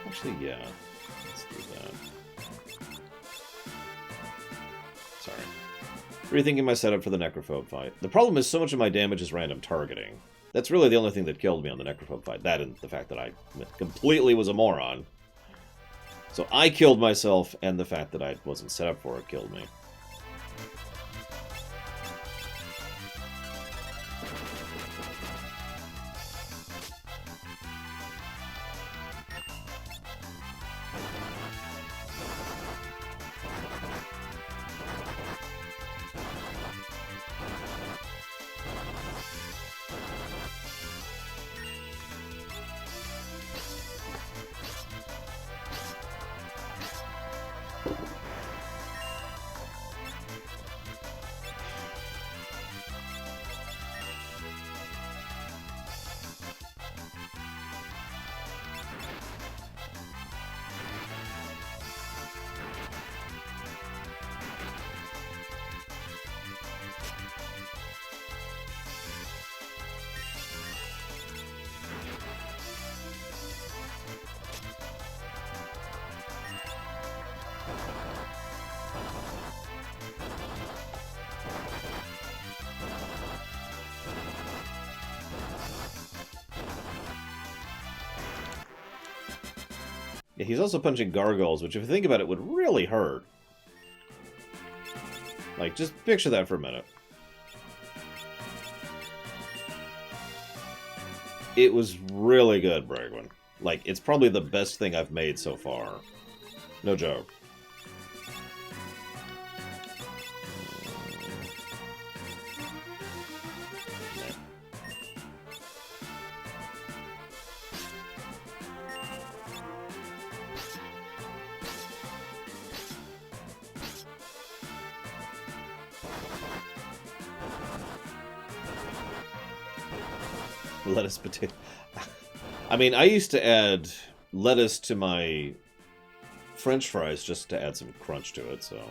Actually, yeah. Let's do that. Sorry. Rethinking my setup for the Necrophobe fight. The problem is so much of my damage is random targeting. That's really the only thing that killed me on the Necrophobe fight. That and the fact that I completely was a moron. So I killed myself, and the fact that I wasn't set up for it killed me. Yeah, he's also punching gargoyles, which if you think about it would really hurt. Like, just picture that for a minute. It was really good, Bragwin. Like, it's probably the best thing I've made so far. No joke. Lettuce, potato. I mean, I used to add lettuce to my French fries just to add some crunch to it, so...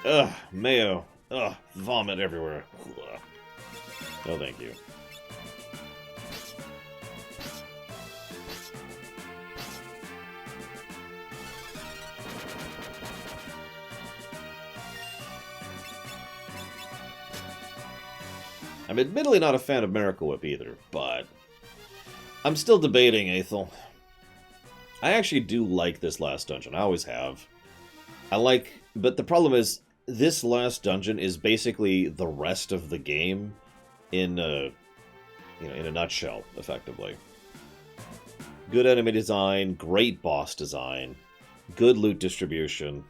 Ugh, mayo. Ugh, vomit everywhere. Ugh. No, thank you. I'm admittedly not a fan of Miracle Whip either, but I'm still debating, Aethel. I actually do like this last dungeon. I always have. But the problem is, this last dungeon is basically the rest of the game in a nutshell, effectively. Good enemy design, great boss design, good loot distribution,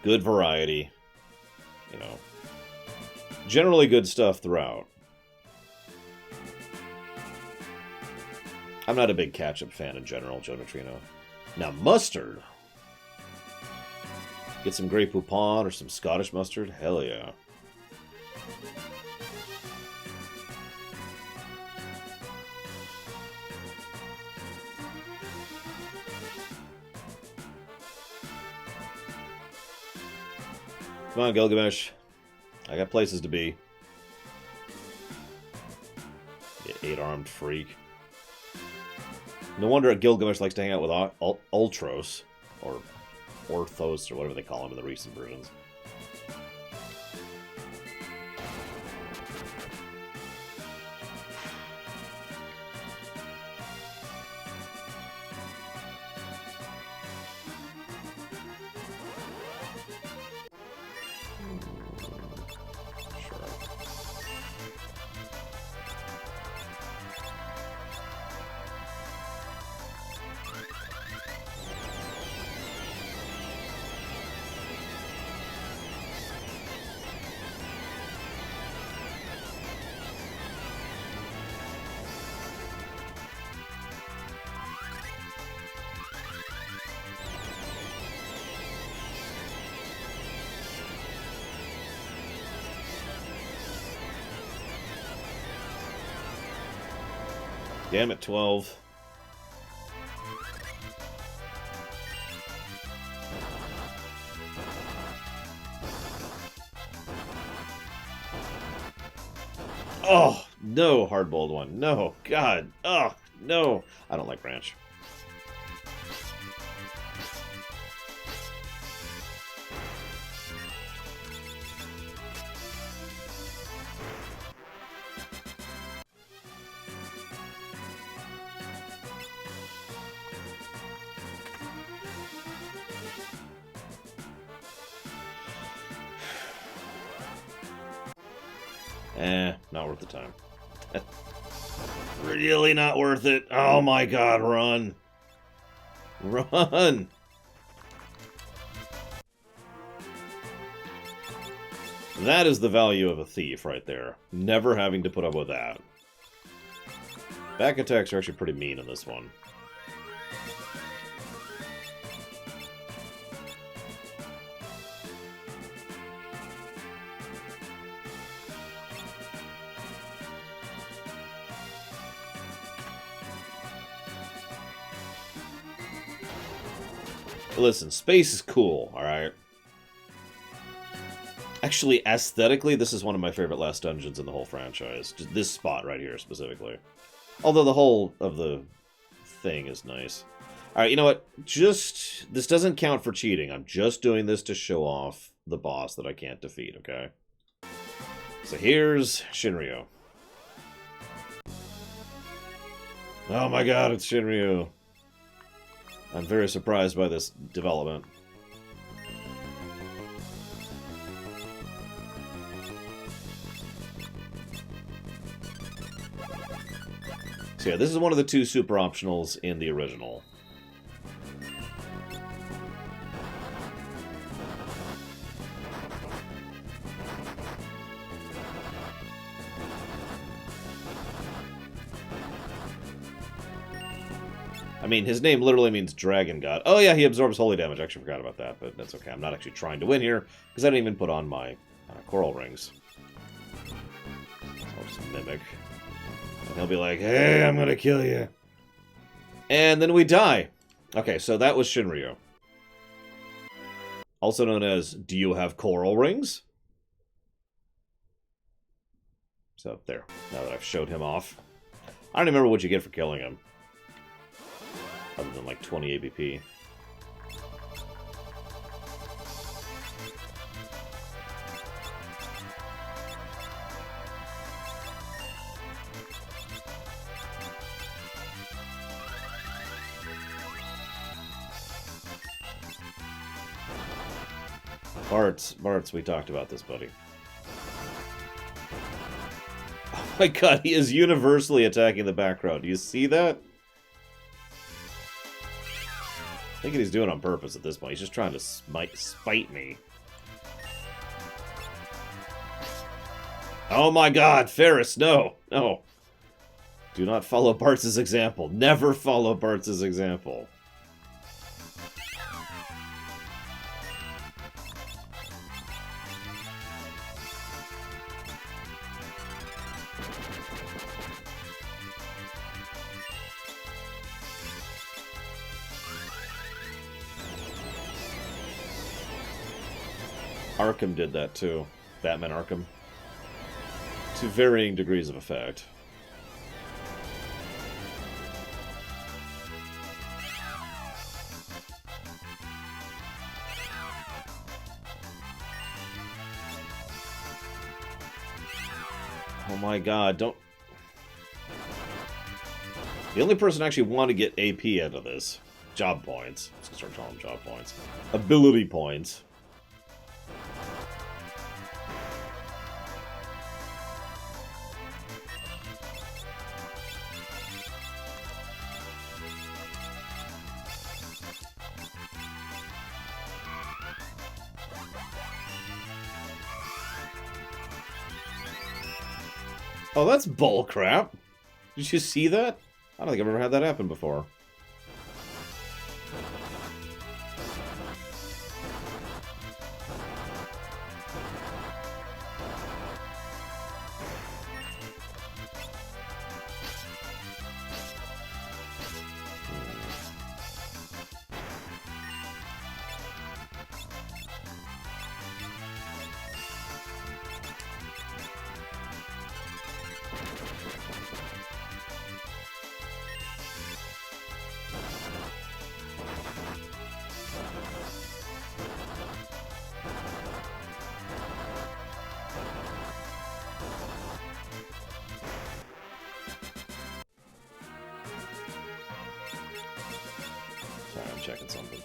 good variety, generally good stuff throughout. I'm not a big ketchup fan in general, Joe Neutrino. Now, mustard. Get some Grey Poupon or some Scottish mustard? Hell yeah. Come on, Gilgamesh. I got places to be. You 8-armed freak. No wonder Gilgamesh likes to hang out with Ultros, or Orthos, or whatever they call him in the recent versions. Damn it, 12. Oh, no, hard-boiled one. No, God. Oh, no. I don't like ranch. Not worth the time. Really not worth it. Oh my god, run. Run! That is the value of a thief right there. Never having to put up with that. Back attacks are actually pretty mean in this one. Listen, space is cool, alright? Actually, aesthetically, this is one of my favorite last dungeons in the whole franchise. Just this spot right here, specifically. Although the whole of the thing is nice. Alright, you know what? Just... this doesn't count for cheating. I'm just doing this to show off the boss that I can't defeat, okay? So here's Shinryu. Oh my god, it's Shinryu. I'm very surprised by this development. So yeah, this is one of the 2 super optionals in the original. I mean, his name literally means Dragon God. Oh yeah, he absorbs holy damage. I actually forgot about that, but that's okay. I'm not actually trying to win here, because I didn't even put on my coral rings. So I'll just mimic. And he'll be like, hey, I'm gonna kill you. And then we die. Okay, so that was Shinryu. Also known as, do you have coral rings? So, there. Now that I've showed him off. I don't even remember what you get for killing him. Other than like 20 ABP. Bart's, we talked about this, buddy. Oh my god, he is universally attacking the back row. Do you see that? I think he's doing it on purpose at this point. He's just trying to spite me. Oh my god, Ferris, no! No. Do not follow Bart's example. Never follow Bart's example. Arkham did that too. Batman Arkham. To varying degrees of effect. Oh my god, don't... The only person I actually want to get AP out of this. Job points. Let's start calling them job points. Ability points. Oh, that's bullcrap. Did you see that? I don't think I've ever had that happen before. checking something.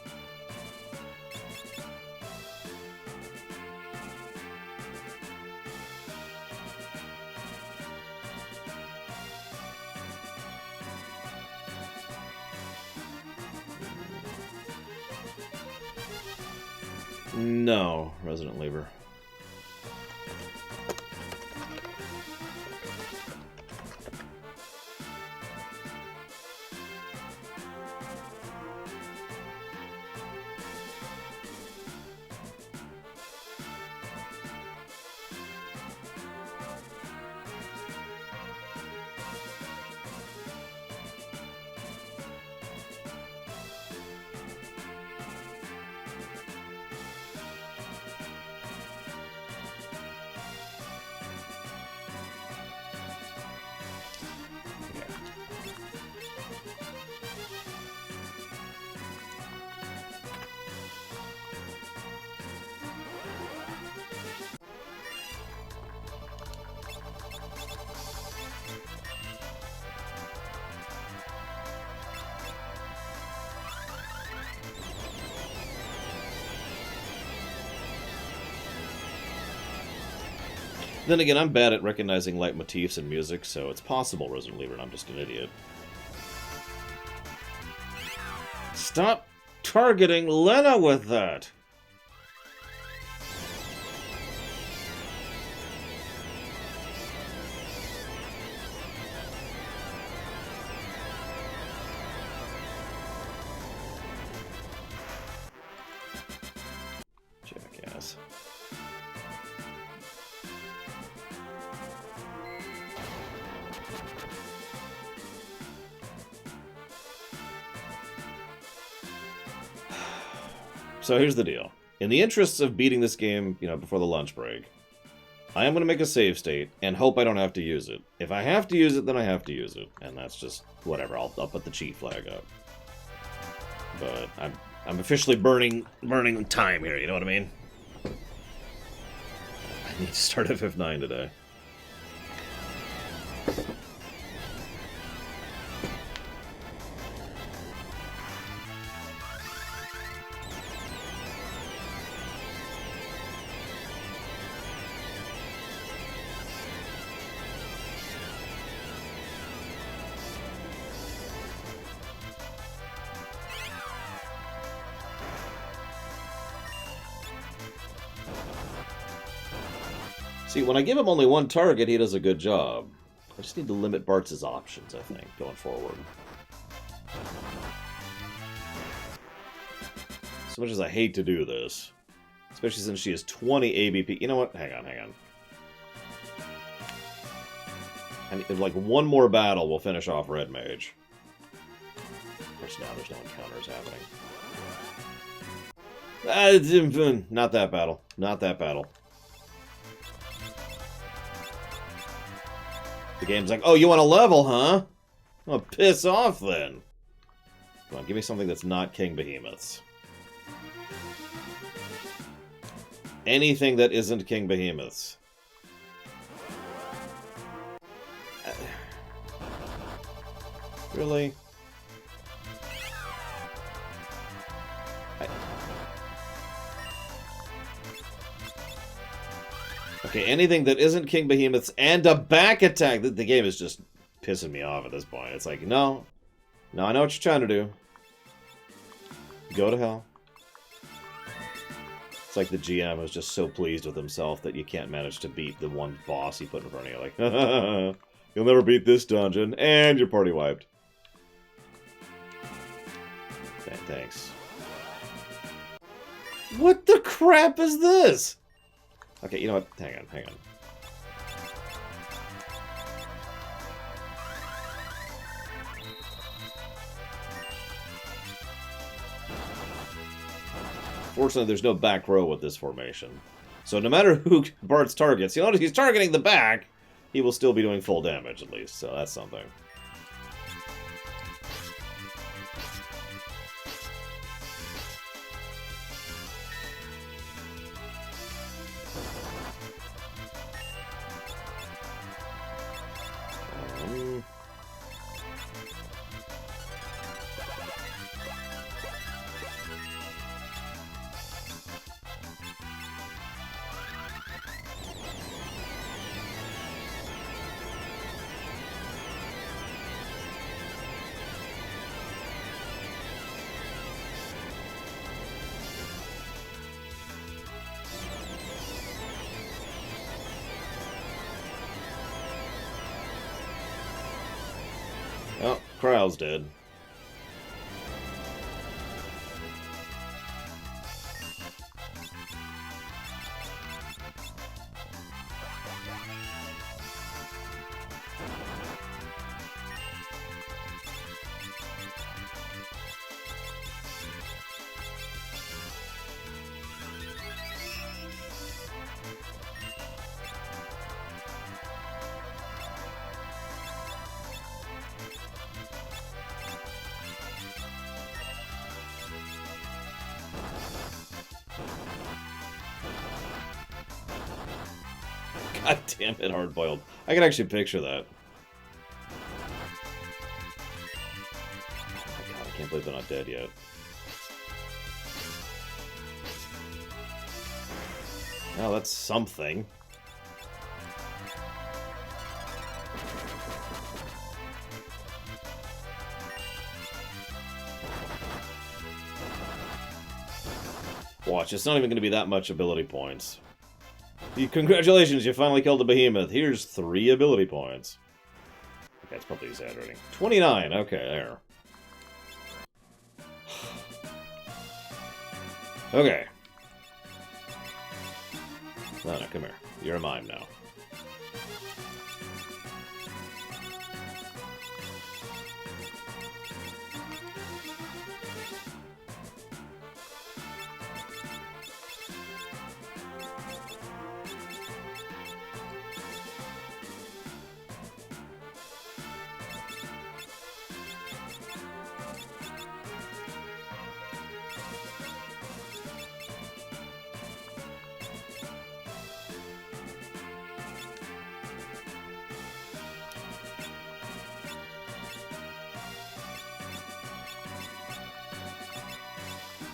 No, Resident Lever. Then again, I'm bad at recognizing leitmotifs in music, so it's possible Resident Evil and I'm just an idiot. Stop targeting Lena with that! Jackass. So here's the deal. In the interests of beating this game, before the lunch break, I am going to make a save state and hope I don't have to use it. If I have to use it, then I have to use it. And that's just whatever. I'll put the cheat flag up. But I'm officially burning time here, you know what I mean? I need to start FF9 today. See, when I give him only one target, he does a good job. I just need to limit Bart's options, I think, going forward. As much as I hate to do this, especially since she has 20 ABP. You know what? Hang on. And if, like, one more battle, we'll finish off Red Mage. Of course, now there's no encounters happening. Not that battle. Not that battle. The game's like, oh, you want a level, huh? Oh, piss off, then. Come on, give me something that's not King Behemoths. Anything that isn't King Behemoths. Really? Okay, anything that isn't King Behemoths and a back attack. The game is just pissing me off at this point. It's like, no, I know what you're trying to do. Go to hell. It's like the GM is just so pleased with himself that you can't manage to beat the one boss he put in front of you. Like, you'll never beat this dungeon, and you're party wiped. Thanks. What the crap is this? Okay, you know what? Hang on. Fortunately, there's no back row with this formation. So no matter who Bart's targets, if he's targeting the back, he will still be doing full damage at least, so that's something. Krau's dead. God damn it, hard-boiled. I can actually picture that. Oh my god, I can't believe they're not dead yet. Well, that's something. Watch, it's not even going to be that much ability points. Congratulations, you finally killed the behemoth. Here's 3 ability points. Okay, it's probably exaggerating. 29, okay, there. Okay. No, no, come here. You're a mime now.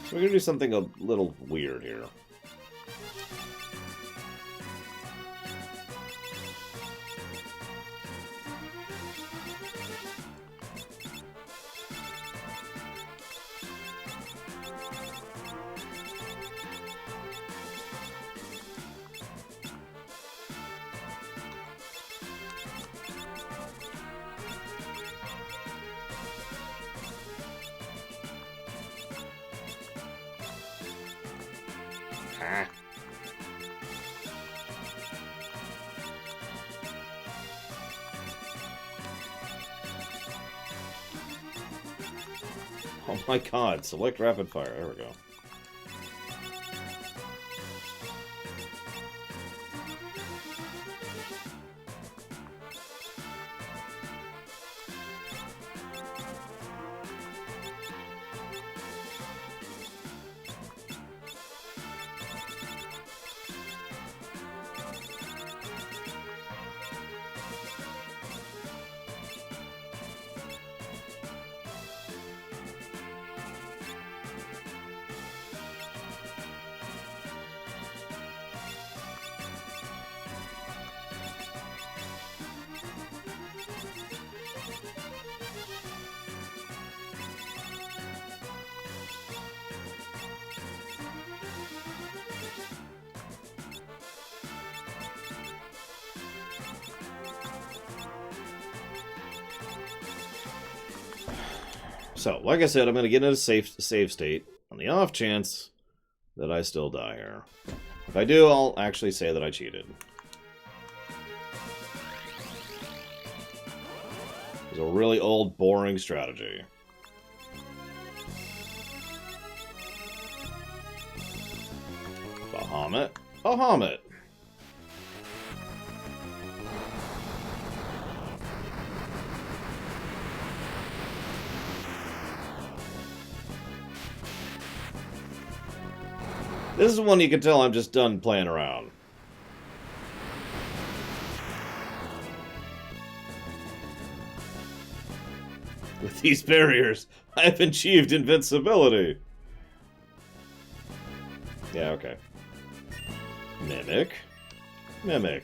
So we're gonna do something a little weird here. Ah. Oh my god, select rapid fire. There we go. So, like I said, I'm going to get in a save state on the off chance that I still die here. If I do, I'll actually say that I cheated. It's a really old, boring strategy. Bahamut. Bahamut. This is one you can tell I'm just done playing around. With these barriers, I've achieved invincibility. Yeah, okay. Mimic. Mimic.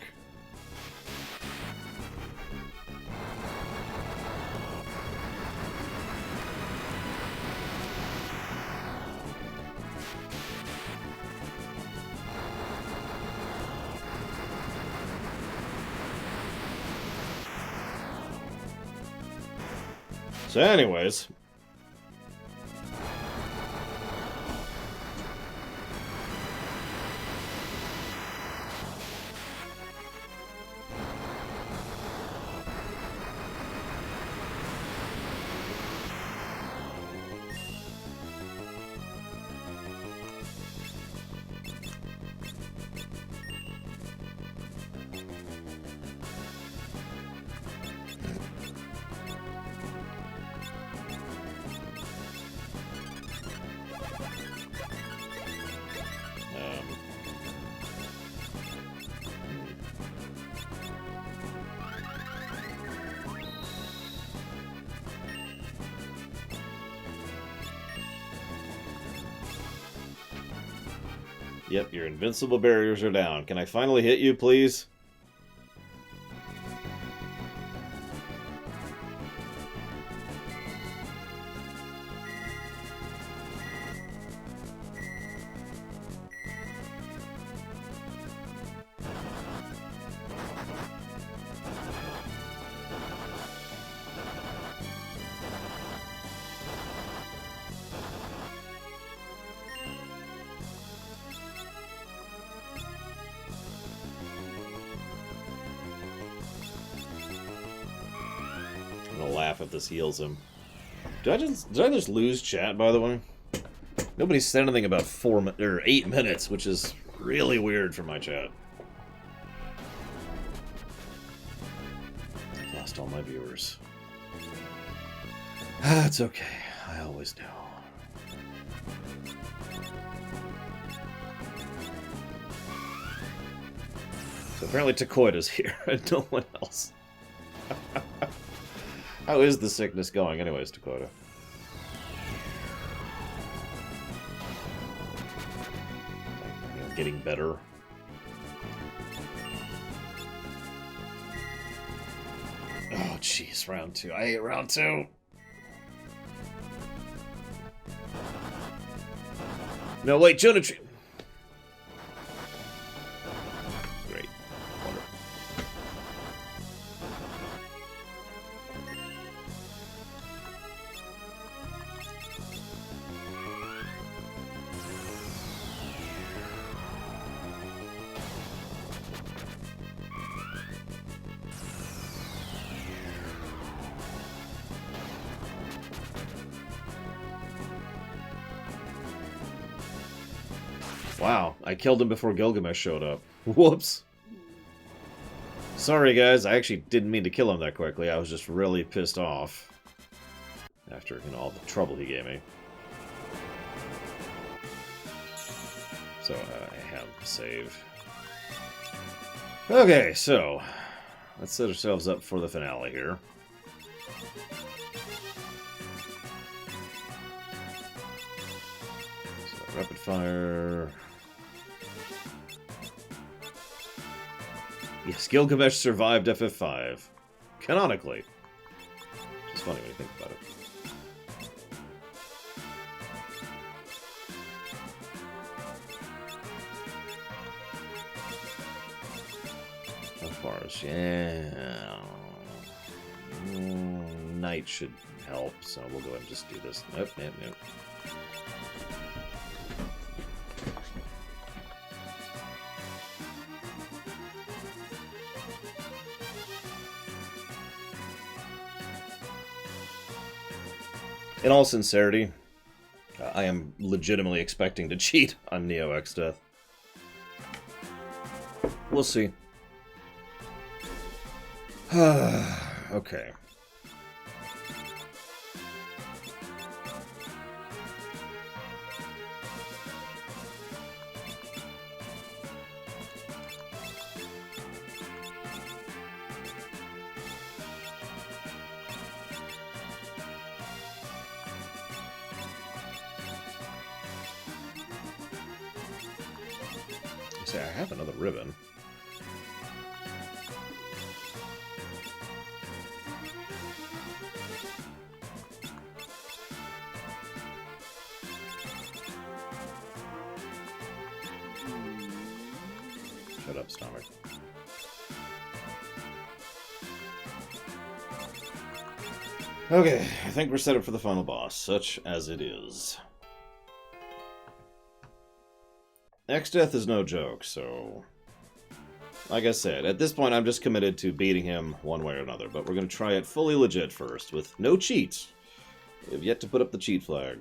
So anyways... Yep, your invincible barriers are down. Can I finally hit you, please? I'm gonna laugh if this heals him. Did I just lose chat, by the way? Nobody said anything about 8 minutes, which is really weird for my chat. I've lost all my viewers. It's okay. I always do. So apparently Takoida's here and no one else. How is the sickness going anyways, Dakota? You know, getting better. Oh, jeez, round 2. I hate round 2. No, wait, Jonah Tree. Great. Wonderful. Wow, I killed him before Gilgamesh showed up. Whoops. Sorry, guys. I actually didn't mean to kill him that quickly. I was just really pissed off. After, you know, all the trouble he gave me. So, I have save. Okay, so... let's set ourselves up for the finale here. So, rapid fire... Yes, Gilgamesh survived FF5. Canonically. Which is funny when you think about it. How far is she? Yeah. Night should help, so we'll go ahead and just do this. Nope, nope, nope. In all sincerity, I am legitimately expecting to cheat on Neo X Death. We'll see. Okay. Say, I have another ribbon. Shut up, stomach. Okay, I think we're set up for the final boss, such as it is. X-Death is no joke, so... Like I said, at this point I'm just committed to beating him one way or another, but we're going to try it fully legit first, with no cheats. We have yet to put up the cheat flag.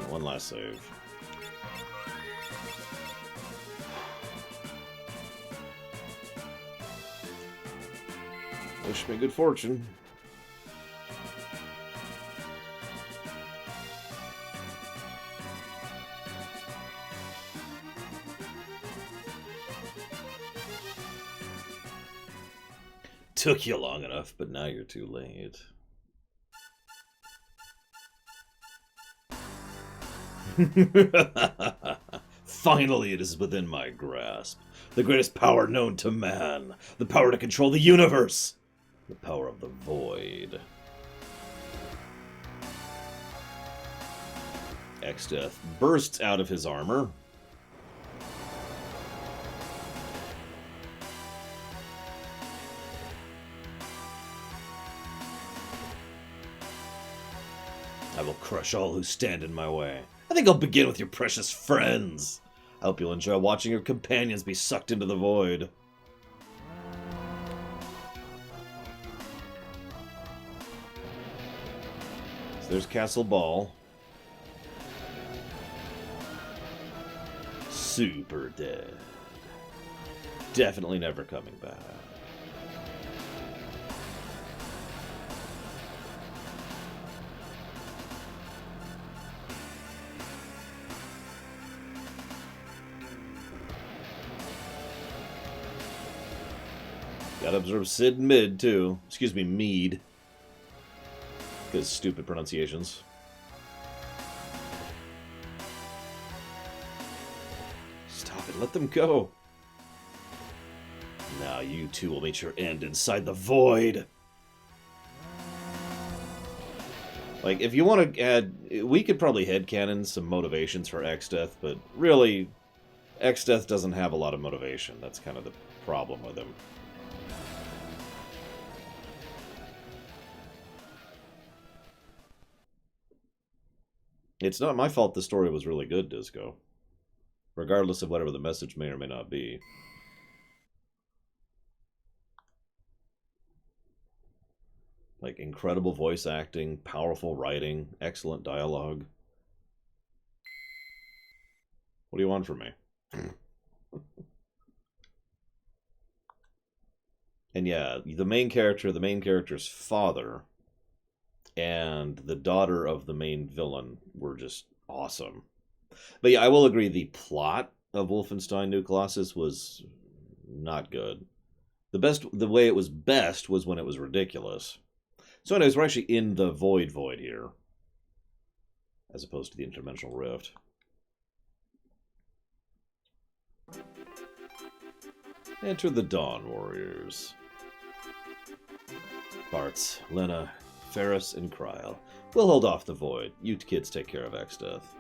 One last save. Wish me good fortune. Took you long enough, but now you're too late. Finally, it is within my grasp. The greatest power known to man. The power to control the universe. The power of the void. X-Death bursts out of his armor. I will crush all who stand in my way. I think I'll begin with your precious friends. I hope you'll enjoy watching your companions be sucked into the void. So there's Castle Ball. Super dead. Definitely never coming back. Gotta observe Sid Mid, too. Excuse me, Mead. Because stupid pronunciations. Stop it, let them go. Now you two will meet your end inside the void. Like, if you want to add... We could probably headcanon some motivations for X-Death, but really, X-Death doesn't have a lot of motivation. That's kind of the problem with him. It's not my fault the story was really good, Disco. Regardless of whatever the message may or may not be. Like, incredible voice acting, powerful writing, excellent dialogue. What do you want from me? And yeah, the main character's father, and the daughter of the main villain were just awesome. But yeah, I will agree, the plot of Wolfenstein New Colossus was not good. The way it was best was when it was ridiculous. So anyways, we're actually in the void here, as opposed to the interdimensional rift. Enter the Dawn Warriors. Bartz, Lena, Ferris, and Kryl. We'll hold off the void. You kids take care of X-Death.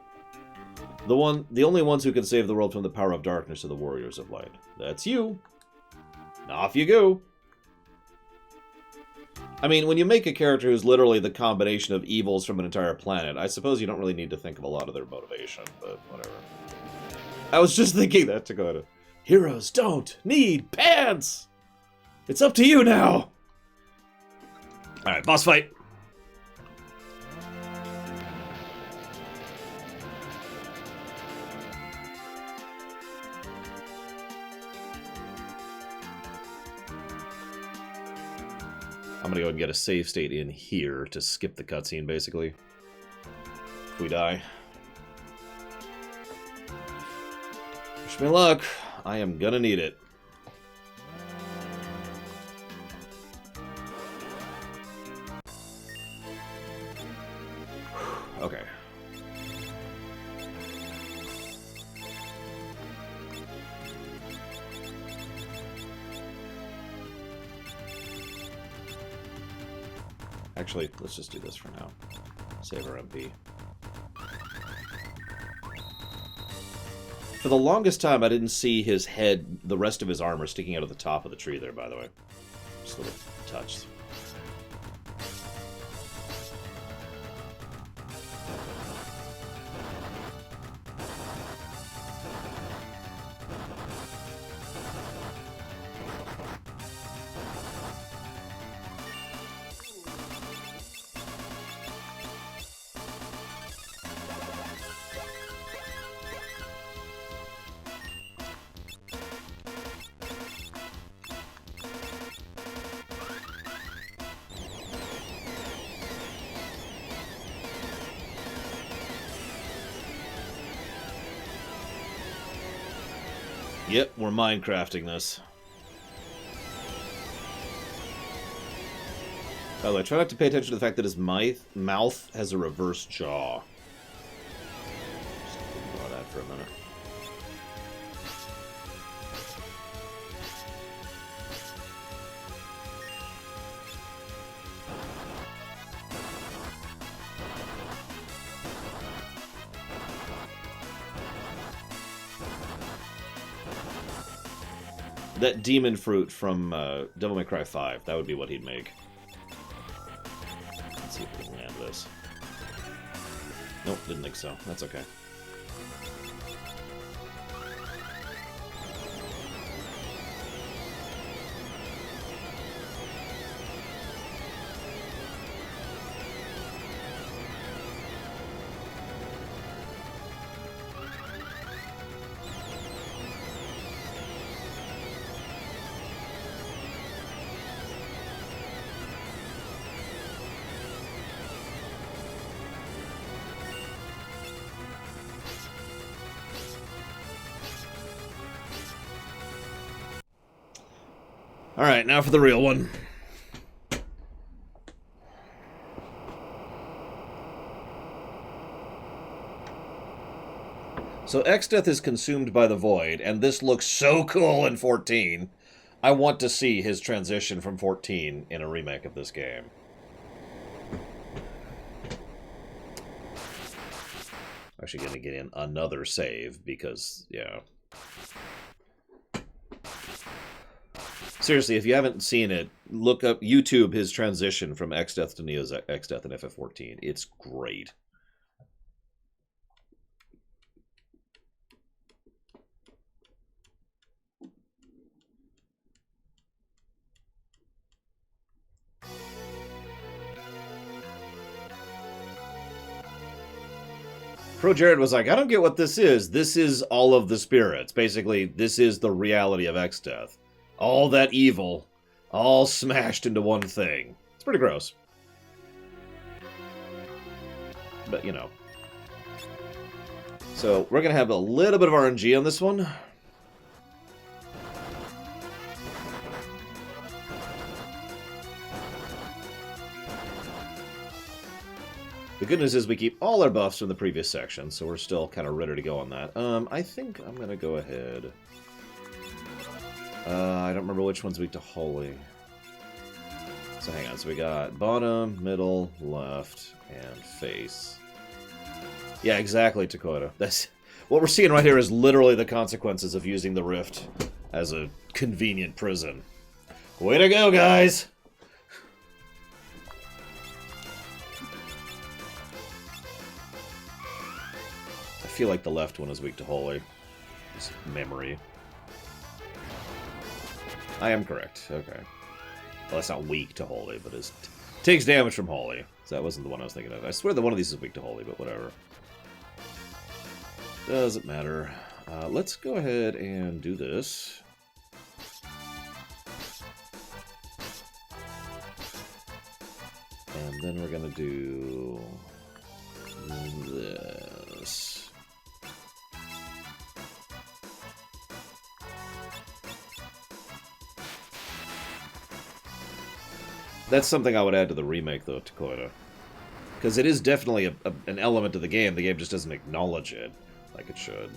The only ones who can save the world from the power of darkness are the Warriors of Light. That's you. Off you go. I mean, when you make a character who's literally the combination of evils from an entire planet, I suppose you don't really need to think of a lot of their motivation, but whatever. I was just thinking that, Dakota. Heroes don't need pants! It's up to you now! Alright, boss fight. I'm gonna go and get a save state in here to skip the cutscene, basically. If we die. Wish me luck. I am gonna need it. Okay. Actually, let's just do this for now. Save our MP. For the longest time, I didn't see his head, the rest of his armor, sticking out of the top of the tree there, by the way. Just a little touch. Yep, we're Minecrafting this. By the way, try not to pay attention to the fact that his mouth has a reverse jaw. Just ignore that for a minute. That demon fruit from Devil May Cry 5, that would be what he'd make. Let's see if we can land this. Nope, didn't think so. That's okay. Alright, now for the real one. So Exdeath is consumed by the void, and this looks so cool in 14. I want to see his transition from 14 in a remake of this game. Actually going to get in another save, because, yeah. Seriously, if you haven't seen it, look up YouTube his transition from Exdeath to Neo's Exdeath in FF14. It's great. Pro Jared was like, I don't get what this is. This is all of the spirits. Basically, this is the reality of Exdeath. All that evil, all smashed into one thing. It's pretty gross. But, you know. So, we're going to have a little bit of RNG on this one. The good news is we keep all our buffs from the previous section, so we're still kind of ready to go on that. I think I'm going to go ahead... I don't remember which one's weak to Holy. So hang on, so we got bottom, middle, left, and face. Yeah, exactly, Dakota. That's what we're seeing right here is literally the consequences of using the Rift as a convenient prison. Way to go, guys! I feel like the left one is weak to Holy. Just memory. I am correct. Okay. Well, that's not weak to Holy, but it takes damage from Holy. So that wasn't the one I was thinking of. I swear that one of these is weak to Holy, but whatever. Doesn't matter. Let's go ahead and do this. And then we're going to do this. That's something I would add to the remake, though, Dakota. Because it is definitely an element of the game. The game just doesn't acknowledge it like it should.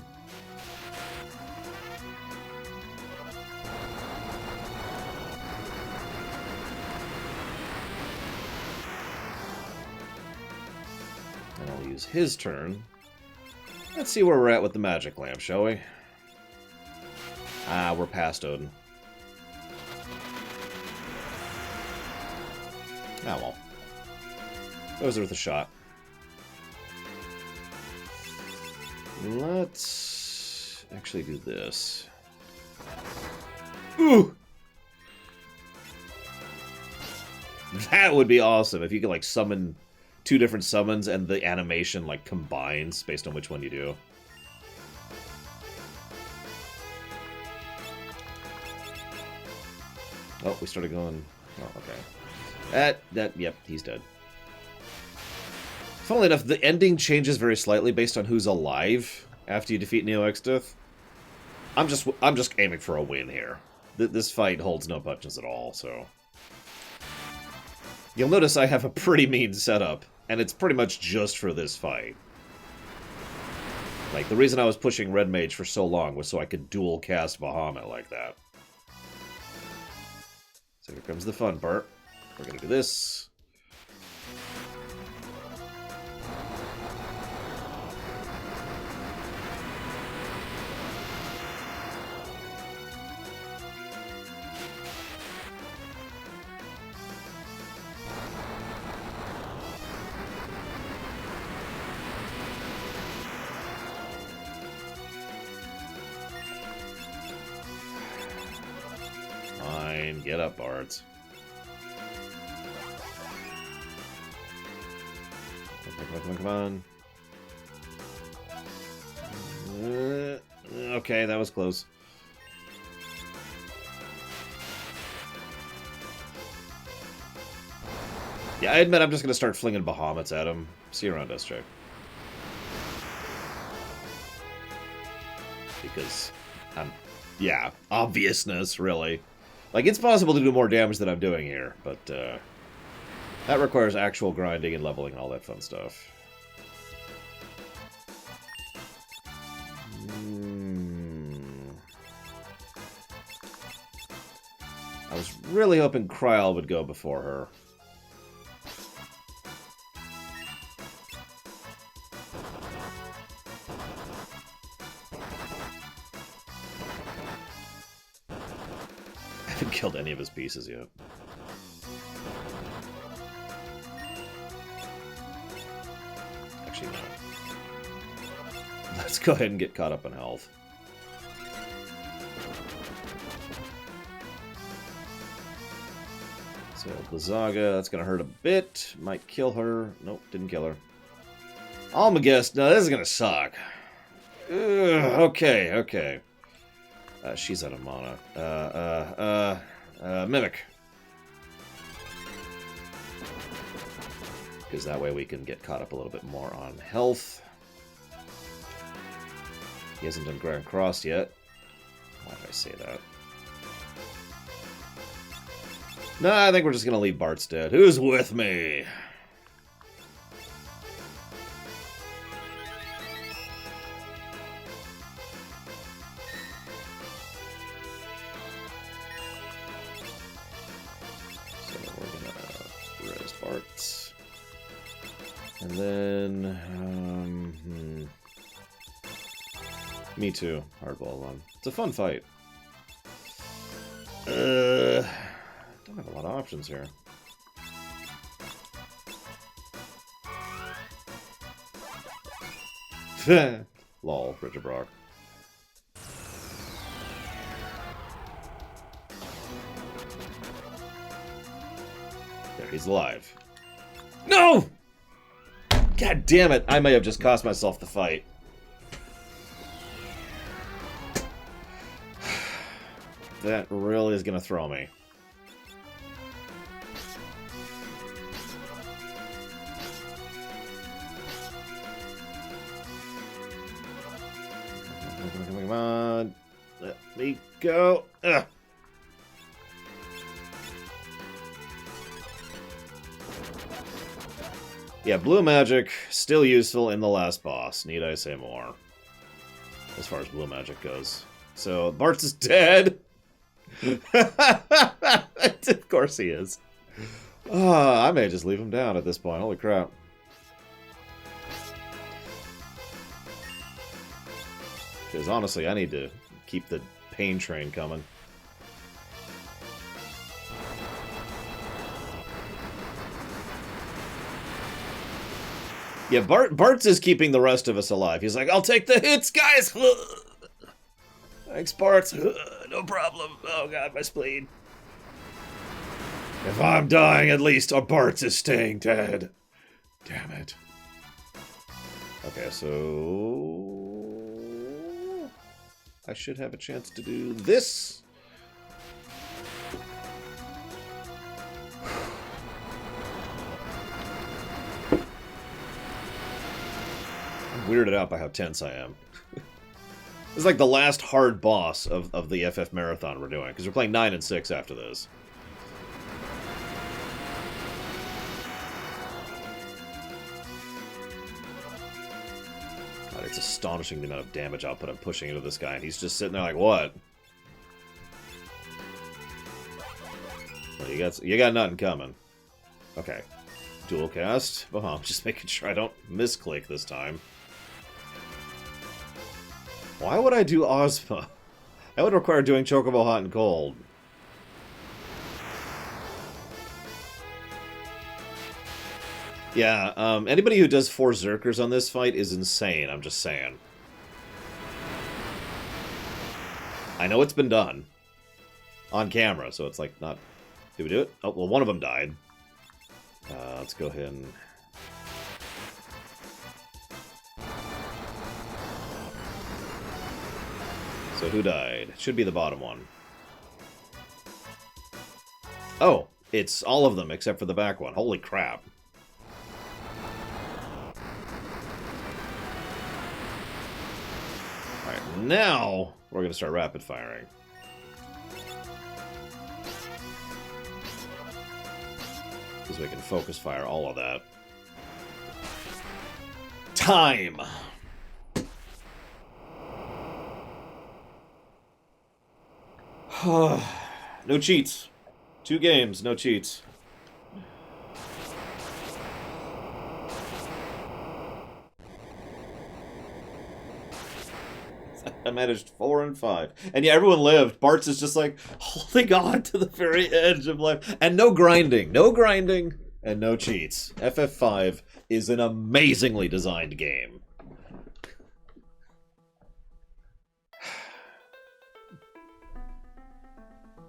And I'll use his turn. Let's see where we're at with the magic lamp, shall we? Ah, we're past Odin. Ah, well. That was worth a shot. Let's actually do this. Ooh! That would be awesome if you could, like, summon 2 different summons and the animation, like, combines based on which one you do. Oh, we started going... Oh, okay. Yep, he's dead. Funnily enough, the ending changes very slightly based on who's alive after you defeat Neo Extith. I'm just aiming for a win here. This fight holds no punches at all, so... You'll notice I have a pretty mean setup, and it's pretty much just for this fight. Like, the reason I was pushing Red Mage for so long was so I could dual cast Bahamut like that. So here comes the fun part. We're gonna do this. Fine, get up, Bards. Come on. Okay, that was close. Yeah, I admit I'm just going to start flinging Bahamuts at him. See you around, S-Check. Because, yeah, obviousness, really. Like, it's possible to do more damage than I'm doing here, but, that requires actual grinding and leveling and all that fun stuff. I was really hoping Kryl would go before her. I haven't killed any of his pieces yet. Actually, no. Let's go ahead and get caught up on health. So, Blizzaga, that's gonna hurt a bit. Might kill her. Nope, didn't kill her. Almagest, no, this is gonna suck. Ugh, okay. She's out of mana. Mimic. Because that way we can get caught up a little bit more on health. He hasn't done Grand Cross yet. Why did I say that? No, I think we're just gonna leave Bart's dead. Who's with me? So we're gonna res Bart. And then... Me too. Hardball one. It's a fun fight. Don't have a lot of options here. Lol, Richard Brock. There, he's alive. No! God damn it! I may have just cost myself the fight. That really is gonna throw me. Come on. Let me go. Ugh. Yeah, blue magic, still useful in the last boss. Need I say more? As far as blue magic goes. So, Bart's is dead! Of course he is. Oh, I may just leave him down at this point. Holy crap. Because honestly, I need to keep the pain train coming. Yeah, Bart's is keeping the rest of us alive. He's like, I'll take the hits, guys! Thanks, Bart. No problem. Oh, God, my spleen. If I'm dying, at least our Bart's is staying dead. Damn it. Okay, so... I should have a chance to do this. I'm weirded out by how tense I am. This is like the last hard boss of the FF Marathon we're doing, because we're playing 9 and 6 after this. God, it's astonishing the amount of damage output I'm pushing into this guy, and he's just sitting there like, what? Well, you got nothing coming. Okay. Dual cast. Oh, I'm just making sure I don't misclick this time. Why would I do Ozma? That would require doing Chocobo Hot and Cold. Yeah, anybody who does 4 Zerkers on this fight is insane, I'm just saying. I know it's been done. On camera, so it's like not... Did we do it? Oh, well, one of them died. Let's go ahead and... So who died? It should be the bottom one. Oh, it's all of them except for the back one. Holy crap. Alright, now we're going to start rapid firing. Because we can focus fire all of that. Time! No cheats. 2 games, no cheats. I managed 4 and 5. And yeah, everyone lived. Bart's is just like holding on to the very edge of life. And no grinding. No grinding and no cheats. FF5 is an amazingly designed game.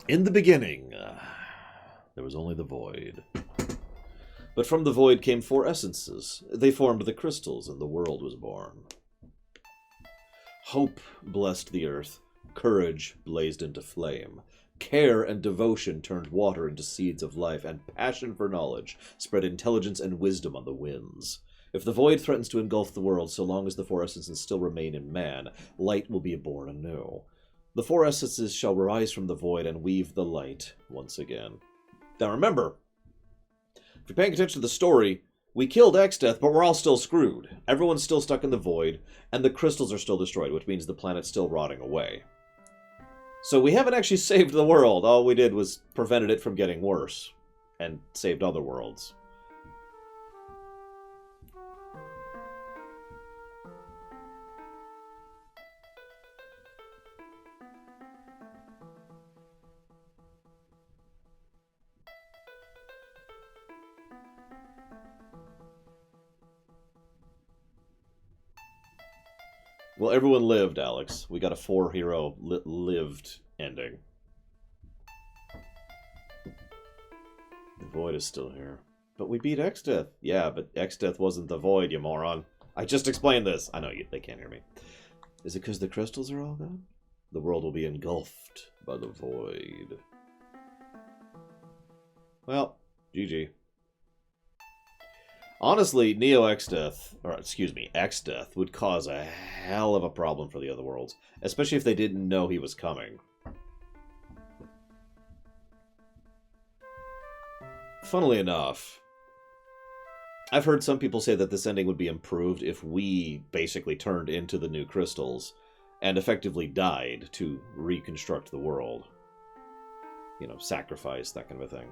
In the beginning, there was only the void. But from the void came 4 essences. They formed the crystals, and the world was born. Hope blessed the earth. Courage blazed into flame. Care and devotion turned water into seeds of life, and passion for knowledge spread intelligence and wisdom on the winds. If the void threatens to engulf the world, so long as the 4 essences still remain in man, light will be born anew. The 4 essences shall rise from the void and weave the light once again. Now remember, if you're paying attention to the story, we killed Exdeath, but we're all still screwed. Everyone's still stuck in the void, and the crystals are still destroyed, which means the planet's still rotting away. So we haven't actually saved the world. All we did was prevented it from getting worse, and saved other worlds. Well, everyone lived, Alex. We got a 4-hero lived ending. The void is still here. But we beat Exdeath. Yeah, but Exdeath wasn't the void, you moron. I just explained this. I know they can't hear me. Is it because the crystals are all gone? The world will be engulfed by the void. Well, GG. Honestly, Exdeath would cause a hell of a problem for the other worlds, especially if they didn't know he was coming. Funnily enough, I've heard some people say that this ending would be improved if we basically turned into the new crystals and effectively died to reconstruct the world. You know, sacrifice, that kind of a thing.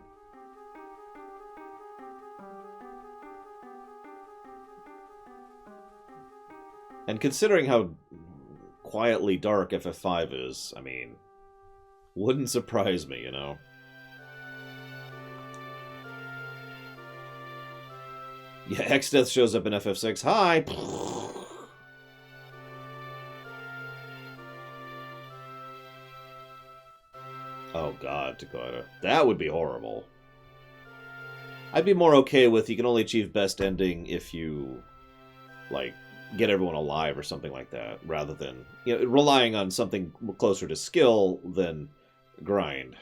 And considering how quietly dark FF5 is, I mean, wouldn't surprise me, you know? Yeah, X-Death shows up in FF6. Hi! Oh god, Dakota. That would be horrible. I'd be more okay with you can only achieve best ending if you, like, get everyone alive or something like that, rather than, relying on something closer to skill than grind.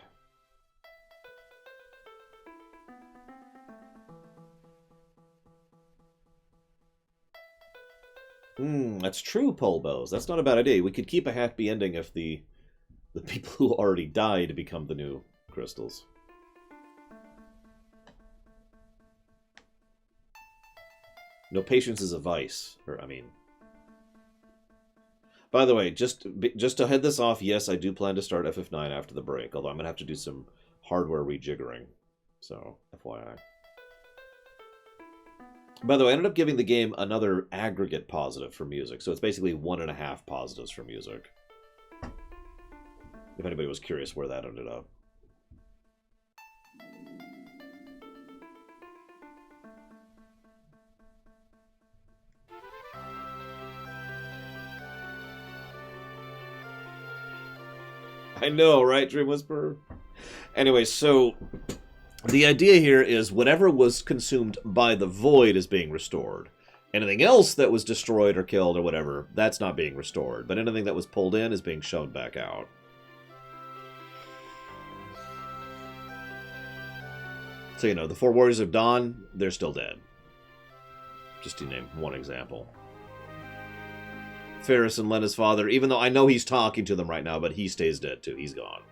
That's true, pole bows. That's not a bad idea. We could keep a happy ending if the people who already died become the new crystals. No, patience is a vice. By the way, just to head this off, yes, I do plan to start FF9 after the break, although I'm going to have to do some hardware rejiggering. So, FYI. By the way, I ended up giving the game another aggregate positive for music, so it's basically 1.5 positives for music. If anybody was curious where that ended up. I know, right, Dream Whisperer? Anyway, so the idea here is whatever was consumed by the void is being restored. Anything else that was destroyed or killed or whatever, that's not being restored. But anything that was pulled in is being shoved back out. So, the 4 Warriors of Dawn, they're still dead. Just to name one example. Ferris and Lena's father, even though I know he's talking to them right now, but he stays dead too. He's gone.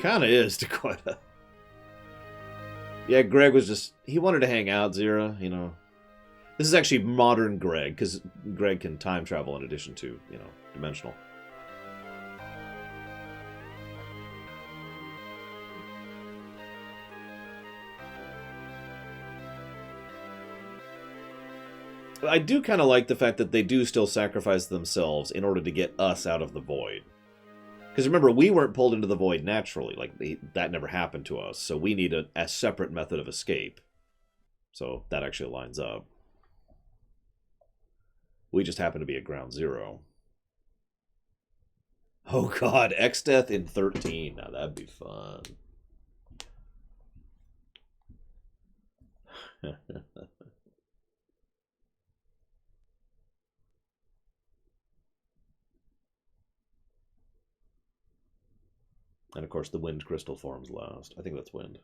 Kinda is, Dakota. Yeah, Greg was just... He wanted to hang out, Zira, This is actually modern Greg, because Greg can time travel in addition to, dimensional. I do kind of like the fact that they do still sacrifice themselves in order to get us out of the void. Because remember, we weren't pulled into the void naturally. That never happened to us. So we need a separate method of escape. So that actually lines up. We just happen to be at ground zero. Oh god, X-Death in 13. Now that'd be fun. And of course the wind crystal forms last. I think that's wind.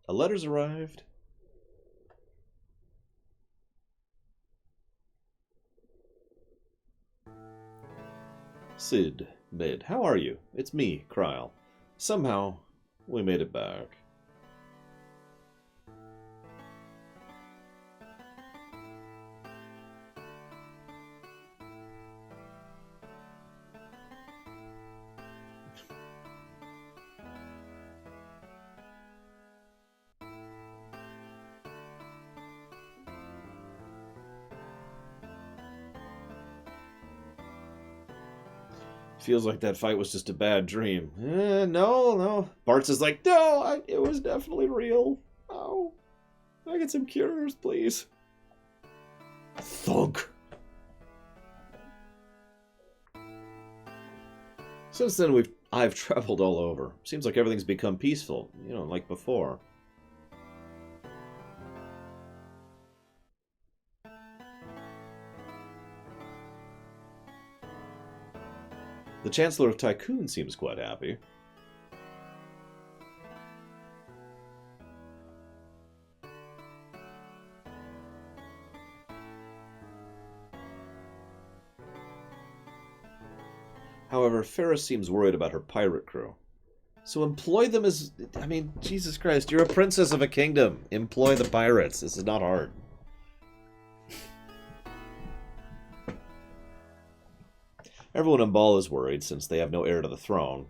A letter's arrived. Sid, Mid, how are you? It's me, Kryle. Somehow, we made it back. Feels like that fight was just a bad dream. No. Bartz is like, no, it was definitely real. Oh, can I get some cures, please? Thunk. Since then, I've traveled all over. Seems like everything's become peaceful, like before. The Chancellor of Tycoon seems quite happy. However, Ferris seems worried about her pirate crew. So employ them as... I mean, Jesus Christ, you're a princess of a kingdom. Employ the pirates. This is not hard. Everyone in Ball is worried, since they have no heir to the throne.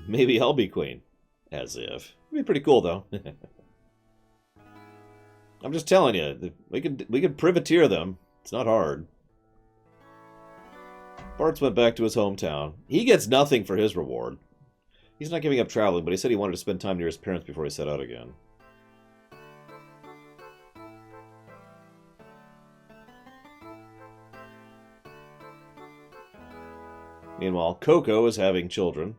Maybe I'll be queen. As if. It'd be pretty cool, though. I'm just telling you, we could privateer them. It's not hard. Bartz went back to his hometown. He gets nothing for his reward. He's not giving up traveling, but he said he wanted to spend time near his parents before he set out again. Meanwhile, Coco is having children.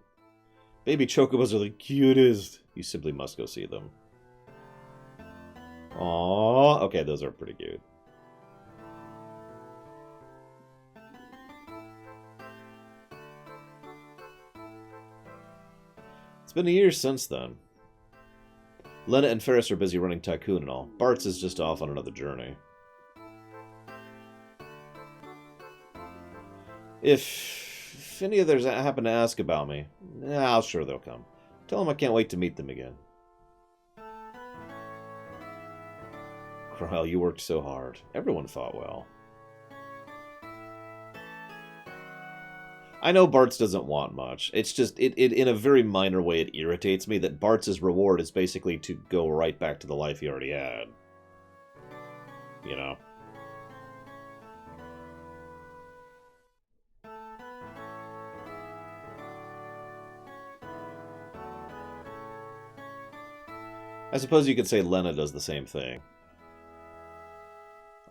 Baby chocobos are the cutest. You simply must go see them. Aww. Okay, those are pretty cute. It's been a year since then. Lena and Ferris are busy running Tycoon and all. Bartz is just off on another journey. If any others happen to ask about me, I'm sure they'll come. Tell them I can't wait to meet them again. Kyle, you worked so hard. Everyone fought well. I know Bartz doesn't want much. It's just, it in a very minor way, it irritates me that Bartz's reward is basically to go right back to the life he already had. You know? I suppose you could say Lena does the same thing.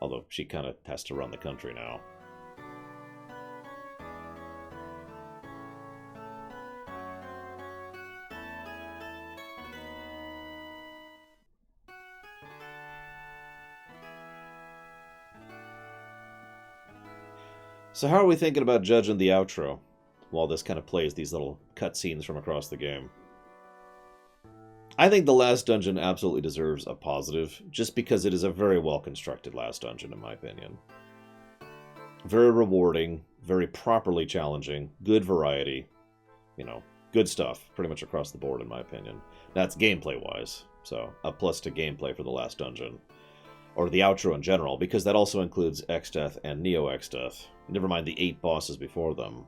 Although she kind of has to run the country now. So how are we thinking about judging the outro? While this kind of plays these little cutscenes from across the game. I think the last dungeon absolutely deserves a positive, just because it is a very well-constructed last dungeon, in my opinion. Very rewarding, very properly challenging, good variety, you know, good stuff, pretty much across the board, in my opinion. That's gameplay-wise, so a plus to gameplay for the last dungeon. Or the outro in general, because that also includes Exdeath and Neo-Exdeath. Never mind the 8 bosses before them.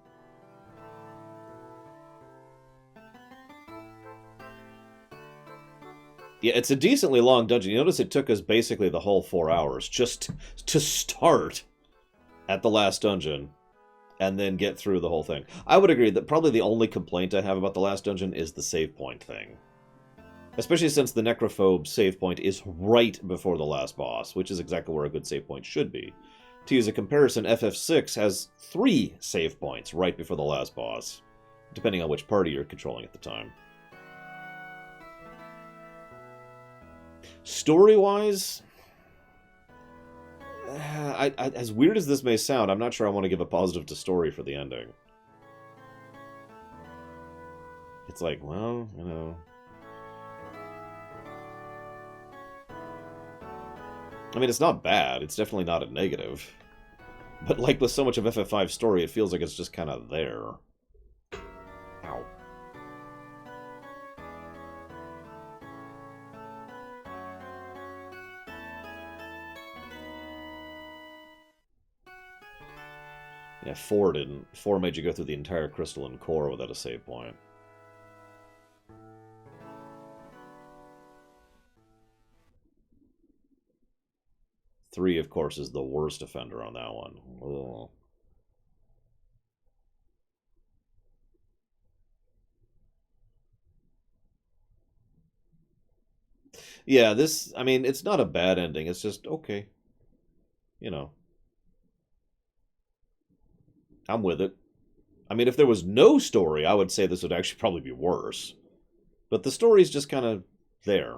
Yeah, it's a decently long dungeon. You notice it took us basically the whole 4 hours just to start at the last dungeon and then get through the whole thing. I would agree that probably the only complaint I have about the last dungeon is the save point thing. Especially since the Necrophobe save point is right before the last boss, which is exactly where a good save point should be. To use a comparison, FF6 has 3 save points right before the last boss, depending on which party you're controlling at the time. Story-wise, as weird as this may sound, I'm not sure I want to give a positive to story for the ending. It's like, well, you know... I mean, it's not bad. It's definitely not a negative. But like with so much of FF5's story, it feels like it's just kind of there. Ow. Yeah, 4 didn't. 4 made you go through the entire crystalline core without a save point. Three, of course, is the worst offender on that one. Ugh. Yeah, this, I mean, it's not a bad ending. It's just, okay. You know. I'm with it. I mean, if there was no story, I would say this would actually probably be worse. But the story's just kind of there.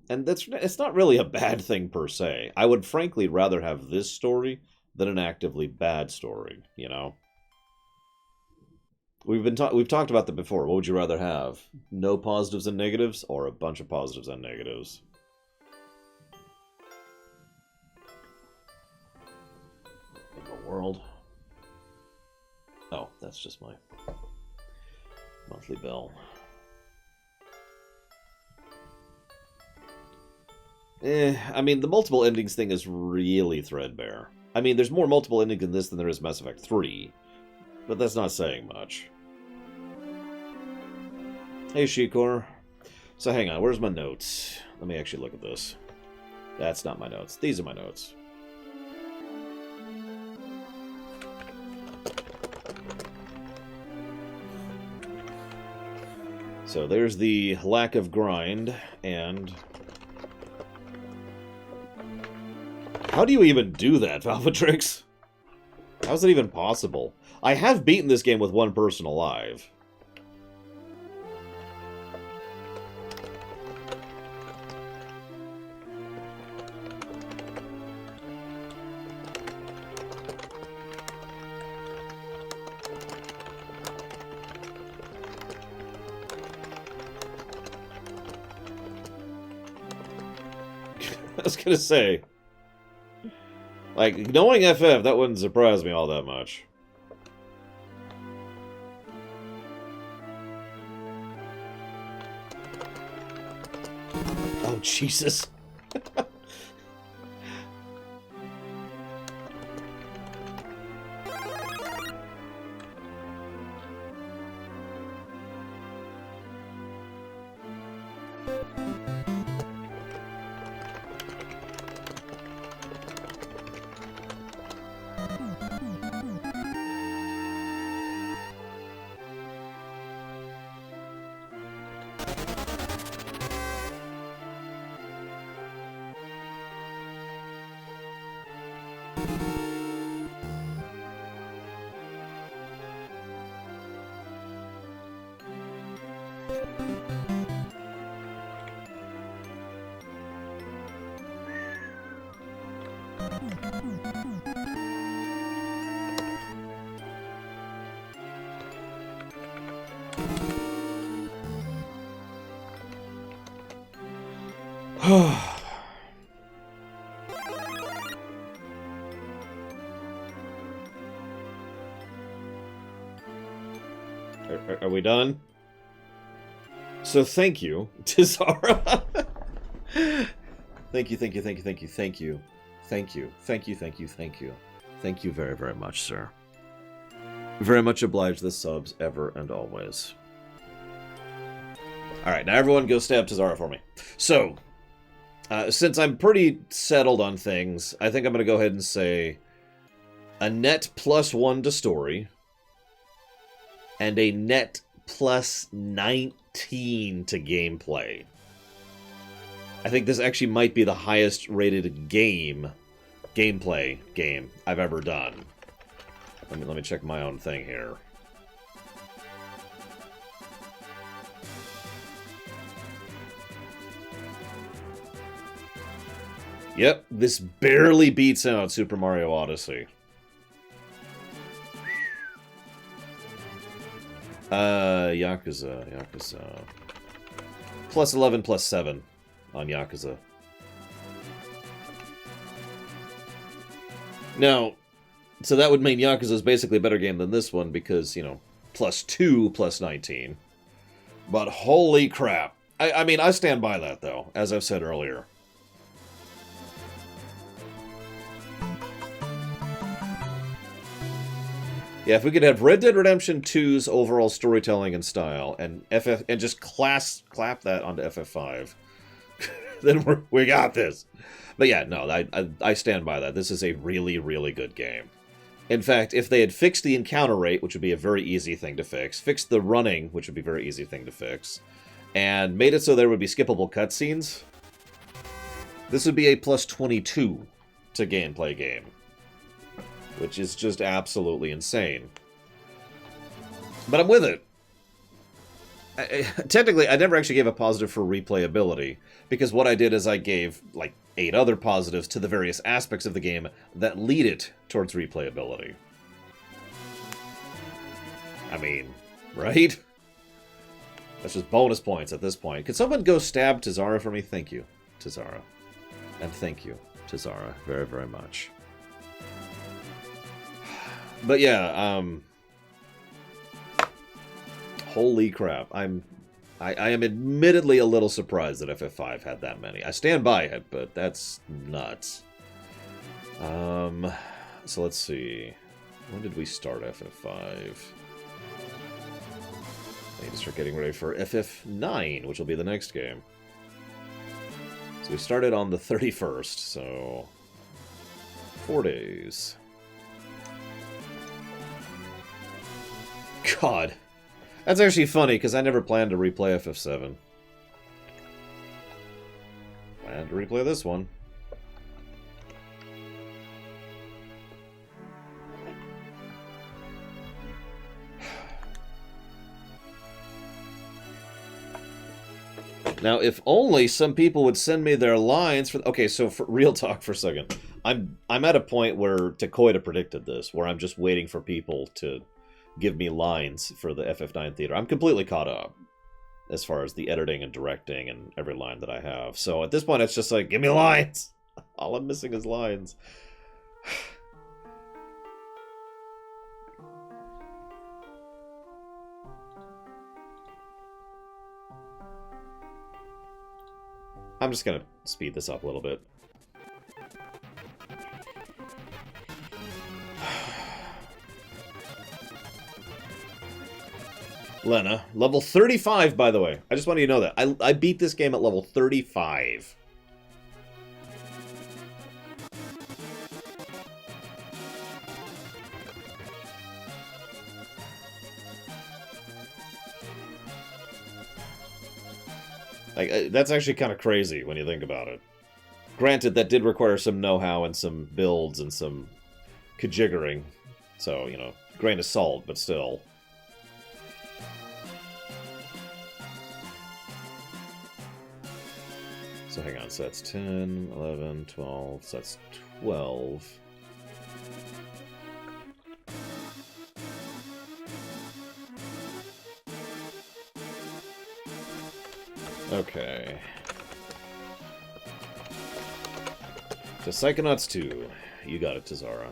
And it's not really a bad thing per se. I would frankly rather have this story than an actively bad story, you know? We've talked about that before. What would you rather have? No positives and negatives, or a bunch of positives and negatives? In the world. Oh, that's just my monthly bill. I mean, the multiple endings thing is really threadbare. I mean, there's more multiple endings in this than there is Mass Effect 3, but that's not saying much. Hey, Shikor. So hang on, where's my notes? Let me actually look at this. That's not my notes. These are my notes. So there's the lack of grind, and... How do you even do that, Valvatrix? How is it even possible? I have beaten this game with one person alive. I was gonna say... Like, knowing FF, that wouldn't surprise me all that much. Oh, Jesus. Are we done? So thank you to Zara. Thank you, thank you, thank you, thank you, thank you. Thank you, thank you, thank you, thank you. Thank you very, very much, sir. Very much obliged the subs, ever and always. Alright, now everyone go stab Tazara for me. So, since I'm pretty settled on things, I think I'm going to go ahead and say a net +1 to story, and a net +19 to gameplay. I think this actually might be the highest rated gameplay game I've ever done. Let me check my own thing here. Yep, this barely beats out Super Mario Odyssey. Yakuza. +11, +7 on Yakuza. Now, so that would mean Yakuza is basically a better game than this one because, you know, +2, +19. But holy crap. I mean, I stand by that, though, as I've said earlier. Yeah, if we could have Red Dead Redemption 2's overall storytelling and style, and just clap that onto FF5, then we got this. But yeah, no, I stand by that. This is a really, really good game. In fact, if they had fixed the encounter rate, which would be a very easy thing to fix, fixed the running, which would be a very easy thing to fix, and made it so there would be skippable cutscenes, this would be a +22 to gameplay game. Which is just absolutely insane. But I'm with it. Technically, I never actually gave a positive for replayability, because what I did is I gave, like, 8 other positives to the various aspects of the game that lead it towards replayability. I mean, Right? That's just bonus points at this point. Could someone go stab Tazara for me? Thank you, Tazara. And thank you, Tazara, very, very much. But yeah, holy crap. I am admittedly a little surprised that FF5 had that many. I stand by it, but that's nuts. So let's see. When did we start FF5? I need to start getting ready for FF9, which will be the next game. So we started on the 31st, so 4 days. God. That's actually funny, because I never planned to replay FF7. Planned to replay this one. Now, if only some people would send me their lines for... Okay, so for real talk for a second. I'm at a point where Takoida predicted this, where I'm just waiting for people to give me lines for the FF9 theater. I'm completely caught up as far as the editing and directing and every line that I have. So at this point, it's just like, give me lines! All I'm missing is lines. I'm just gonna speed this up a little bit. Lena, level 35, by the way. I just want you to know that. I beat this game at level 35. Like, that's actually kind of crazy when you think about it. Granted, that did require some know-how and some builds and some kajiggering. So, you know, grain of salt, but still. So hang on, so that's 10, 11, 12, so that's 12. Okay. So Psychonauts 2. You got it, Tazara.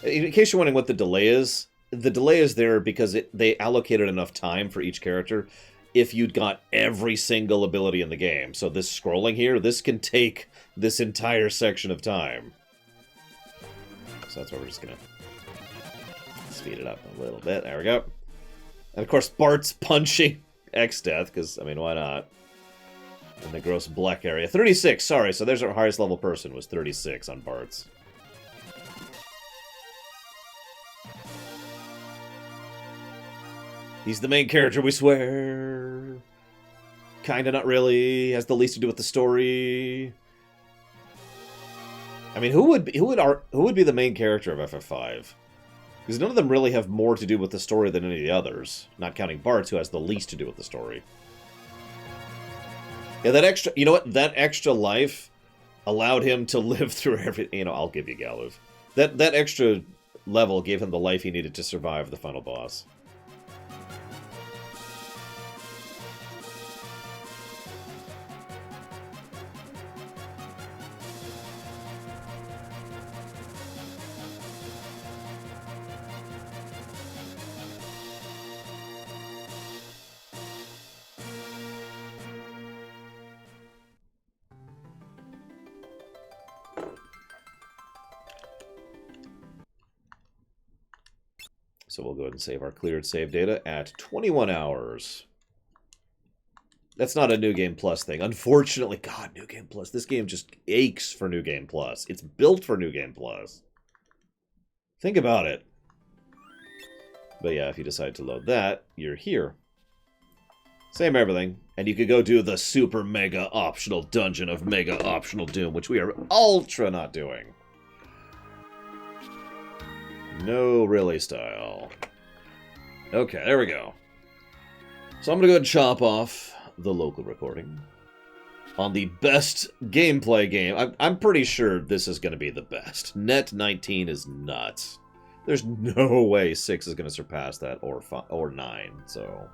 In case you're wondering what the delay is there because they allocated enough time for each character if you'd got every single ability in the game. So this scrolling here, this can take this entire section of time. So that's why we're just gonna speed it up a little bit. There we go. And of course, Bart's punching X-Death, because, I mean, why not? In the gross black area. 36, sorry, so there's our highest level person, was 36 on Bart's. He's the main character, we swear. Kinda, not really. Has the least to do with the story. I mean, who would be the main character of FF5? Because none of them really have more to do with the story than any of the others. Not counting Bart, who has the least to do with the story. Yeah, that extra... You know what? That extra life allowed him to live through everything. You know, I'll give you Galuv. That extra level gave him the life he needed to survive the final boss. So we'll go ahead and save our cleared save data at 21 hours. That's not a New Game Plus thing. Unfortunately, God, New Game Plus. This game just aches for New Game Plus. It's built for New Game Plus. Think about it. But yeah, if you decide to load that, you're here. Same everything. And you could go do the super mega optional dungeon of mega optional Doom, which we are ultra not doing. No really style. Okay, there we go. So I'm going to go ahead and chop off the local recording on the best gameplay game. I'm pretty sure this is going to be the best. Net 19 is nuts. There's no way 6 is going to surpass that, or 9, so...